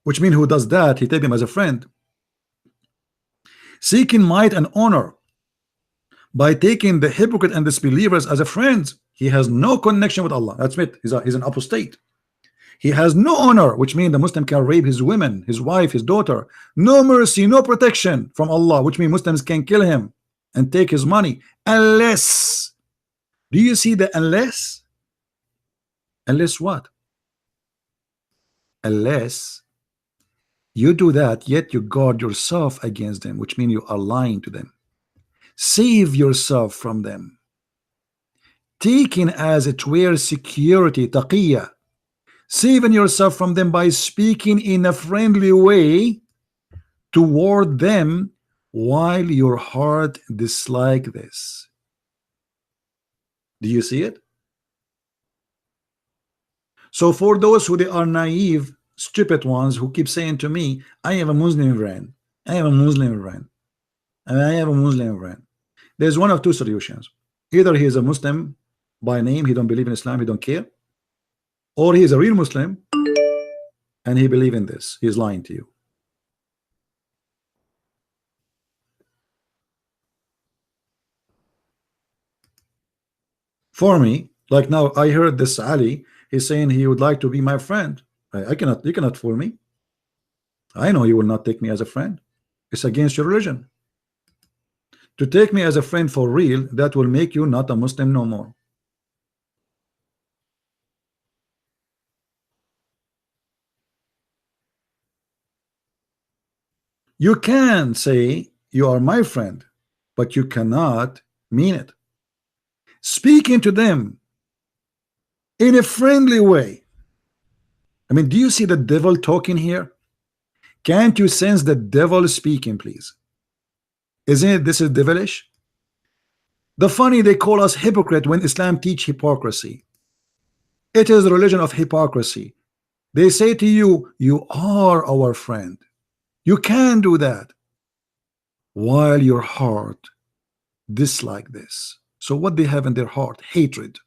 which means who does that, he take him as a friend, seeking might and honor by taking the hypocrite and disbelievers as a friend. He has no connection with Allah. That's it. He's an apostate. He has no honor, which means the Muslim can rape his women, his wife, his daughter. No mercy, no protection from Allah, which means Muslims can kill him and take his money unless, do you see the unless? Unless what? Unless you do that, yet you guard yourself against them, which means you are lying to them. Save yourself from them, taking as it were security, taqiyya, saving yourself from them by speaking in a friendly way toward them while your heart dislike this. Do you see it? So for those who they are naive, stupid ones who keep saying to me, I have a Muslim friend, I have a Muslim friend, and I have a Muslim friend, there's one of two solutions. Either he is a Muslim by name, he don't believe in Islam, he don't care, or he is a real Muslim and he believe in this. He is lying to you. For me, like now I heard this Ali, he's saying he would like to be my friend. I cannot, you cannot fool me. I know you will not take me as a friend. It's against your religion. To take me as a friend for real, that will make you not a Muslim no more. You can say you are my friend, but you cannot mean it. Speaking to them in a friendly way. I mean, do you see the devil talking here? Can't you sense the devil speaking, please? Isn't it this is devilish? The funny, they call us hypocrite when Islam teach hypocrisy. It is a religion of hypocrisy. They say to you, you are our friend. You can do that while your heart dislike this. So what they have in their heart? Hatred.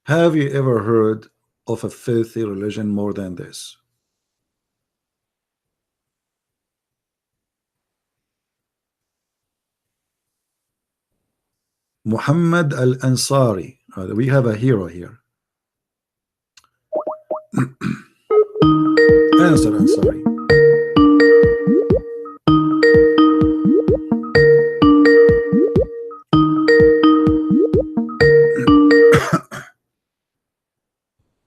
Have you ever heard of a filthy religion more than this? Muhammad al-Ansari. We have a hero here. Answer Ansari.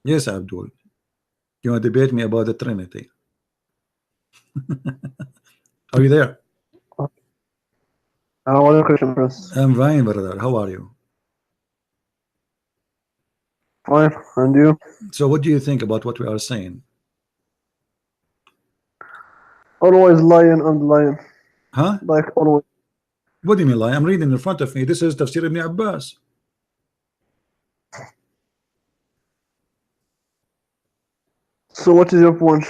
Yes, Abdul. You want to debate me about the Trinity? Are you there? What a Christian Prince. I'm fine, brother. How are you? Fine, and you? So what do you think about what we are saying? Always lying and lying. Huh? Like always. What do you mean lie? I'm reading in front of me. This is Tafsir ibn Abbas. So what is your point?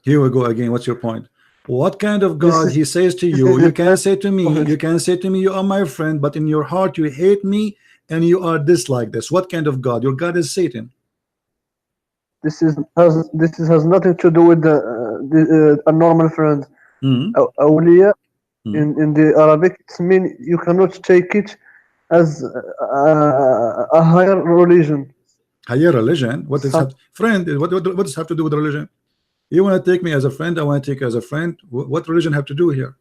Here we go again. What's your point? What kind of This God is- he says to this you? is You the can say to me, Prophet. you can say to me, you are my friend, but in your heart you hate me and you are dislike this. What kind of God? Your God is Satan. This has nothing to do with a normal friend. Mhm. Awliya Mhm. in the Arabic, it means you cannot take it as a higher religion. Higher religion? What does Some- have friend? What does have to do with religion? You want to take me as a friend? I want to take you as a friend. What religion have to do here?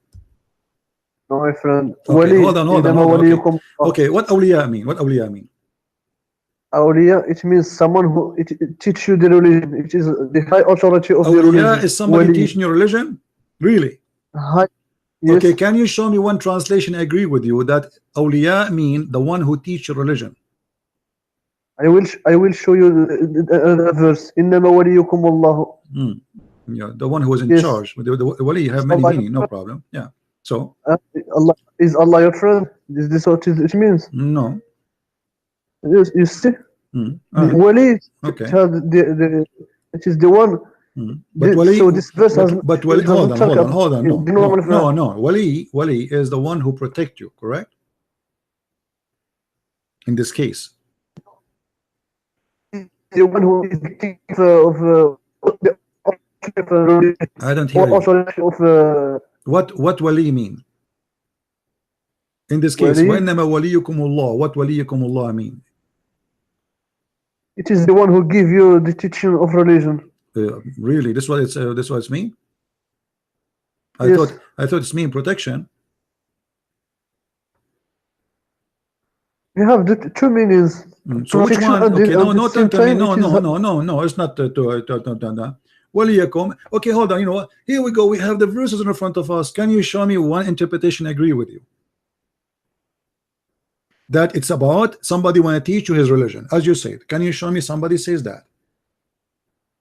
No, my friend. Okay, Wali, hold on. إنما Okay. وليكم الله. Okay, what awliya mean? What awliya mean? Awliya, it means someone who it teach you the religion. It is the high authority of the Awliya religion. is somebody Wali. teaching your religion? Really? High, yes. Okay, can you show me one translation agree with you that awliya mean the one who teach your religion? I will show you a verse. إنما وليكم الله. Yeah, the one who is in Yes. charge. The wali have So many by- meaning, no problem. Yeah. So Allah is Allah your friend? Is this what it means? no. You see, Mm. the wali. Okay. It has it is the one. But wali, so this verse has. but wali, it doesn't talk hold on. about the normal friend. No. Wali is the one who protect you, correct? In this case. The one who is the king of I don't hear you. authority of What wali mean? In this case, Wali? وَإِنَّمَا وَلِيُّكُمُ اللَّهُ. What وَلِيُّكُمُ اللَّهُ mean? it is the one who give you the teaching of religion. Really? This what it's mean? I Yes. thought it's mean protection. You have the two meanings. So which Protection one? and Okay, at no, the no, same tell me, time, no, it is no, it's not no. Waliyakum. Okay, hold on. You know what? Here we go. We have the verses in front of us. Can you show me one interpretation agree with you? That it's about somebody want to teach you his religion, as you said. Can you show me somebody says that?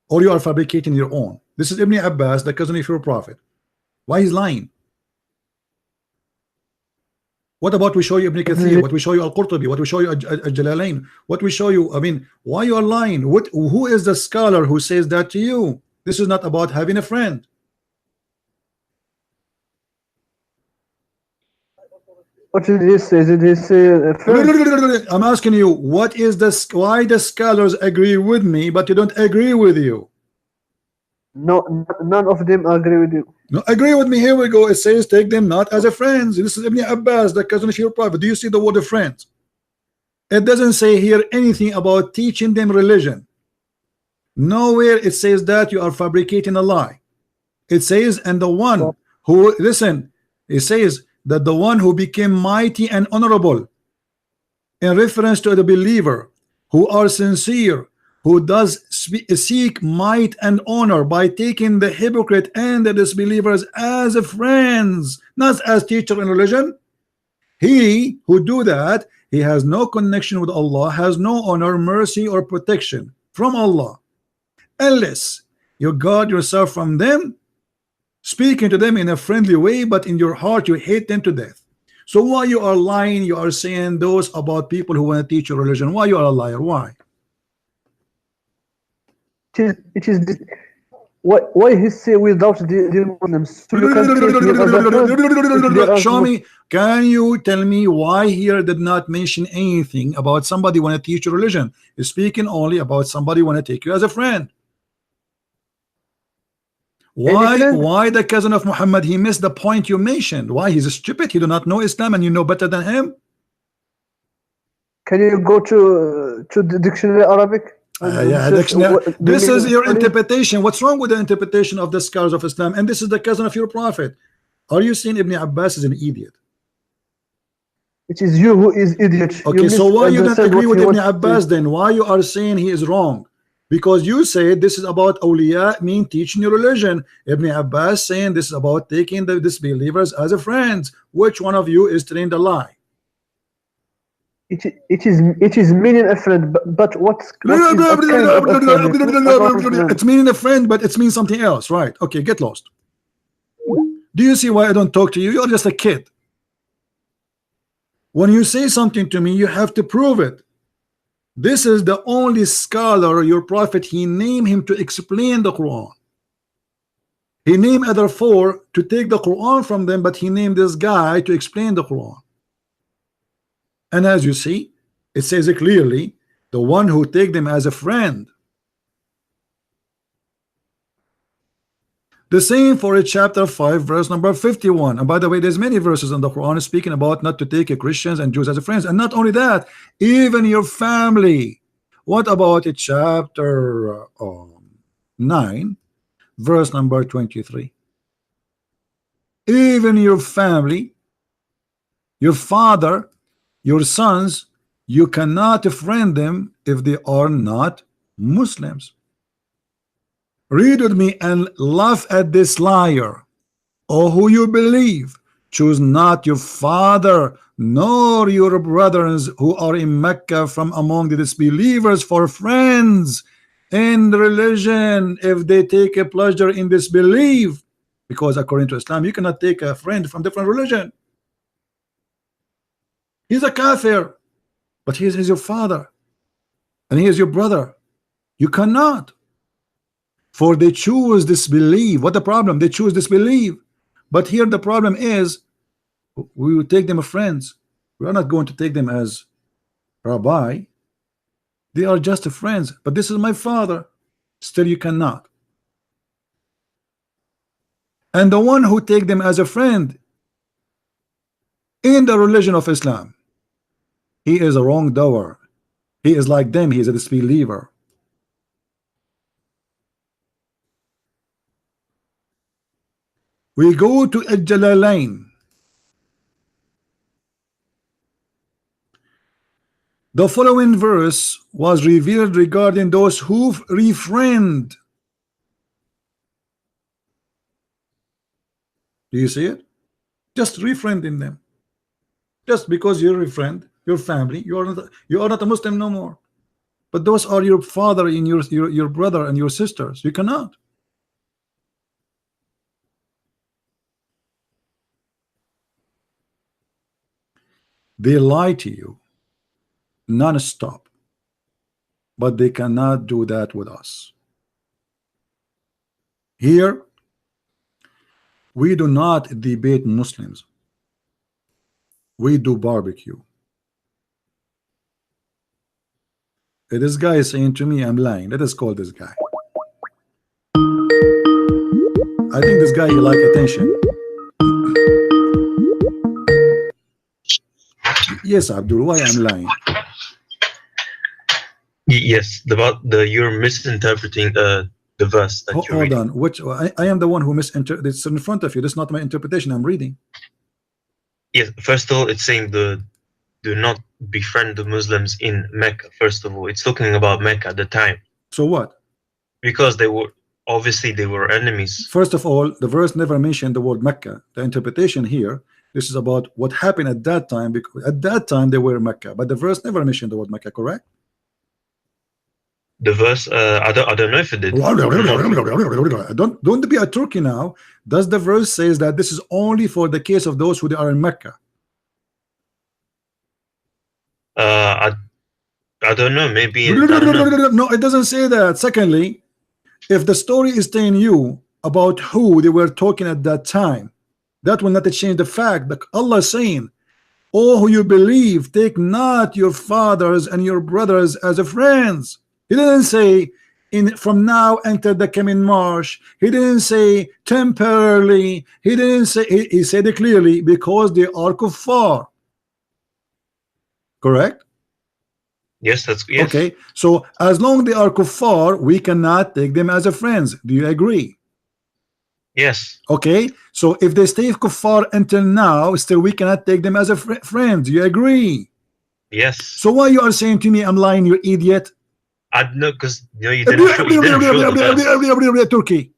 Or you are fabricating your own? This is Ibn Abbas, the cousin of your prophet. Why he's lying? What about we show you Ibn Kathir? What we show you Al-Qurtubi? What we show you Al-Jalalain? What we show you? I mean, why you are lying? Who is the scholar who says that to you? This is not about having a friend. What did he say? Did he say first? I'm asking you, what is why the scholars agree with me, but you don't agree with you? No, none of them agree with you. No, agree with me. Here we go. It says take them not as a friends. This is Ibn Abbas, the cousin of your prophet. Do you see the word of friends? It doesn't say here anything about teaching them religion. Nowhere it says that. You are fabricating a lie. It says, and the one who, listen, it says that the one who became mighty and honorable, in reference to the believer who are sincere, who does seek might and honor by taking the hypocrite and the disbelievers as friends, not as teacher in religion. He who do that, he has no connection with Allah, has no honor, mercy, or protection from Allah, unless you guard yourself from them, speaking to them in a friendly way, but in your heart you hate them to death. So why you are lying? You are saying those about people who want to teach your religion. Why you are a liar? Why? It is why he say without the Muslims? So you can take him as a friend if there are Show me. Can you tell me why here did not mention anything about somebody want to teach your religion? It's speaking only about somebody want to take you as a friend. Why the cousin of Muhammad, he missed the point you mentioned? Why he's stupid? He do not know Islam and you know better than him? Can you go to the dictionary Arabic? Yeah, this is your interpretation. What's wrong with the interpretation of the scholars of Islam? And this is the cousin of your prophet. Are you saying Ibn Abbas is an idiot? It is you who is idiot. Okay, so why you don't agree with Ibn Abbas then? Why you are saying he is wrong? Because you say this is about awliya, mean teaching your religion. Ibn Abbas saying this is about taking the disbelievers as a friends. Which one of you is telling the lie? It is meaning a friend, but what's it's meaning a friend, but it's means something else, right? Okay, get lost. Do you see why I don't talk to you? You're just a kid. When you say something to me, you have to prove it. This is the only scholar, your prophet, he named him to explain the Quran. He named other four to take the Quran from them, but he named this guy to explain the Quran. And as you see, it says it clearly, the one who take them as a friend. The same for chapter 5 verse number 51. And by the way, there's many verses in the Quran speaking about not to take Christians and Jews as friends. And not only that, even your family. What about chapter 9 verse number 23? Even your family, your father, your sons, you cannot friend them if they are not Muslims. Read with me and laugh at this liar. O who you believe, choose not your father nor your brothers who are in Mecca from among the disbelievers for friends in religion if they take a pleasure in disbelief. Because according to Islam, you cannot take a friend from different religion. He's a kafir, but he is your father and he is your brother. You cannot. For they choose disbelief. What the problem? They choose disbelief. But here the problem is, we will take them as friends. We are not going to take them as rabbi. They are just friends. But this is my father. Still you cannot. And the one who take them as a friend in the religion of Islam, he is a wrongdoer. He is like them. He is a disbeliever. We go to Al-Jalalain. The following verse was revealed regarding those who refrained. Do you see it? Just refriending them. Just because you're a friend, your family, you are not a Muslim no more. But those are your father and your brother and your sisters. You cannot. They lie to you non-stop, but they cannot do that with us. Here we do not debate Muslims. We do barbecue. This guy is saying to me I'm lying. Let us call this guy. I think this guy, he like attention. Yes, Abdul, why I'm lying? Yes, you're misinterpreting the verse that you're hold reading. on. Which I am the one who misinterpreted. It's in front of you. That's not my interpretation. I'm reading. Yes, first of all, it's saying do not befriend the Muslims in Mecca. First of all, it's talking about Mecca at the time. So what? Because they were enemies. First of all, the verse never mentioned the word Mecca. The interpretation here, this is about what happened at that time, because at that time they were Mecca, but the verse never mentioned the word Mecca, correct? The verse, I don't know if it did. Don't be a turkey now. Does the verse says that this is only for the case of those who are in Mecca? I don't know. Maybe no, it doesn't say that. Secondly, if the story is telling you about who they were talking at that time, that will not change the fact that Allah is saying, "Oh, who you believe, take not your fathers and your brothers as friends." He didn't say from now until the coming March. He didn't say temporarily. He didn't say. He said it clearly, because they are kuffar. Correct? Yes, that's yes. Okay, so as long they are kuffar, we cannot take them as a friends. Do you agree? Yes. Okay, so if they stay kuffar until now, still we cannot take them as a friend. Do you agree? Yes. So why you are saying to me I'm lying, you idiot? I know, because you didn't show the verse. Turkey.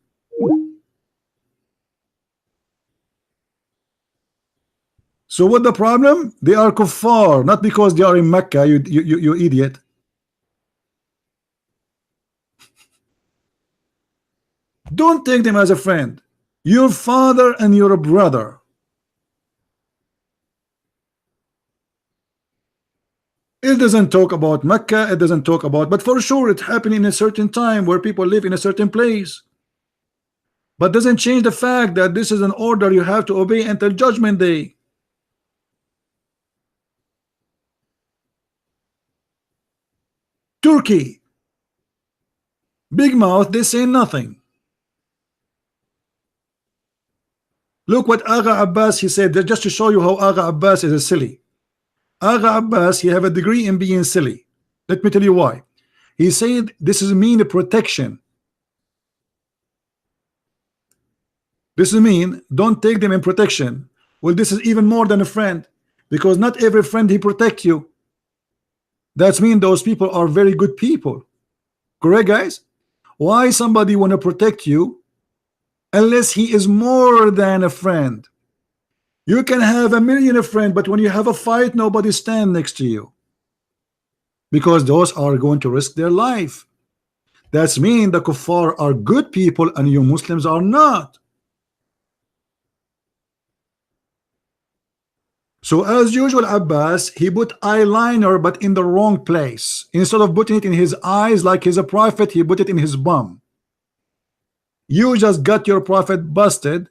So what the problem? They are kuffar, not because they are in Mecca, you idiot. Don't take them as a friend. Your father and your brother. It doesn't talk about Mecca, it doesn't talk about, but for sure it happened in a certain time where people live in a certain place. But doesn't change the fact that this is an order you have to obey until Judgment Day. Turkey, big mouth, they say nothing. Look what Agha Abbas he said, just to show you how Agha Abbas is a silly. Agha Abbas, he have a degree in being silly. Let me tell you why. He said this is mean protection. This is mean don't take them in protection. Well, this is even more than a friend, because not every friend he protect you. That's mean those people are very good people. Correct, guys? Why somebody want to protect you unless he is more than a friend? You can have a million of friends, but when you have a fight, nobody stand next to you, because those are going to risk their life. That's mean the kuffar are good people and you Muslims are not. So as usual, Abbas, he put eyeliner but in the wrong place. Instead of putting it in his eyes like he's a prophet, he put it in his bum. You just got your prophet busted.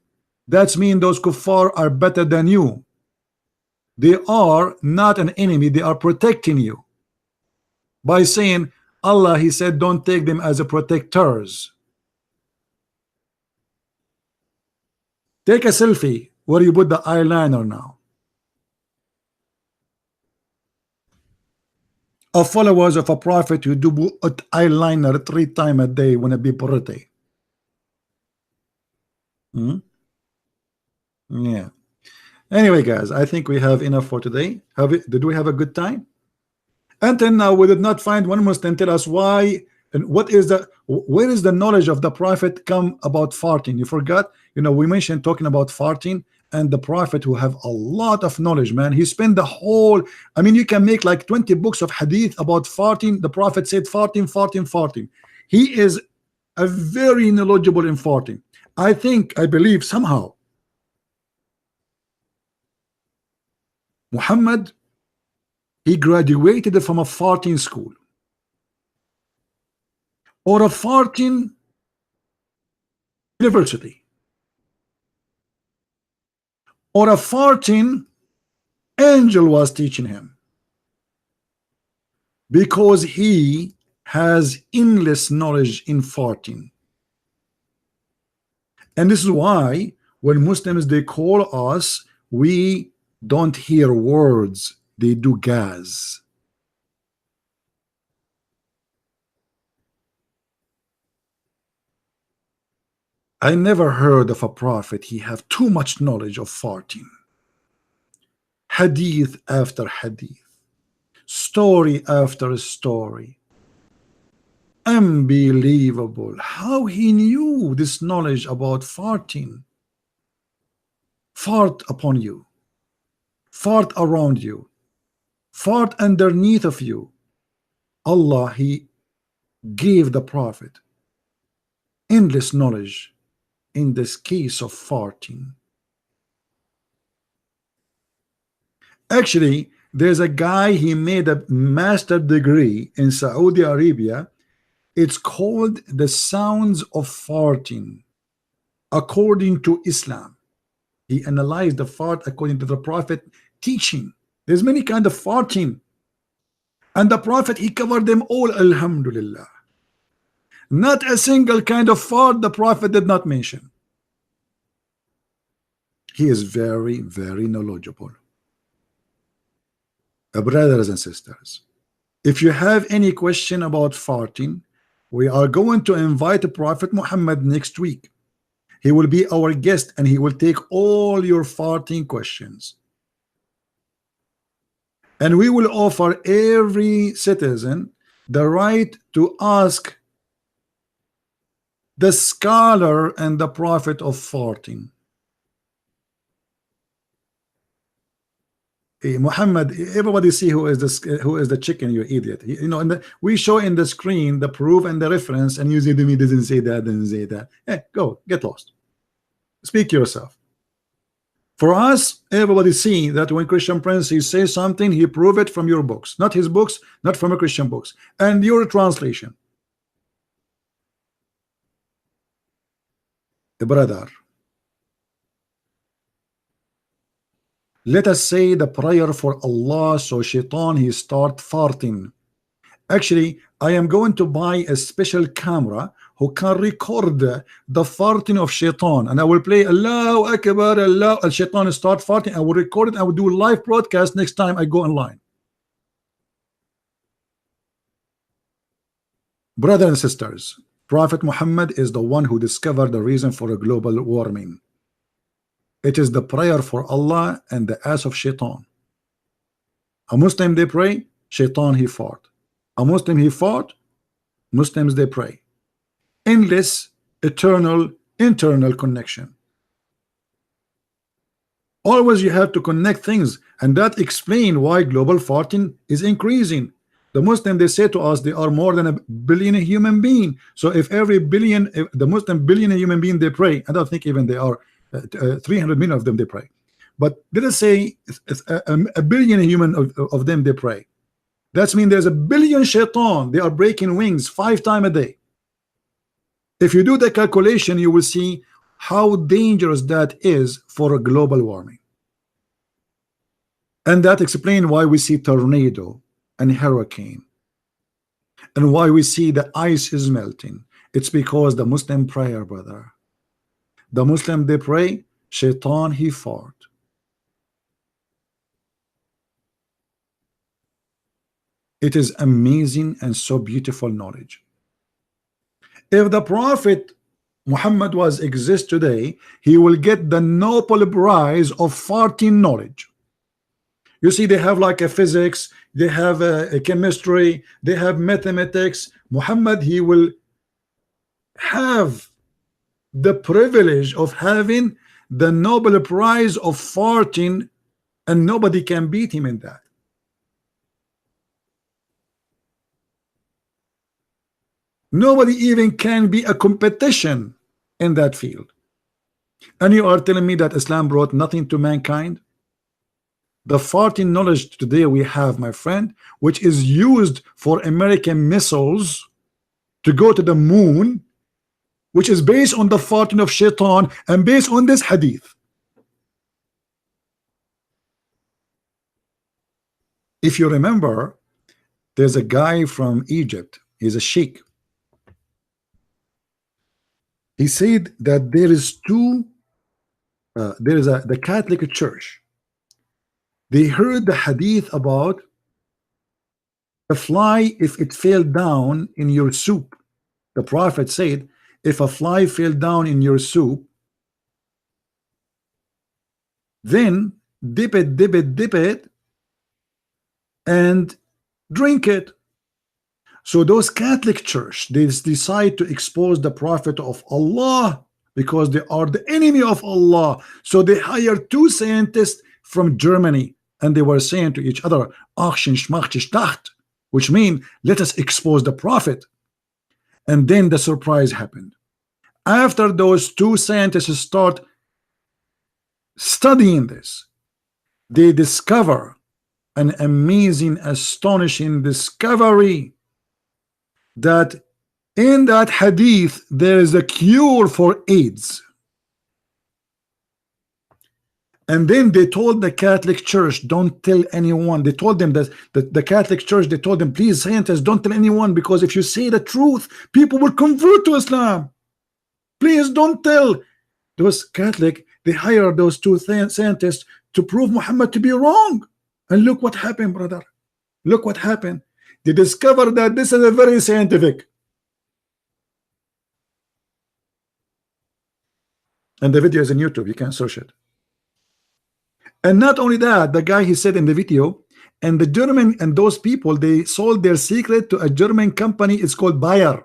That's mean those kuffar are better than you. They are not an enemy, they are protecting you. By saying Allah, he said don't take them as a protectors. Take a selfie where you put the eyeliner now. A followers of a prophet who do put eyeliner 3 times a day when it be pretty. Yeah. Anyway, guys, I think we have enough for today. Did we have a good time? Until now, we did not find one Muslim tell us why and what is the where is the knowledge of the prophet come about farting. You forgot, you know, we mentioned talking about farting, and the prophet who have a lot of knowledge, man. He spent the whole, I mean, you can make like 20 books of hadith about farting. The prophet said farting, farting, farting. He is a very knowledgeable in farting. I believe somehow Muhammad, he graduated from a farting school or a farting university or a farting angel was teaching him, because he has endless knowledge in farting. And this is why when Muslims they call us, we don't hear words, they do gas. I never heard of a prophet he have too much knowledge of farting. Hadith after hadith, story after story. Unbelievable how he knew this knowledge about farting. Fart upon you, fart around you, fart underneath of you. Allah, he gave the prophet endless knowledge in this case of farting. Actually, there's a guy, he made a master degree in Saudi Arabia. It's called the sounds of farting according to Islam. He analyzed the fart according to the prophet teaching. There's many kind of farting, and the prophet he covered them all, alhamdulillah. Not a single kind of fart the prophet did not mention. He is very, very knowledgeable. Brothers and sisters, If you have any question about farting, we are going to invite Prophet Muhammad next week. He will be our guest and he will take all your farting questions. And we will offer every citizen the right to ask the scholar and the prophet of farting. Hey, Muhammad, everybody see who is the chicken, you idiot. You know, and we show in the screen the proof and the reference, and you say to me, doesn't say that, doesn't say that. Hey, go, get lost. Speak yourself. For us, everybody see that when Christian Prince he says something, he prove it from your books, not his books, not from a Christian books, and your translation. Brother, let us say the prayer for Allah so shaitan he start farting. Actually, I am going to buy a special camera who can record the farting of shaitan, and I will play Allahu Akbar, Allah, and shaitan start farting. I will record it. I will do a live broadcast next time I go online. Brothers and sisters, Prophet Muhammad is the one who discovered the reason for a global warming. It is the prayer for Allah and the ass of shaitan. A Muslim they pray, shaitan he fought. A Muslim he fought, Muslims they pray. Endless, eternal, internal connection. Always you have to connect things, and that explains why global farting is increasing. The Muslim they say to us they are more than a billion human being. So if every billion, if the Muslim billion human being they pray, I don't think even they are 300 million of them they pray. But let us say a billion human of them they pray. That means there's a billion shaitan. They are breaking wings 5 times a day. If you do the calculation, you will see how dangerous that is for a global warming. And that explains why we see tornado and hurricane, and why we see the ice is melting. It's because the Muslim prayer, brother. The Muslim they pray, shaitan he fought. It is amazing and so beautiful knowledge. If the Prophet Muhammad was exist today, he will get the Nobel Prize of farting knowledge. You see, they have like a physics, they have a chemistry, they have mathematics. Muhammad, he will have the privilege of having the Nobel Prize of farting, and nobody can beat him in that. Nobody even can be a competition in that field. And you are telling me that Islam brought nothing to mankind? The farting knowledge today we have, my friend, which is used for American missiles to go to the moon, which is based on the farting of shaitan and based on this hadith. If you remember, there's a guy from Egypt, he's a sheikh. He said that there is the Catholic Church. They heard the hadith about a fly if it fell down in your soup. The Prophet said, if a fly fell down in your soup, then dip it, and drink it. So those Catholic Church, they decide to expose the Prophet of Allah because they are the enemy of Allah. So they hired 2 scientists from Germany, and they were saying to each other, which means let us expose the Prophet. And then the surprise happened. After those 2 scientists start studying this, they discover an amazing, astonishing discovery that in that hadith there is a cure for AIDS. And then they told the Catholic Church, don't tell anyone. They told them that the Catholic Church, they told them, please, scientists, don't tell anyone, because if you say the truth, people will convert to Islam. Please don't tell. Those Catholic, they hired those 2 scientists to prove Muhammad to be wrong. And look what happened, brother. Look what happened. They discovered that this is a very scientific. And the video is on YouTube. You can search it. And not only that, the guy, he said in the video, and the German and those people, they sold their secret to a German company. It's called Bayer.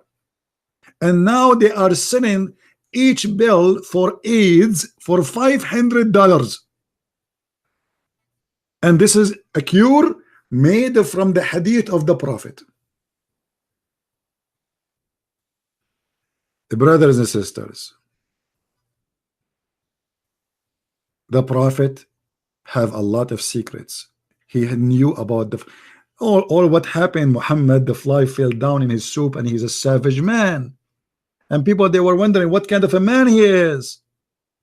And now they are selling each bill for AIDS for $500. And this is a cure made from the hadith of the Prophet. Brothers and sisters, the Prophet have a lot of secrets. He knew about the all what happened. Muhammad, the fly fell down in his soup, and he's a savage man. And people, they were wondering what kind of a man he is.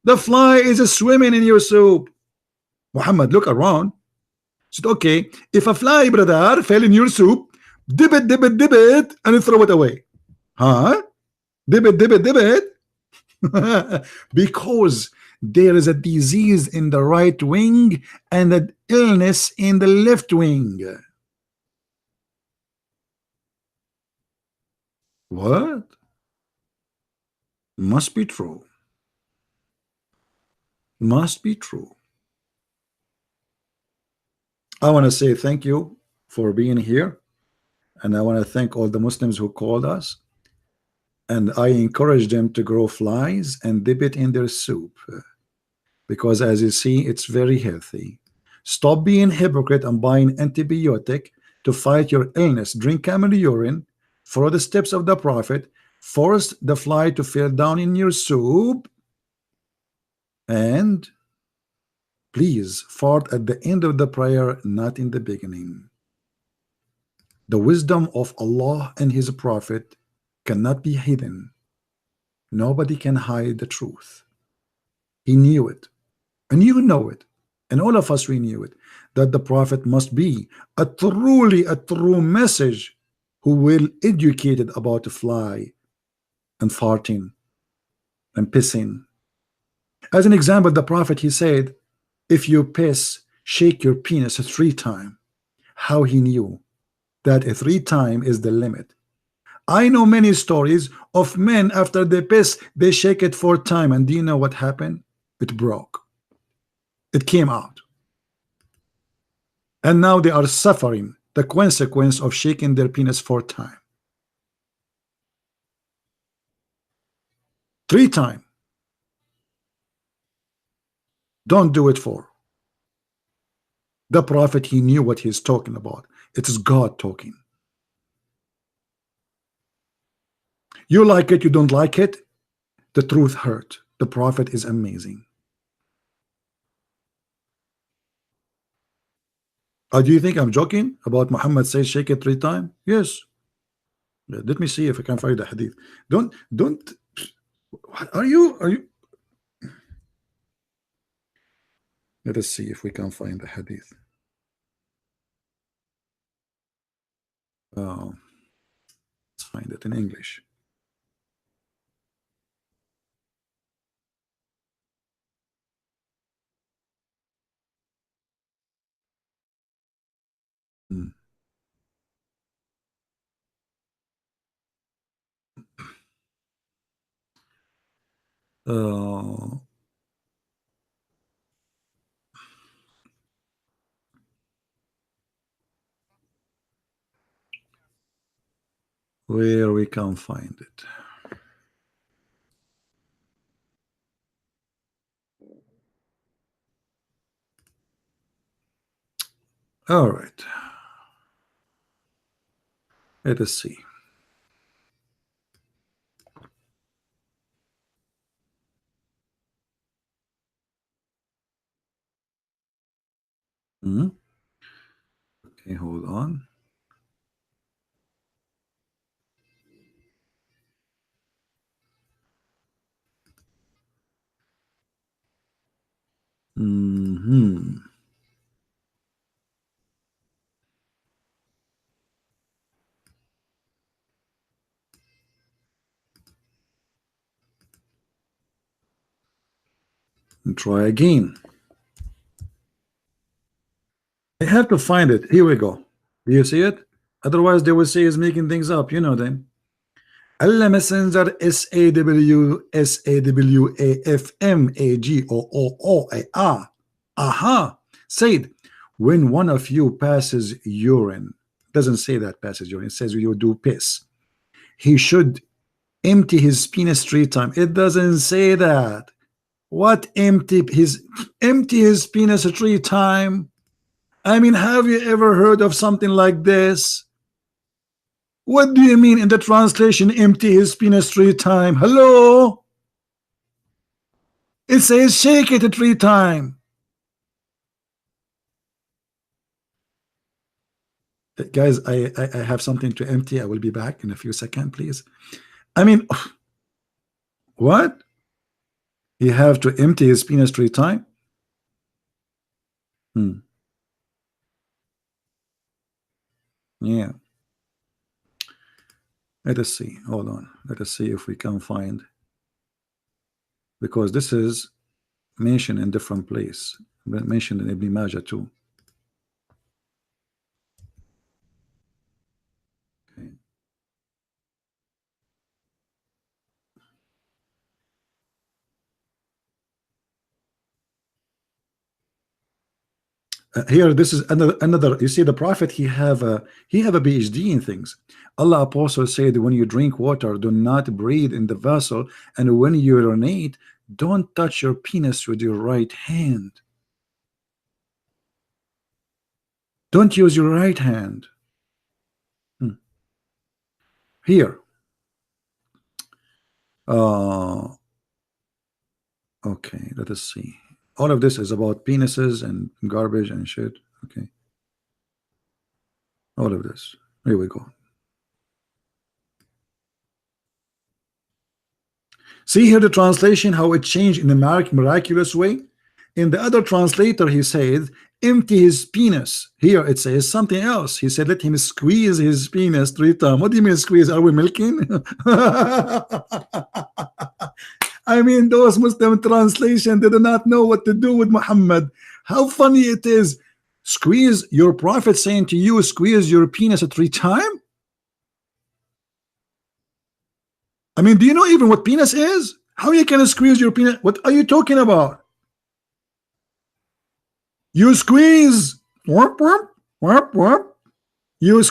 The fly is swimming in your soup. Muhammad, look around. Said, okay, if a fly, brother, fell in your soup, dip it, and throw it away. Huh? Dip it. Because there is a disease in the right wing and an illness in the left wing. What? Must be true. Must be true. I want to say thank you for being here, and I want to thank all the Muslims who called us, and I encourage them to grow flies and dip it in their soup, because as you see, it's very healthy. Stop being hypocrite and buying antibiotic to fight your illness. Drink camel urine, follow the steps of the Prophet, force the fly to fall down in your soup, and please fart at the end of the prayer, not in the beginning. The wisdom of Allah and His Prophet cannot be hidden. Nobody can hide the truth. He knew it, and you know it, and all of us, we knew it, that the Prophet must be a true message who will educate it about the fly and farting and pissing. As an example, the Prophet, he said, if you piss, shake your penis 3 times. How he knew that 3 times is the limit. I know many stories of men, after they piss, they shake it 4 times, and do you know what happened? It broke. It came out. And now they are suffering the consequence of shaking their penis 4 times. 3 times. Don't do it 4. The Prophet, he knew what he's talking about. It is God talking. You like it, you don't like it, the truth hurt. The Prophet is amazing. Do you think I'm joking about Muhammad says shake it 3 times? Yes. Let me see if I can find the hadith. Don't what are you let us see if we can find the hadith. Let's find it in English. Where we can find it. All right. Let us see. Okay, hold on. And try again. I have to find it. Here we go. Do you see it? Otherwise, they will say he's making things up. You know them. Allah Messenger SAWAFMAGOOOA aha said, when one of you passes urine, doesn't say that passes urine, it says you do piss, he should empty his penis 3 times. It doesn't say that. What empty his penis 3 times? I mean, have you ever heard of something like this? What do you mean in the translation, empty his penis 3 times? Hello? It says shake it 3 times. Guys, I have something to empty. I will be back in a few seconds, please. I mean, what? You have to empty his penis 3 times? Yeah. Let us see. Hold on. Let us see if we can find, because this is mentioned in different place, mentioned in Ibn Majah too. Okay. Here, this is another. You see, the Prophet, he have a PhD in things. Allah Apostle said, when you drink water, do not breathe in the vessel, and when you urinate, don't touch your penis with your right hand. Don't use your right hand. Here. Okay, let us see. All of this is about penises and garbage and shit. Okay. All of this. Here we go. See here the translation, how it changed in a miraculous way. In the other translator, he said, empty his penis. Here it says something else. He said, let him squeeze his penis 3 times. What do you mean squeeze? Are we milking? I mean, those Muslim translation, they do not know what to do with Muhammad. How funny it is. Squeeze, your prophet saying to you, squeeze your penis 3 times? I mean, do you know even what penis is? How you can squeeze your penis? What are you talking about? You squeeze. Whoop, whoop, whoop, whoop. You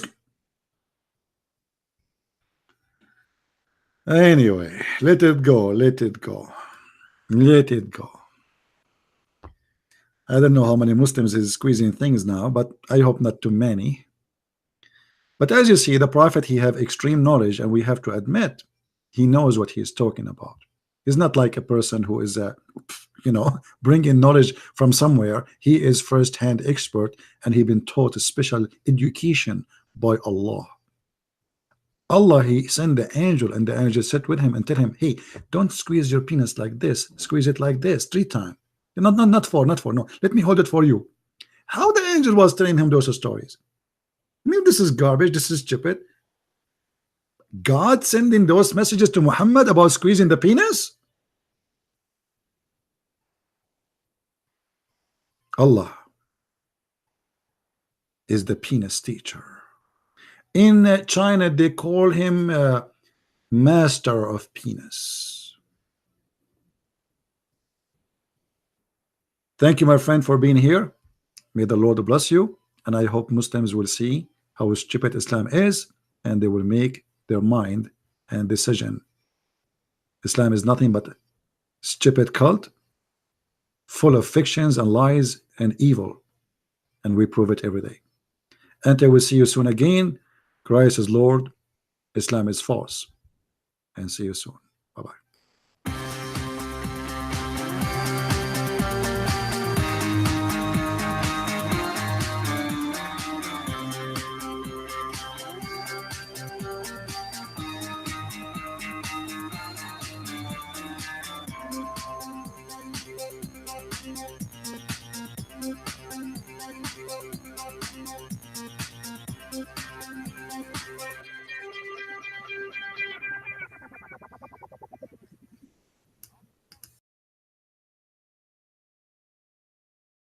anyway, let it go. Let it go. Let it go. I don't know how many Muslims is squeezing things now, but I hope not too many. But as you see, the Prophet, he have extreme knowledge, and we have to admit he knows what he is talking about. He's not like a person who is bringing knowledge from somewhere. He is first-hand expert, and he been taught a special education by Allah. Allah, he sent the angel, and the angel sat with him and tell him, hey, don't squeeze your penis like this, squeeze it like this 3 times. Not four, no, let me hold it for you. How the angel was telling him those stories? I mean, this is garbage, this is stupid. God sending those messages to Muhammad about squeezing the penis? Allah is the penis teacher. In China, they call him master of penis. Thank you, my friend, for being here. May the Lord bless you, and I hope Muslims will see how stupid Islam is, and they will make their mind and decision. Islam is nothing but a stupid cult full of fictions and lies and evil, and we prove it every day. And I will see you soon again. Christ is Lord, Islam is false, and see you soon. Bye-bye.